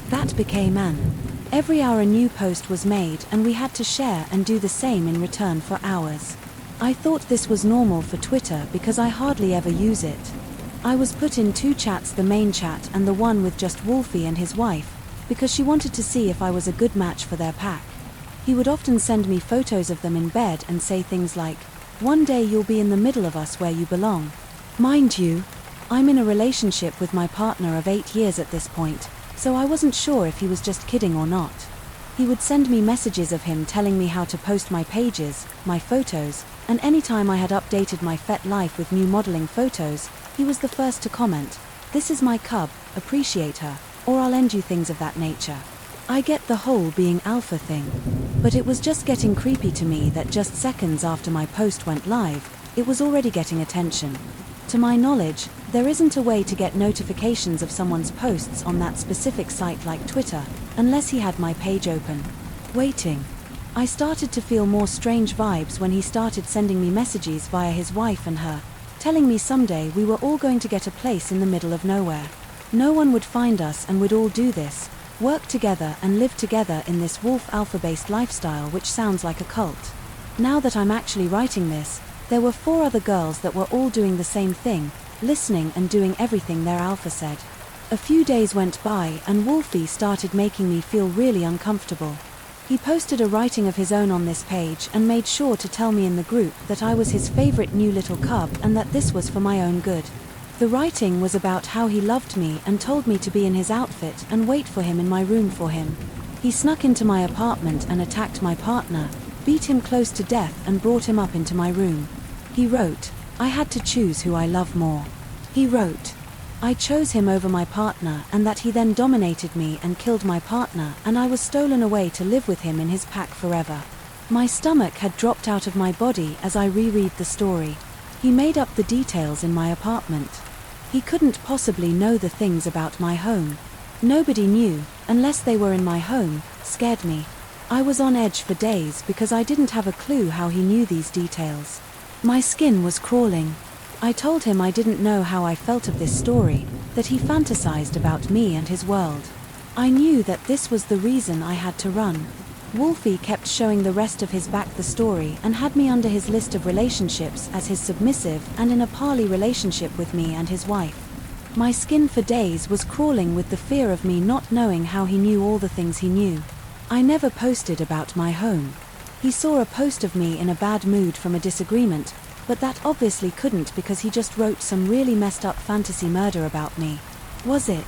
That became an. Every hour a new post was made and we had to share and do the same in return for hours. I thought this was normal for Twitter because I hardly ever use it. I was put in two chats, the main chat and the one with just Wolfie and his wife, because she wanted to see if I was a good match for their pack. He would often send me photos of them in bed and say things like, "One day you'll be in the middle of us where you belong." Mind you, I'm in a relationship with my partner of 8 years at this point, so I wasn't sure if he was just kidding or not. He would send me messages of him telling me how to post my pages, my photos, and anytime I had updated my FetLife with new modeling photos, he was the first to comment, "This is my cub, appreciate her, or I'll end you," things of that nature. I get the whole being alpha thing, but it was just getting creepy to me that just seconds after my post went live, it was already getting attention. To my knowledge, there isn't a way to get notifications of someone's posts on that specific site like Twitter, unless he had my page open. Waiting. I started to feel more strange vibes when he started sending me messages via his wife and her, telling me someday we were all going to get a place in the middle of nowhere. No one would find us and we'd all do this, work together and live together in this wolf alpha-based lifestyle, which sounds like a cult. Now that I'm actually writing this, there were 4 other girls that were all doing the same thing, listening and doing everything their alpha said. A few days went by and Wolfie started making me feel really uncomfortable. He posted a writing of his own on this page and made sure to tell me in the group that I was his favorite new little cub and that this was for my own good. The writing was about how he loved me and told me to be in his outfit and wait for him in my room for him. He snuck into my apartment and attacked my partner, beat him close to death and brought him up into my room. He wrote, "I had to choose who I love more." He wrote, I chose him over my partner, and that he then dominated me and killed my partner, and I was stolen away to live with him in his pack forever. My stomach had dropped out of my body as I reread the story. He made up the details in my apartment. He couldn't possibly know the things about my home. Nobody knew, unless they were in my home, scared me. I was on edge for days because I didn't have a clue how he knew these details. My skin was crawling. I told him I didn't know how I felt of this story, that he fantasized about me and his world. I knew that this was the reason I had to run. Wolfie kept showing the rest of his back the story and had me under his list of relationships as his submissive and in a parley relationship with me and his wife. My skin for days was crawling with the fear of me not knowing how he knew all the things he knew. I never posted about my home. He saw a post of me in a bad mood from a disagreement, but that obviously couldn't because he just wrote some really messed up fantasy murder about me. Was it?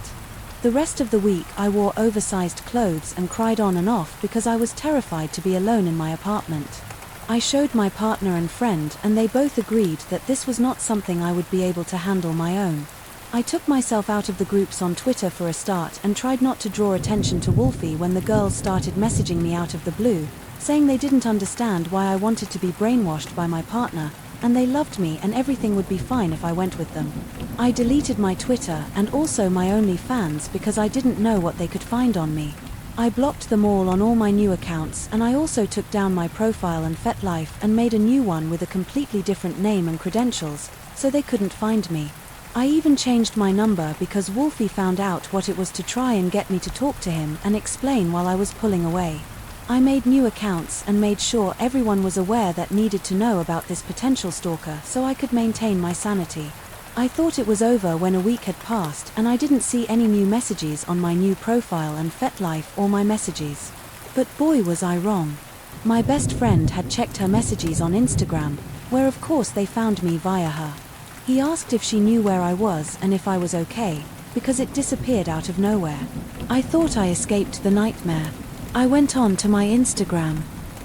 The rest of the week I wore oversized clothes and cried on and off because I was terrified to be alone in my apartment. I showed my partner and friend and they both agreed that this was not something I would be able to handle my own. I took myself out of the groups on Twitter for a start and tried not to draw attention to Wolfie when the girls started messaging me out of the blue, saying they didn't understand why I wanted to be brainwashed by my partner, and they loved me and everything would be fine if I went with them. I deleted my Twitter and also my OnlyFans because I didn't know what they could find on me. I blocked them all on all my new accounts, and I also took down my profile and FetLife and made a new one with a completely different name and credentials, so they couldn't find me. I even changed my number because Wolfie found out what it was to try and get me to talk to him and explain while I was pulling away. I made new accounts and made sure everyone was aware that needed to know about this potential stalker so I could maintain my sanity. I thought it was over when a week had passed and I didn't see any new messages on my new profile and FetLife or my messages. But boy was I wrong. My best friend had checked her messages on Instagram, where of course they found me via her. He asked if she knew where I was and if I was okay, because it disappeared out of nowhere. I thought I escaped the nightmare. I went on to my Instagram.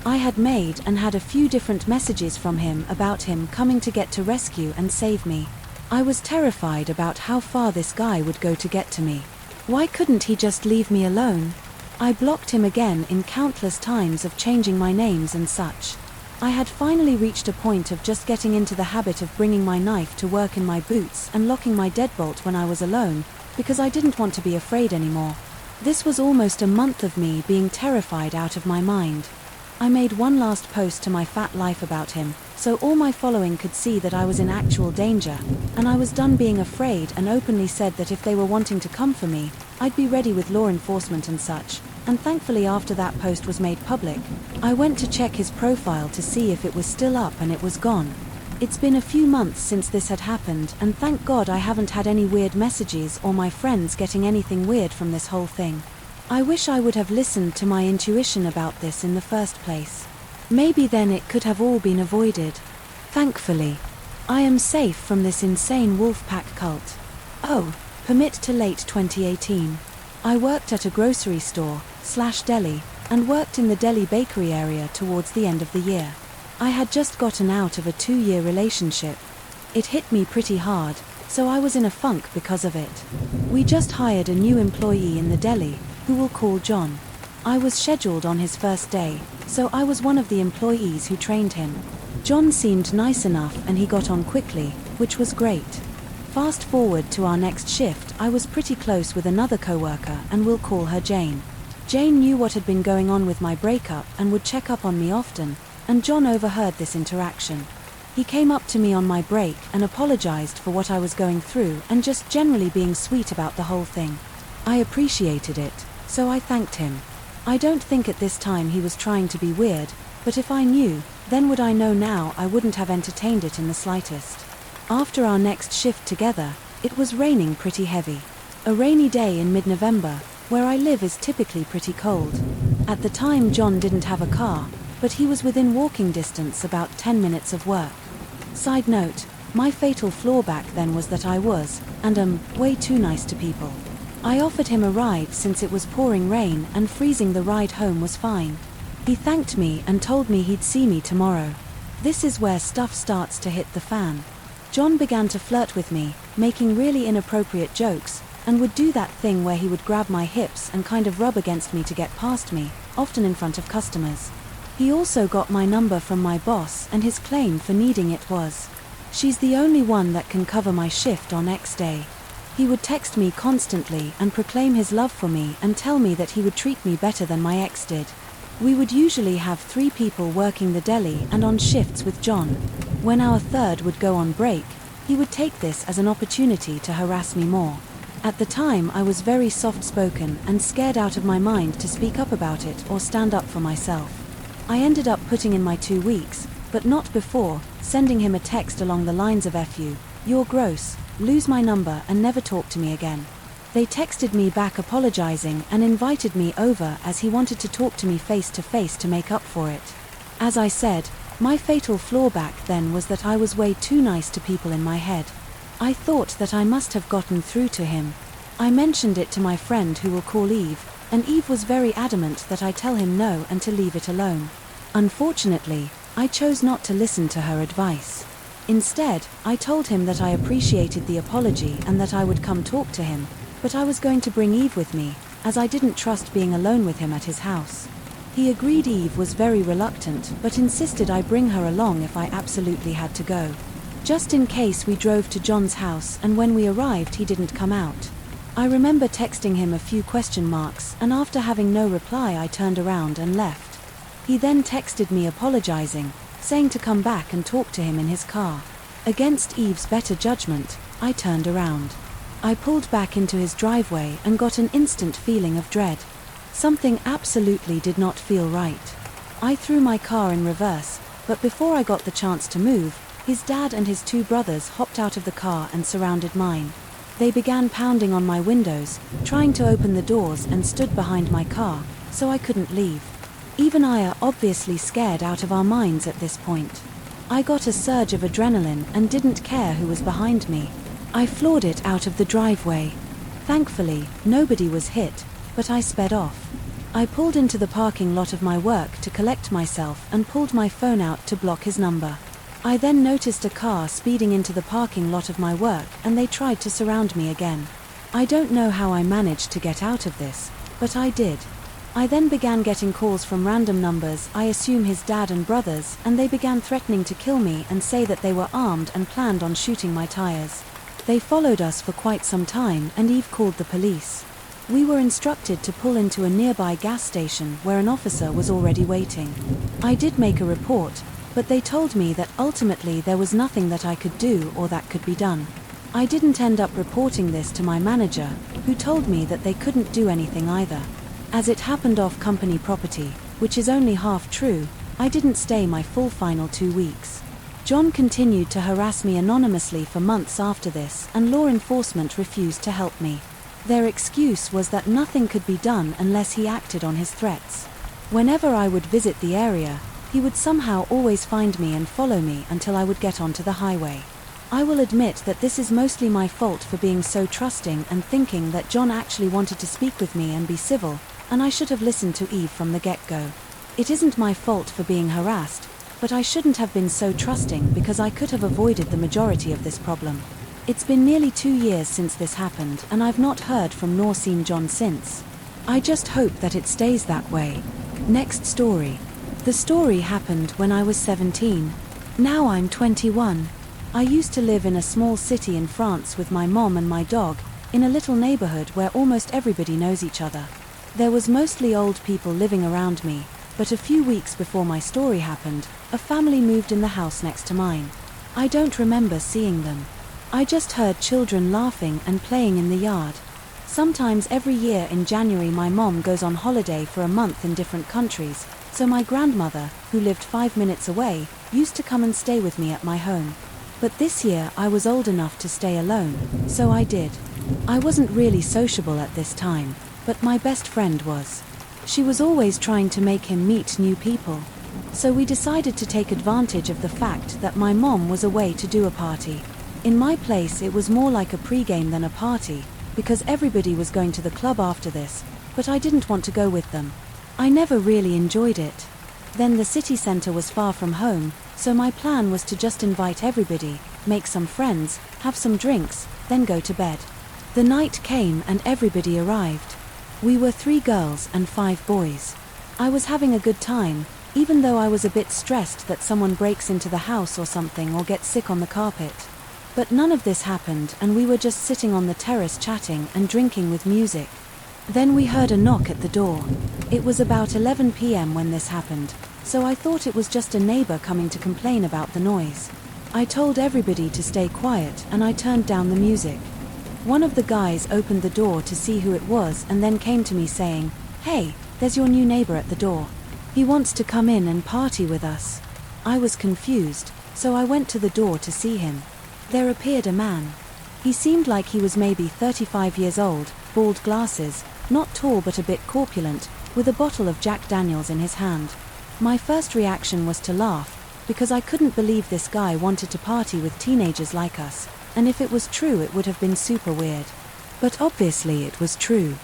I had made and had a few different messages from him about him coming to get to rescue and save me. I was terrified about how far this guy would go to get to me. Why couldn't he just leave me alone? I blocked him again in countless times of changing my names and such. I had finally reached a point of just getting into the habit of bringing my knife to work in my boots and locking my deadbolt when I was alone, because I didn't want to be afraid anymore. This was almost a month of me being terrified out of my mind. I made one last post to my fat life about him, so all my following could see that I was in actual danger, and I was done being afraid and openly said that if they were wanting to come for me, I'd be ready with law enforcement and such. And thankfully after that post was made public, I went to check his profile to see if it was still up and it was gone. It's been a few months since this had happened, and thank God I haven't had any weird messages or my friends getting anything weird from this whole thing. I wish I would have listened to my intuition about this in the first place. Maybe then it could have all been avoided. Thankfully, I am safe from this insane wolfpack cult. Oh, permit to late 2018. I worked at a grocery store/deli, and worked in the deli bakery area towards the end of the year. I had just gotten out of a 2-year relationship. It hit me pretty hard, so I was in a funk because of it. We just hired a new employee in the deli, who we'll call John. I was scheduled on his first day, so I was one of the employees who trained him. John seemed nice enough and he got on quickly, which was great. Fast forward to our next shift, I was pretty close with another coworker, and we'll call her Jane. Jane knew what had been going on with my breakup and would check up on me often, and John overheard this interaction. He came up to me on my break and apologized for what I was going through and just generally being sweet about the whole thing. I appreciated it, so I thanked him. I don't think at this time he was trying to be weird, but if I knew, then would I know now I wouldn't have entertained it in the slightest. After our next shift together, it was raining pretty heavy. A rainy day in mid-November, where I live is typically pretty cold. At the time John didn't have a car, but he was within walking distance about 10 minutes of work. Side note, my fatal flaw back then was that I was, and am, way too nice to people. I offered him a ride since it was pouring rain and freezing. The ride home was fine. He thanked me and told me he'd see me tomorrow. This is where stuff starts to hit the fan. John began to flirt with me, making really inappropriate jokes, and would do that thing where he would grab my hips and kind of rub against me to get past me, often in front of customers. He also got my number from my boss, and his claim for needing it was, "She's the only one that can cover my shift on X day." He would text me constantly and proclaim his love for me and tell me that he would treat me better than my ex did. We would usually have 3 people working the deli and on shifts with John. When our third would go on break, he would take this as an opportunity to harass me more. At the time, I was very soft-spoken and scared out of my mind to speak up about it or stand up for myself. I ended up putting in my 2 weeks, but not before, sending him a text along the lines of "F you, you're gross, lose my number and never talk to me again." They texted me back apologizing and invited me over as he wanted to talk to me face to face to make up for it. As I said, my fatal flaw back then was that I was way too nice to people in my head. I thought that I must have gotten through to him. I mentioned it to my friend who we'll call Eve, and Eve was very adamant that I tell him no and to leave it alone. Unfortunately, I chose not to listen to her advice. Instead, I told him that I appreciated the apology and that I would come talk to him, but I was going to bring Eve with me, as I didn't trust being alone with him at his house. He agreed. Eve was very reluctant, but insisted I bring her along if I absolutely had to go. Just in case, we drove to John's house, and when we arrived he didn't come out. I remember texting him a few question marks, and after having no reply I turned around and left. He then texted me apologizing, saying to come back and talk to him in his car. Against Eve's better judgment, I turned around. I pulled back into his driveway and got an instant feeling of dread. Something absolutely did not feel right. I threw my car in reverse, but before I got the chance to move, his dad and his 2 brothers hopped out of the car and surrounded mine. They began pounding on my windows, trying to open the doors, and stood behind my car, so I couldn't leave. Eve and I are obviously scared out of our minds at this point. I got a surge of adrenaline and didn't care who was behind me. I floored it out of the driveway. Thankfully, nobody was hit, but I sped off. I pulled into the parking lot of my work to collect myself and pulled my phone out to block his number. I then noticed a car speeding into the parking lot of my work, and they tried to surround me again. I don't know how I managed to get out of this, but I did. I then began getting calls from random numbers, I assume his dad and brothers, and they began threatening to kill me and say that they were armed and planned on shooting my tires. They followed us for quite some time, and Eve called the police. We were instructed to pull into a nearby gas station where an officer was already waiting. I did make a report, but they told me that ultimately there was nothing that I could do or that could be done. I didn't end up reporting this to my manager, who told me that they couldn't do anything either. As it happened off company property, which is only half true, I didn't stay my full final 2 weeks. John continued to harass me anonymously for months after this, and law enforcement refused to help me. Their excuse was that nothing could be done unless he acted on his threats. Whenever I would visit the area, he would somehow always find me and follow me until I would get onto the highway. I will admit that this is mostly my fault for being so trusting and thinking that John actually wanted to speak with me and be civil, and I should have listened to Eve from the get-go. It isn't my fault for being harassed, but I shouldn't have been so trusting because I could have avoided the majority of this problem. It's been nearly 2 years since this happened, and I've not heard from nor seen John since. I just hope that it stays that way. Next story. The story happened when I was 17. Now I'm 21. I used to live in a small city in France with my mom and my dog, in a little neighborhood where almost everybody knows each other. There was mostly old people living around me, but a few weeks before my story happened, a family moved in the house next to mine. I don't remember seeing them. I just heard children laughing and playing in the yard. Sometimes every year in January my mom goes on holiday for a month in different countries, so my grandmother, who lived 5 minutes away, used to come and stay with me at my home. But this year I was old enough to stay alone, so I did. I wasn't really sociable at this time, but my best friend was. She was always trying to make him meet new people. So we decided to take advantage of the fact that my mom was away to do a party. In my place it was more like a pregame than a party, because everybody was going to the club after this, but I didn't want to go with them. I never really enjoyed it. Then the city center was far from home, so my plan was to just invite everybody, make some friends, have some drinks, then go to bed. The night came and everybody arrived. We were 3 girls and 5 boys. I was having a good time, even though I was a bit stressed that someone breaks into the house or something or gets sick on the carpet. But none of this happened and we were just sitting on the terrace chatting and drinking with music. Then we heard a knock at the door. It was about 11 p.m. when this happened, so I thought it was just a neighbor coming to complain about the noise. I told everybody to stay quiet and I turned down the music. One of the guys opened the door to see who it was and then came to me saying, "Hey, there's your new neighbor at the door. He wants to come in and party with us." I was confused, so I went to the door to see him. There appeared a man. He seemed like he was maybe 35 years old, bald glasses, not tall but a bit corpulent, with a bottle of Jack Daniels in his hand. My first reaction was to laugh, because I couldn't believe this guy wanted to party with teenagers like us, and if it was true it would have been super weird. But obviously it was true.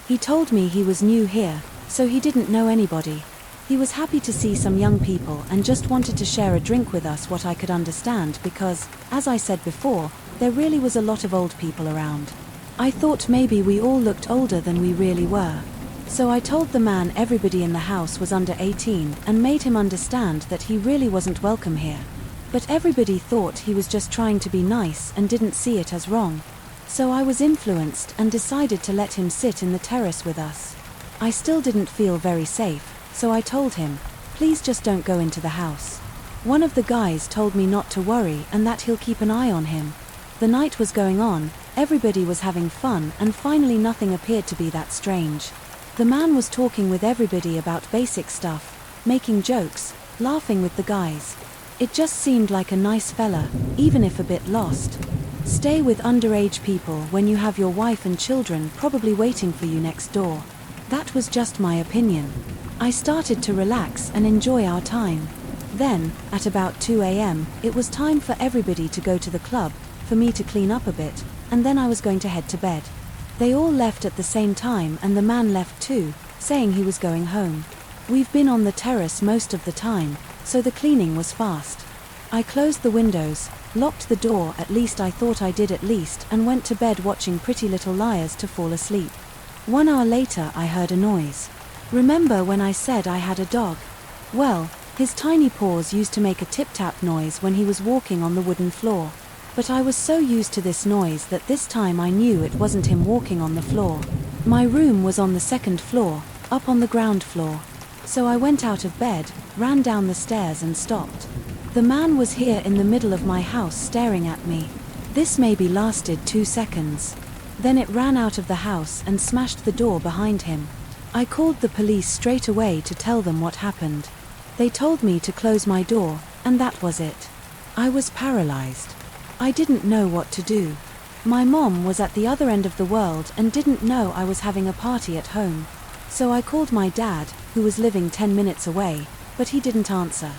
He told me he was new here, so he didn't know anybody. He was happy to see some young people and just wanted to share a drink with us, what I could understand because, as I said before, there really was a lot of old people around. I thought maybe we all looked older than we really were. So I told the man everybody in the house was under 18 and made him understand that he really wasn't welcome here. But everybody thought he was just trying to be nice and didn't see it as wrong. So I was influenced and decided to let him sit in the terrace with us. I still didn't feel very safe, so I told him, "Please just don't go into the house." One of the guys told me not to worry and that he'll keep an eye on him. The night was going on, everybody was having fun and finally nothing appeared to be that strange. The man was talking with everybody about basic stuff, making jokes, laughing with the guys. It just seemed like a nice fella, even if a bit lost. Stay with underage people when you have your wife and children probably waiting for you next door. That was just my opinion. I started to relax and enjoy our time. Then, at about 2 a.m., it was time for everybody to go to the club, for me to clean up a bit, and then I was going to head to bed. They all left at the same time and the man left too, saying he was going home. We've been on the terrace most of the time, so the cleaning was fast. I closed the windows, locked the door, at least I thought I did at least, and went to bed watching Pretty Little Liars to fall asleep. 1 hour later I heard a noise. Remember when I said I had a dog? Well, his tiny paws used to make a tip-tap noise when he was walking on the wooden floor. But I was so used to this noise that this time I knew it wasn't him walking on the floor. My room was on the 2nd floor, up on the ground floor. So I went out of bed, ran down the stairs and stopped. The man was here in the middle of my house staring at me. This maybe lasted 2 seconds. Then it ran out of the house and smashed the door behind him. I called the police straight away to tell them what happened. They told me to close my door, and that was it. I was paralyzed. I didn't know what to do. My mom was at the other end of the world and didn't know I was having a party at home. So I called my dad, who was living 10 minutes away, but he didn't answer.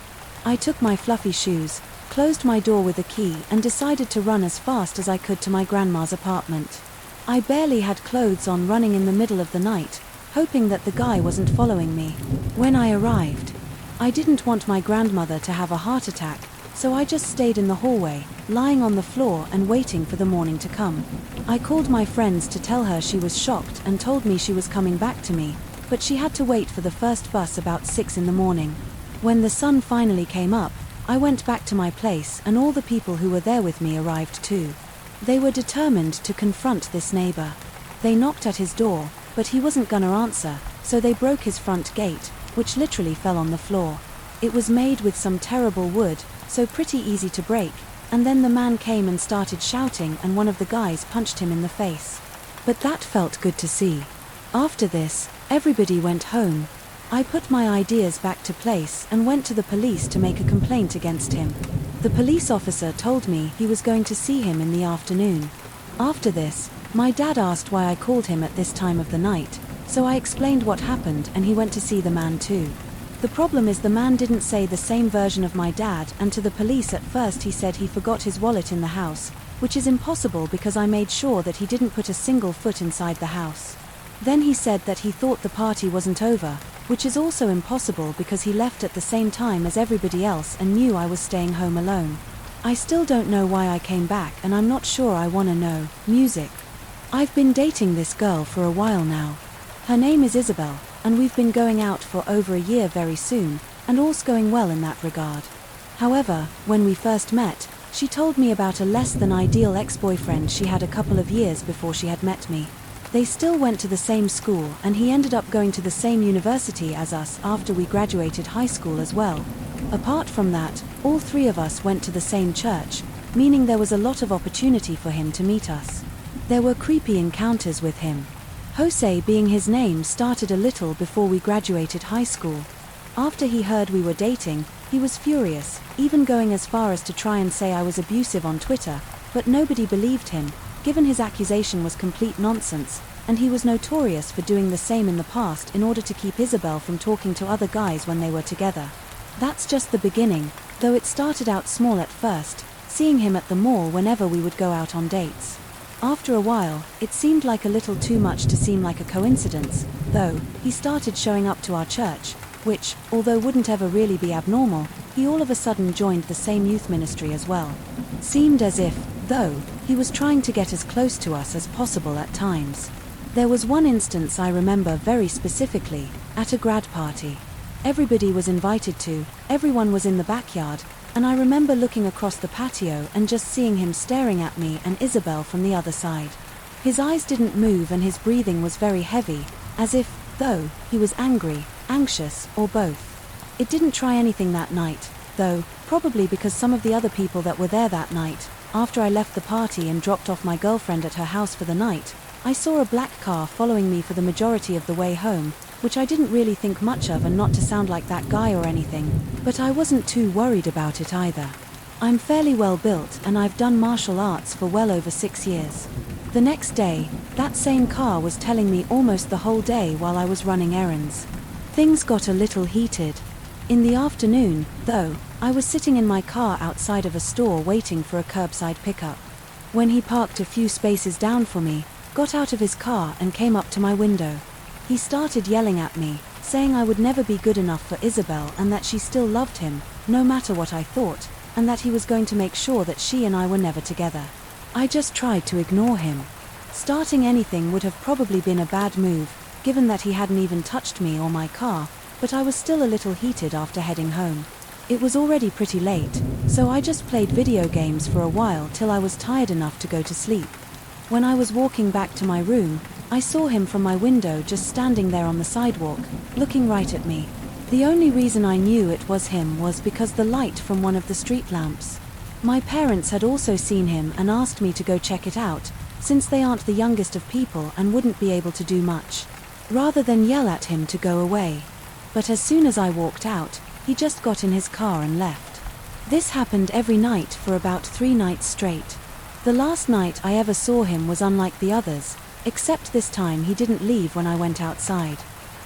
I took my fluffy shoes, closed my door with a key and decided to run as fast as I could to my grandma's apartment. I barely had clothes on, running in the middle of the night, hoping that the guy wasn't following me. When I arrived, I didn't want my grandmother to have a heart attack, so I just stayed in the hallway, lying on the floor and waiting for the morning to come. I called my friends to tell her she was shocked and told me she was coming back to me, but she had to wait for the first bus about 6 in the morning. When the sun finally came up, I went back to my place and all the people who were there with me arrived too. They were determined to confront this neighbor. They knocked at his door, but he wasn't gonna answer, so they broke his front gate, which literally fell on the floor. It was made with some terrible wood, so pretty easy to break, and then the man came and started shouting and one of the guys punched him in the face. But that felt good to see. After this, everybody went home. I put my ideas back to place and went to the police to make a complaint against him. The police officer told me he was going to see him in the afternoon. After this, my dad asked why I called him at this time of the night, so I explained what happened and he went to see the man too. The problem is the man didn't say the same version of my dad, and to the police at first he said he forgot his wallet in the house, which is impossible because I made sure that he didn't put a single foot inside the house. Then he said that he thought the party wasn't over, which is also impossible because he left at the same time as everybody else and knew I was staying home alone. I still don't know why I came back, and I'm not sure I wanna know. Music. I've been dating this girl for a while now. Her name is Isabel, and we've been going out for over a year very soon, and all's going well in that regard. However, when we first met, she told me about a less than ideal ex-boyfriend she had a couple of years before she had met me. They still went to the same school, and he ended up going to the same university as us after we graduated high school as well. Apart from that, all three of us went to the same church, meaning there was a lot of opportunity for him to meet us. There were creepy encounters with him. Jose, being his name, started a little before we graduated high school. After he heard we were dating, he was furious, even going as far as to try and say I was abusive on Twitter, but nobody believed him, given his accusation was complete nonsense, and he was notorious for doing the same in the past in order to keep Isabel from talking to other guys when they were together. That's just the beginning, though it started out small at first, seeing him at the mall whenever we would go out on dates. After a while, it seemed like a little too much to seem like a coincidence, though. He started showing up to our church, which, although wouldn't ever really be abnormal, he all of a sudden joined the same youth ministry as well. Seemed as if, though, he was trying to get as close to us as possible at times. There was one instance I remember very specifically, at a grad party. Everybody was invited to, everyone was in the backyard, and I remember looking across the patio and just seeing him staring at me and Isabel from the other side. His eyes didn't move and his breathing was very heavy, as if, though, he was angry, anxious, or both. It didn't try anything that night, though, probably because some of the other people that were there that night, after I left the party and dropped off my girlfriend at her house for the night, I saw a black car following me for the majority of the way home, which I didn't really think much of, and not to sound like that guy or anything, but I wasn't too worried about it either. I'm fairly well built and I've done martial arts for well over 6 years. The next day, that same car was telling me almost the whole day while I was running errands. Things got a little heated. In the afternoon, though, I was sitting in my car outside of a store waiting for a curbside pickup. When he parked a few spaces down for me, got out of his car and came up to my window. He started yelling at me, saying I would never be good enough for Isabel and that she still loved him, no matter what I thought, and that he was going to make sure that she and I were never together. I just tried to ignore him. Starting anything would have probably been a bad move, given that he hadn't even touched me or my car, but I was still a little heated after heading home. It was already pretty late, so I just played video games for a while till I was tired enough to go to sleep. When I was walking back to my room, I saw him from my window just standing there on the sidewalk, looking right at me. The only reason I knew it was him was because the light from one of the street lamps. My parents had also seen him and asked me to go check it out, since they aren't the youngest of people and wouldn't be able to do much, rather than yell at him to go away. But as soon as I walked out, he just got in his car and left. This happened every night for about 3 nights straight. The last night I ever saw him was unlike the others, except this time he didn't leave when I went outside.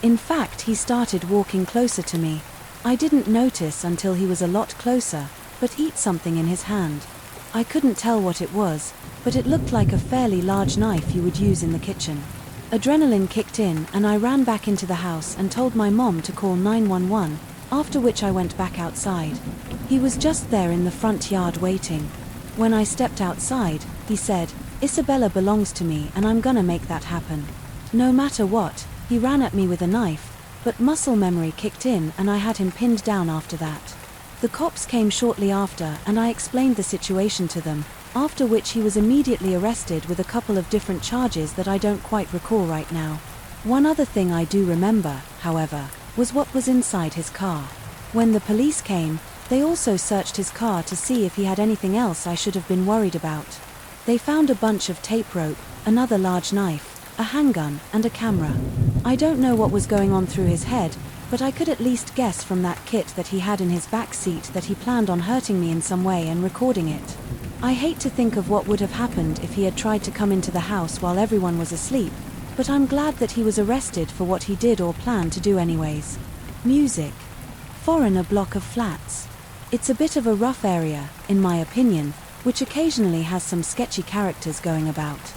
In fact, he started walking closer to me. I didn't notice until he was a lot closer, but eat something in his hand. I couldn't tell what it was, but it looked like a fairly large knife you would use in the kitchen. Adrenaline kicked in and I ran back into the house and told my mom to call 911, after which I went back outside. He was just there in the front yard waiting. When I stepped outside, he said, "Isabella belongs to me and I'm gonna make that happen." No matter what, he ran at me with a knife, but muscle memory kicked in and I had him pinned down after that. The cops came shortly after and I explained the situation to them, after which he was immediately arrested with a couple of different charges that I don't quite recall right now. One other thing I do remember, however, was what was inside his car. When the police came, they also searched his car to see if he had anything else I should have been worried about. They found a bunch of tape rope, another large knife, a handgun, and a camera. I don't know what was going on through his head, but I could at least guess from that kit that he had in his back seat that he planned on hurting me in some way and recording it. I hate to think of what would have happened if he had tried to come into the house while everyone was asleep, but I'm glad that he was arrested for what he did or planned to do anyways. Music. Foreign, a block of flats. It's a bit of a rough area, in my opinion, which occasionally has some sketchy characters going about.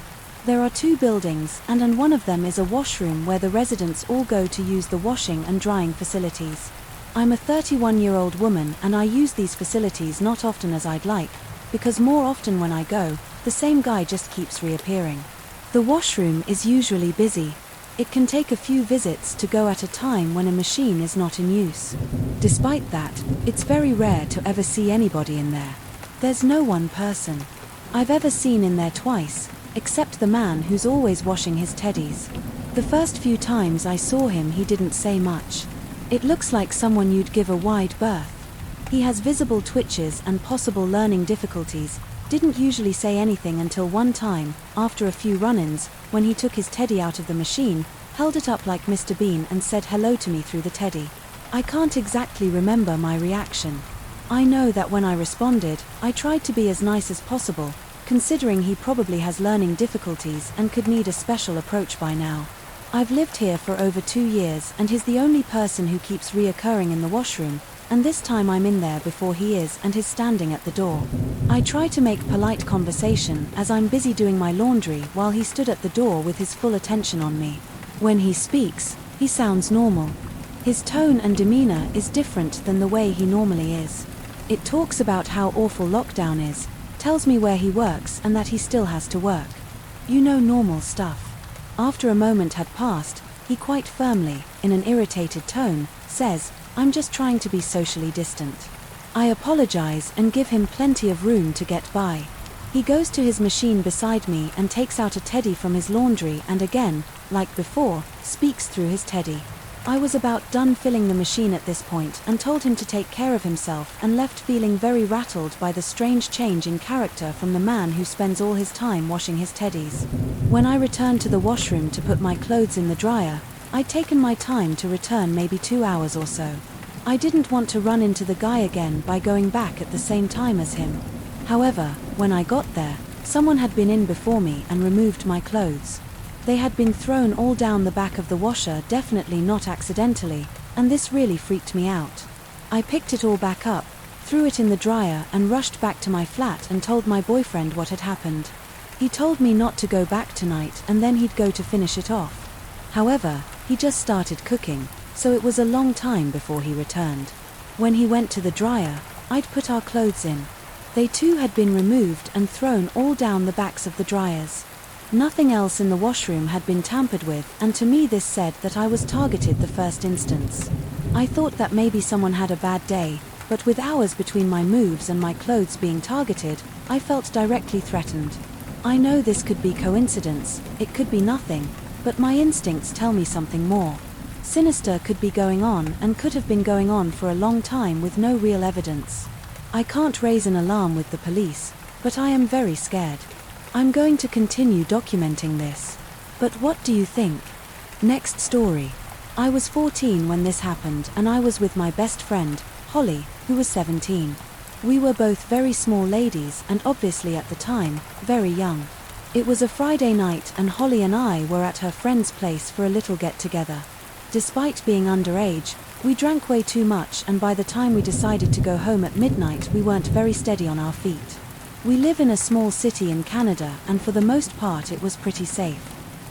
There are 2 buildings, and one of them is a washroom where the residents all go to use the washing and drying facilities. I'm a 31-year-old woman and I use these facilities not often as I'd like, because more often when I go, the same guy just keeps reappearing. The washroom is usually busy. It can take a few visits to go at a time when a machine is not in use. Despite that, it's very rare to ever see anybody in there. There's no one person I've ever seen in there twice, except the man who's always washing his teddies. The first few times I saw him, he didn't say much. It looks like someone you'd give a wide berth. He has visible twitches and possible learning difficulties, didn't usually say anything until one time, after a few run-ins, when he took his teddy out of the machine, held it up like Mr. Bean and said hello to me through the teddy. I can't exactly remember my reaction. I know that when I responded, I tried to be as nice as possible, considering he probably has learning difficulties and could need a special approach by now. I've lived here for over 2 years and he's the only person who keeps reoccurring in the washroom, and this time I'm in there before he is and he's standing at the door. I try to make polite conversation as I'm busy doing my laundry while he stood at the door with his full attention on me. When he speaks, he sounds normal. His tone and demeanor is different than the way he normally is. It talks about how awful lockdown is, tells me where he works and that he still has to work. You know, normal stuff. After a moment had passed, he quite firmly, in an irritated tone, says, "I'm just trying to be socially distant." I apologize and give him plenty of room to get by. He goes to his machine beside me and takes out a teddy from his laundry and again, like before, speaks through his teddy. I was about done filling the machine at this point and told him to take care of himself and left feeling very rattled by the strange change in character from the man who spends all his time washing his teddies. When I returned to the washroom to put my clothes in the dryer, I'd taken my time to return, maybe 2 hours or so. I didn't want to run into the guy again by going back at the same time as him. However, when I got there, someone had been in before me and removed my clothes. They had been thrown all down the back of the washer, definitely not accidentally, and this really freaked me out. I picked it all back up, threw it in the dryer and rushed back to my flat and told my boyfriend what had happened. He told me not to go back tonight and then he'd go to finish it off. However, he just started cooking, so it was a long time before he returned. When he went to the dryer, I'd put our clothes in. They too had been removed and thrown all down the backs of the dryers. Nothing else in the washroom had been tampered with, and to me this said that I was targeted the first instance. I thought that maybe someone had a bad day, but with hours between my moves and my clothes being targeted, I felt directly threatened. I know this could be coincidence, it could be nothing, but my instincts tell me something more. Sinister could be going on and could have been going on for a long time with no real evidence. I can't raise an alarm with the police, but I am very scared. I'm going to continue documenting this. But what do you think? Next story. I was 14 when this happened and I was with my best friend, Holly, who was 17. We were both very small ladies and obviously at the time, very young. It was a Friday night and Holly and I were at her friend's place for a little get-together. Despite being underage, we drank way too much and by the time we decided to go home at midnight we weren't very steady on our feet. We live in a small city in Canada and for the most part it was pretty safe.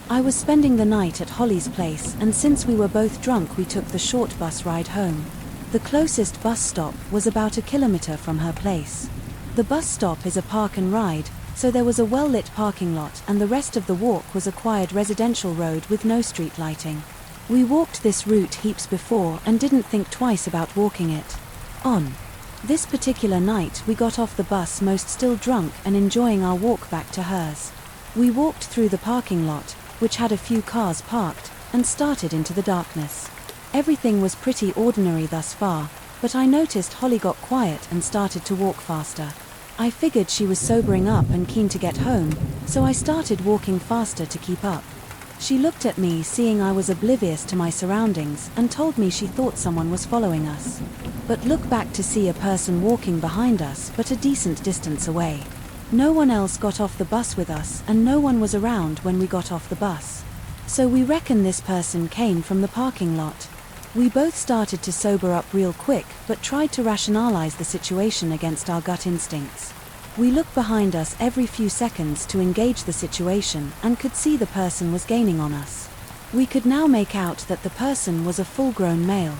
I was spending the night at Holly's place and since we were both drunk we took the short bus ride home. The closest bus stop was about 1 kilometer from her place. The bus stop is a park and ride, so there was a well-lit parking lot and the rest of the walk was a quiet residential road with no street lighting. We walked this route heaps before and didn't think twice about walking it. On this particular night we got off the bus most still drunk and enjoying our walk back to hers. We walked through the parking lot, which had a few cars parked, and started into the darkness. Everything was pretty ordinary thus far, but I noticed Holly got quiet and started to walk faster. I figured she was sobering up and keen to get home, so I started walking faster to keep up. She looked at me seeing I was oblivious to my surroundings and told me she thought someone was following us. But looked back to see a person walking behind us but a decent distance away. No one else got off the bus with us and no one was around when we got off the bus. So we reckon this person came from the parking lot. We both started to sober up real quick but tried to rationalize the situation against our gut instincts. We looked behind us every few seconds to engage the situation and could see the person was gaining on us. We could now make out that the person was a full-grown male.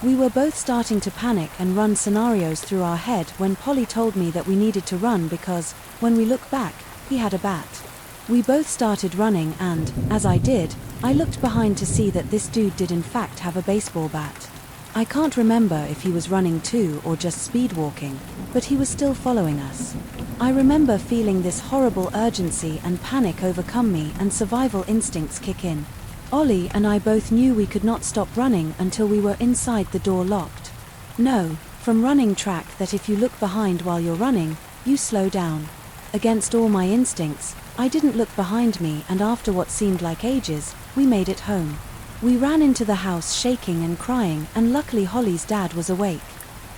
We were both starting to panic and run scenarios through our head when Polly told me that we needed to run because, when we looked back, he had a bat. We both started running and, as I did, I looked behind to see that this dude did in fact have a baseball bat. I can't remember if he was running too or just speed walking, but he was still following us. I remember feeling this horrible urgency and panic overcome me and survival instincts kick in. Ollie and I both knew we could not stop running until we were inside the door locked. No, from running track that if you look behind while you're running, you slow down. Against all my instincts, I didn't look behind me, and after what seemed like ages, we made it home. We ran into the house shaking and crying, and luckily Holly's dad was awake.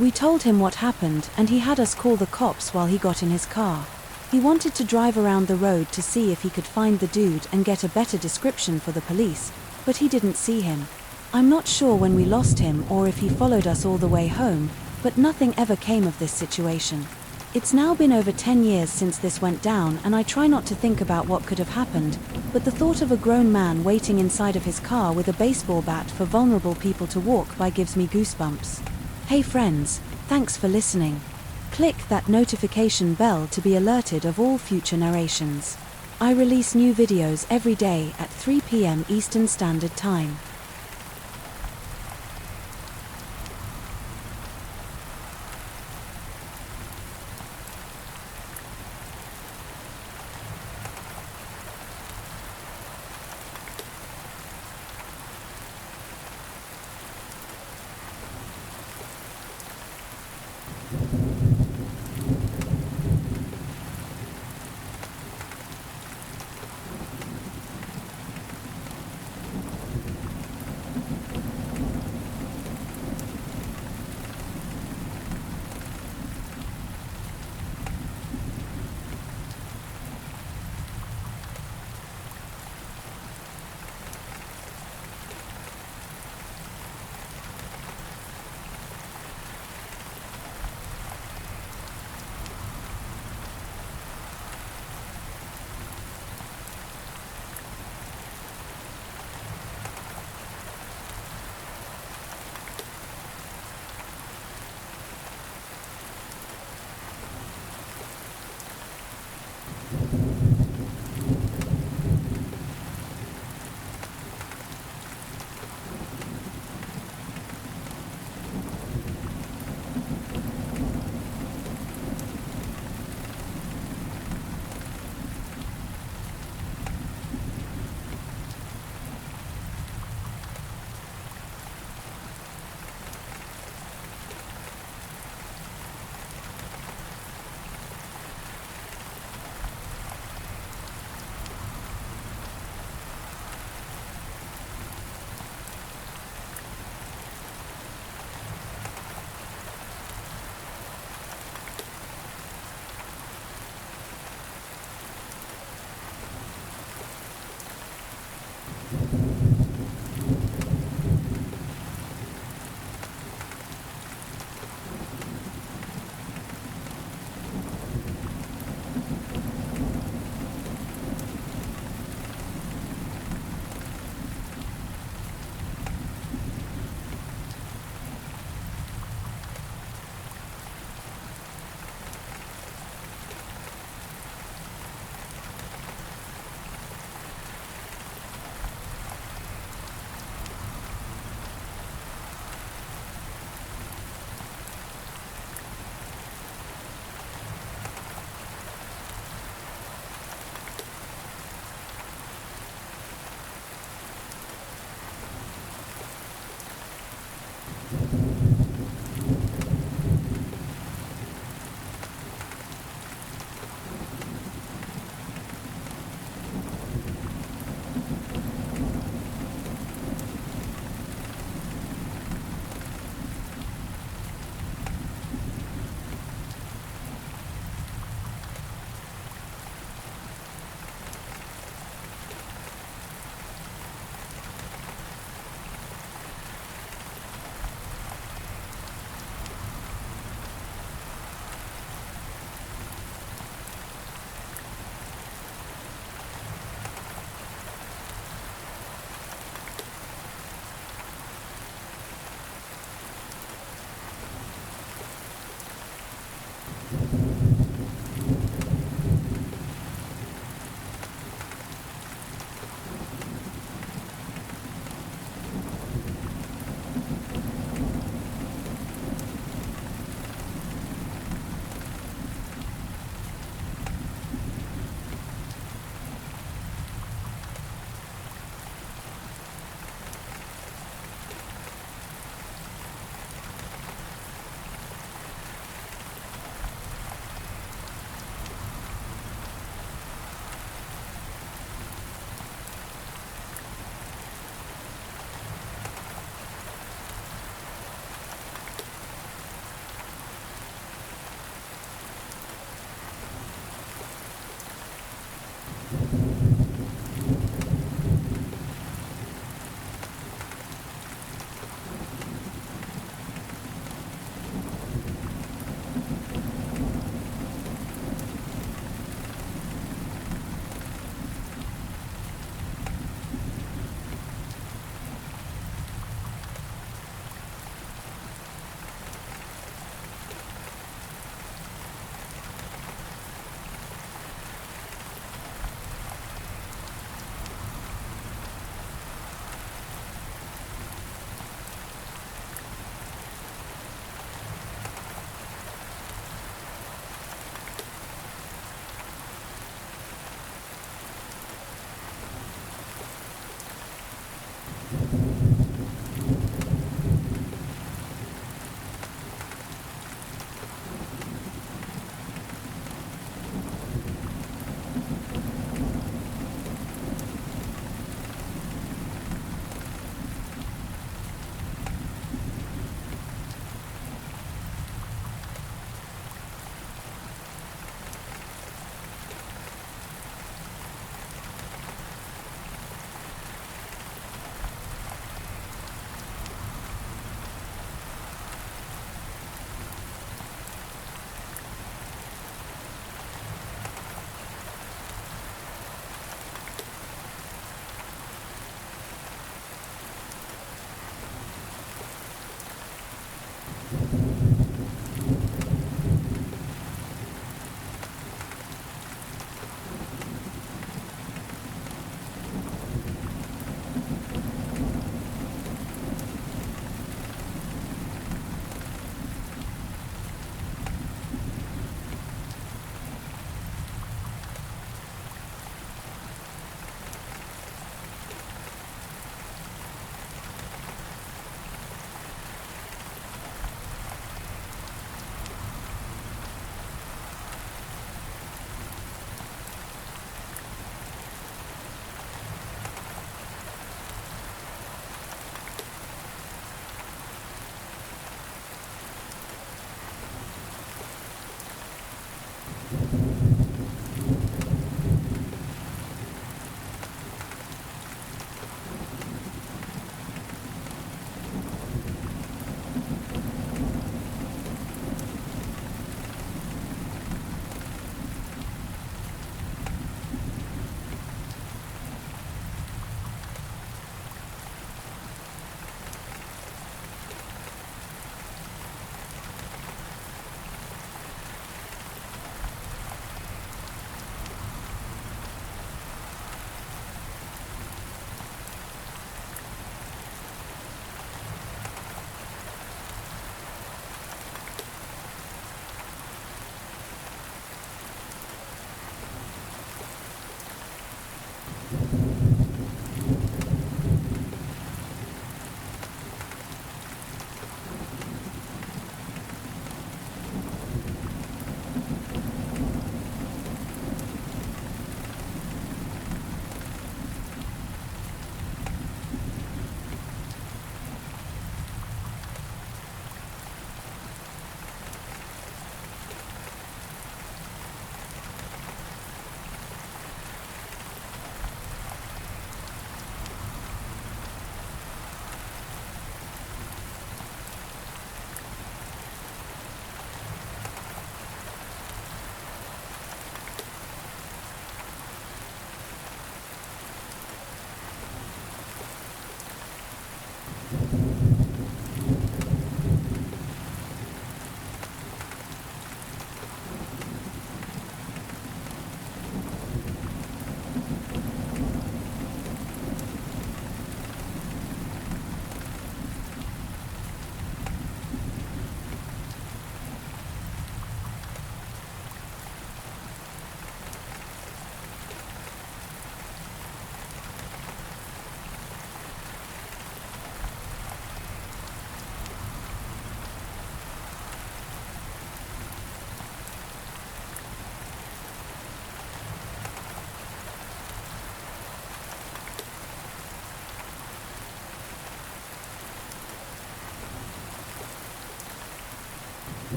We told him what happened and he had us call the cops while he got in his car. He wanted to drive around the road to see if he could find the dude and get a better description for the police, but he didn't see him. I'm not sure when we lost him or if he followed us all the way home, but nothing ever came of this situation. It's now been over 10 years since this went down, and I try not to think about what could have happened, but the thought of a grown man waiting inside of his car with a baseball bat for vulnerable people to walk by gives me goosebumps. Hey friends, thanks for listening. Click that notification bell to be alerted of all future narrations. I release new videos every day at 3 p.m. Eastern Standard Time.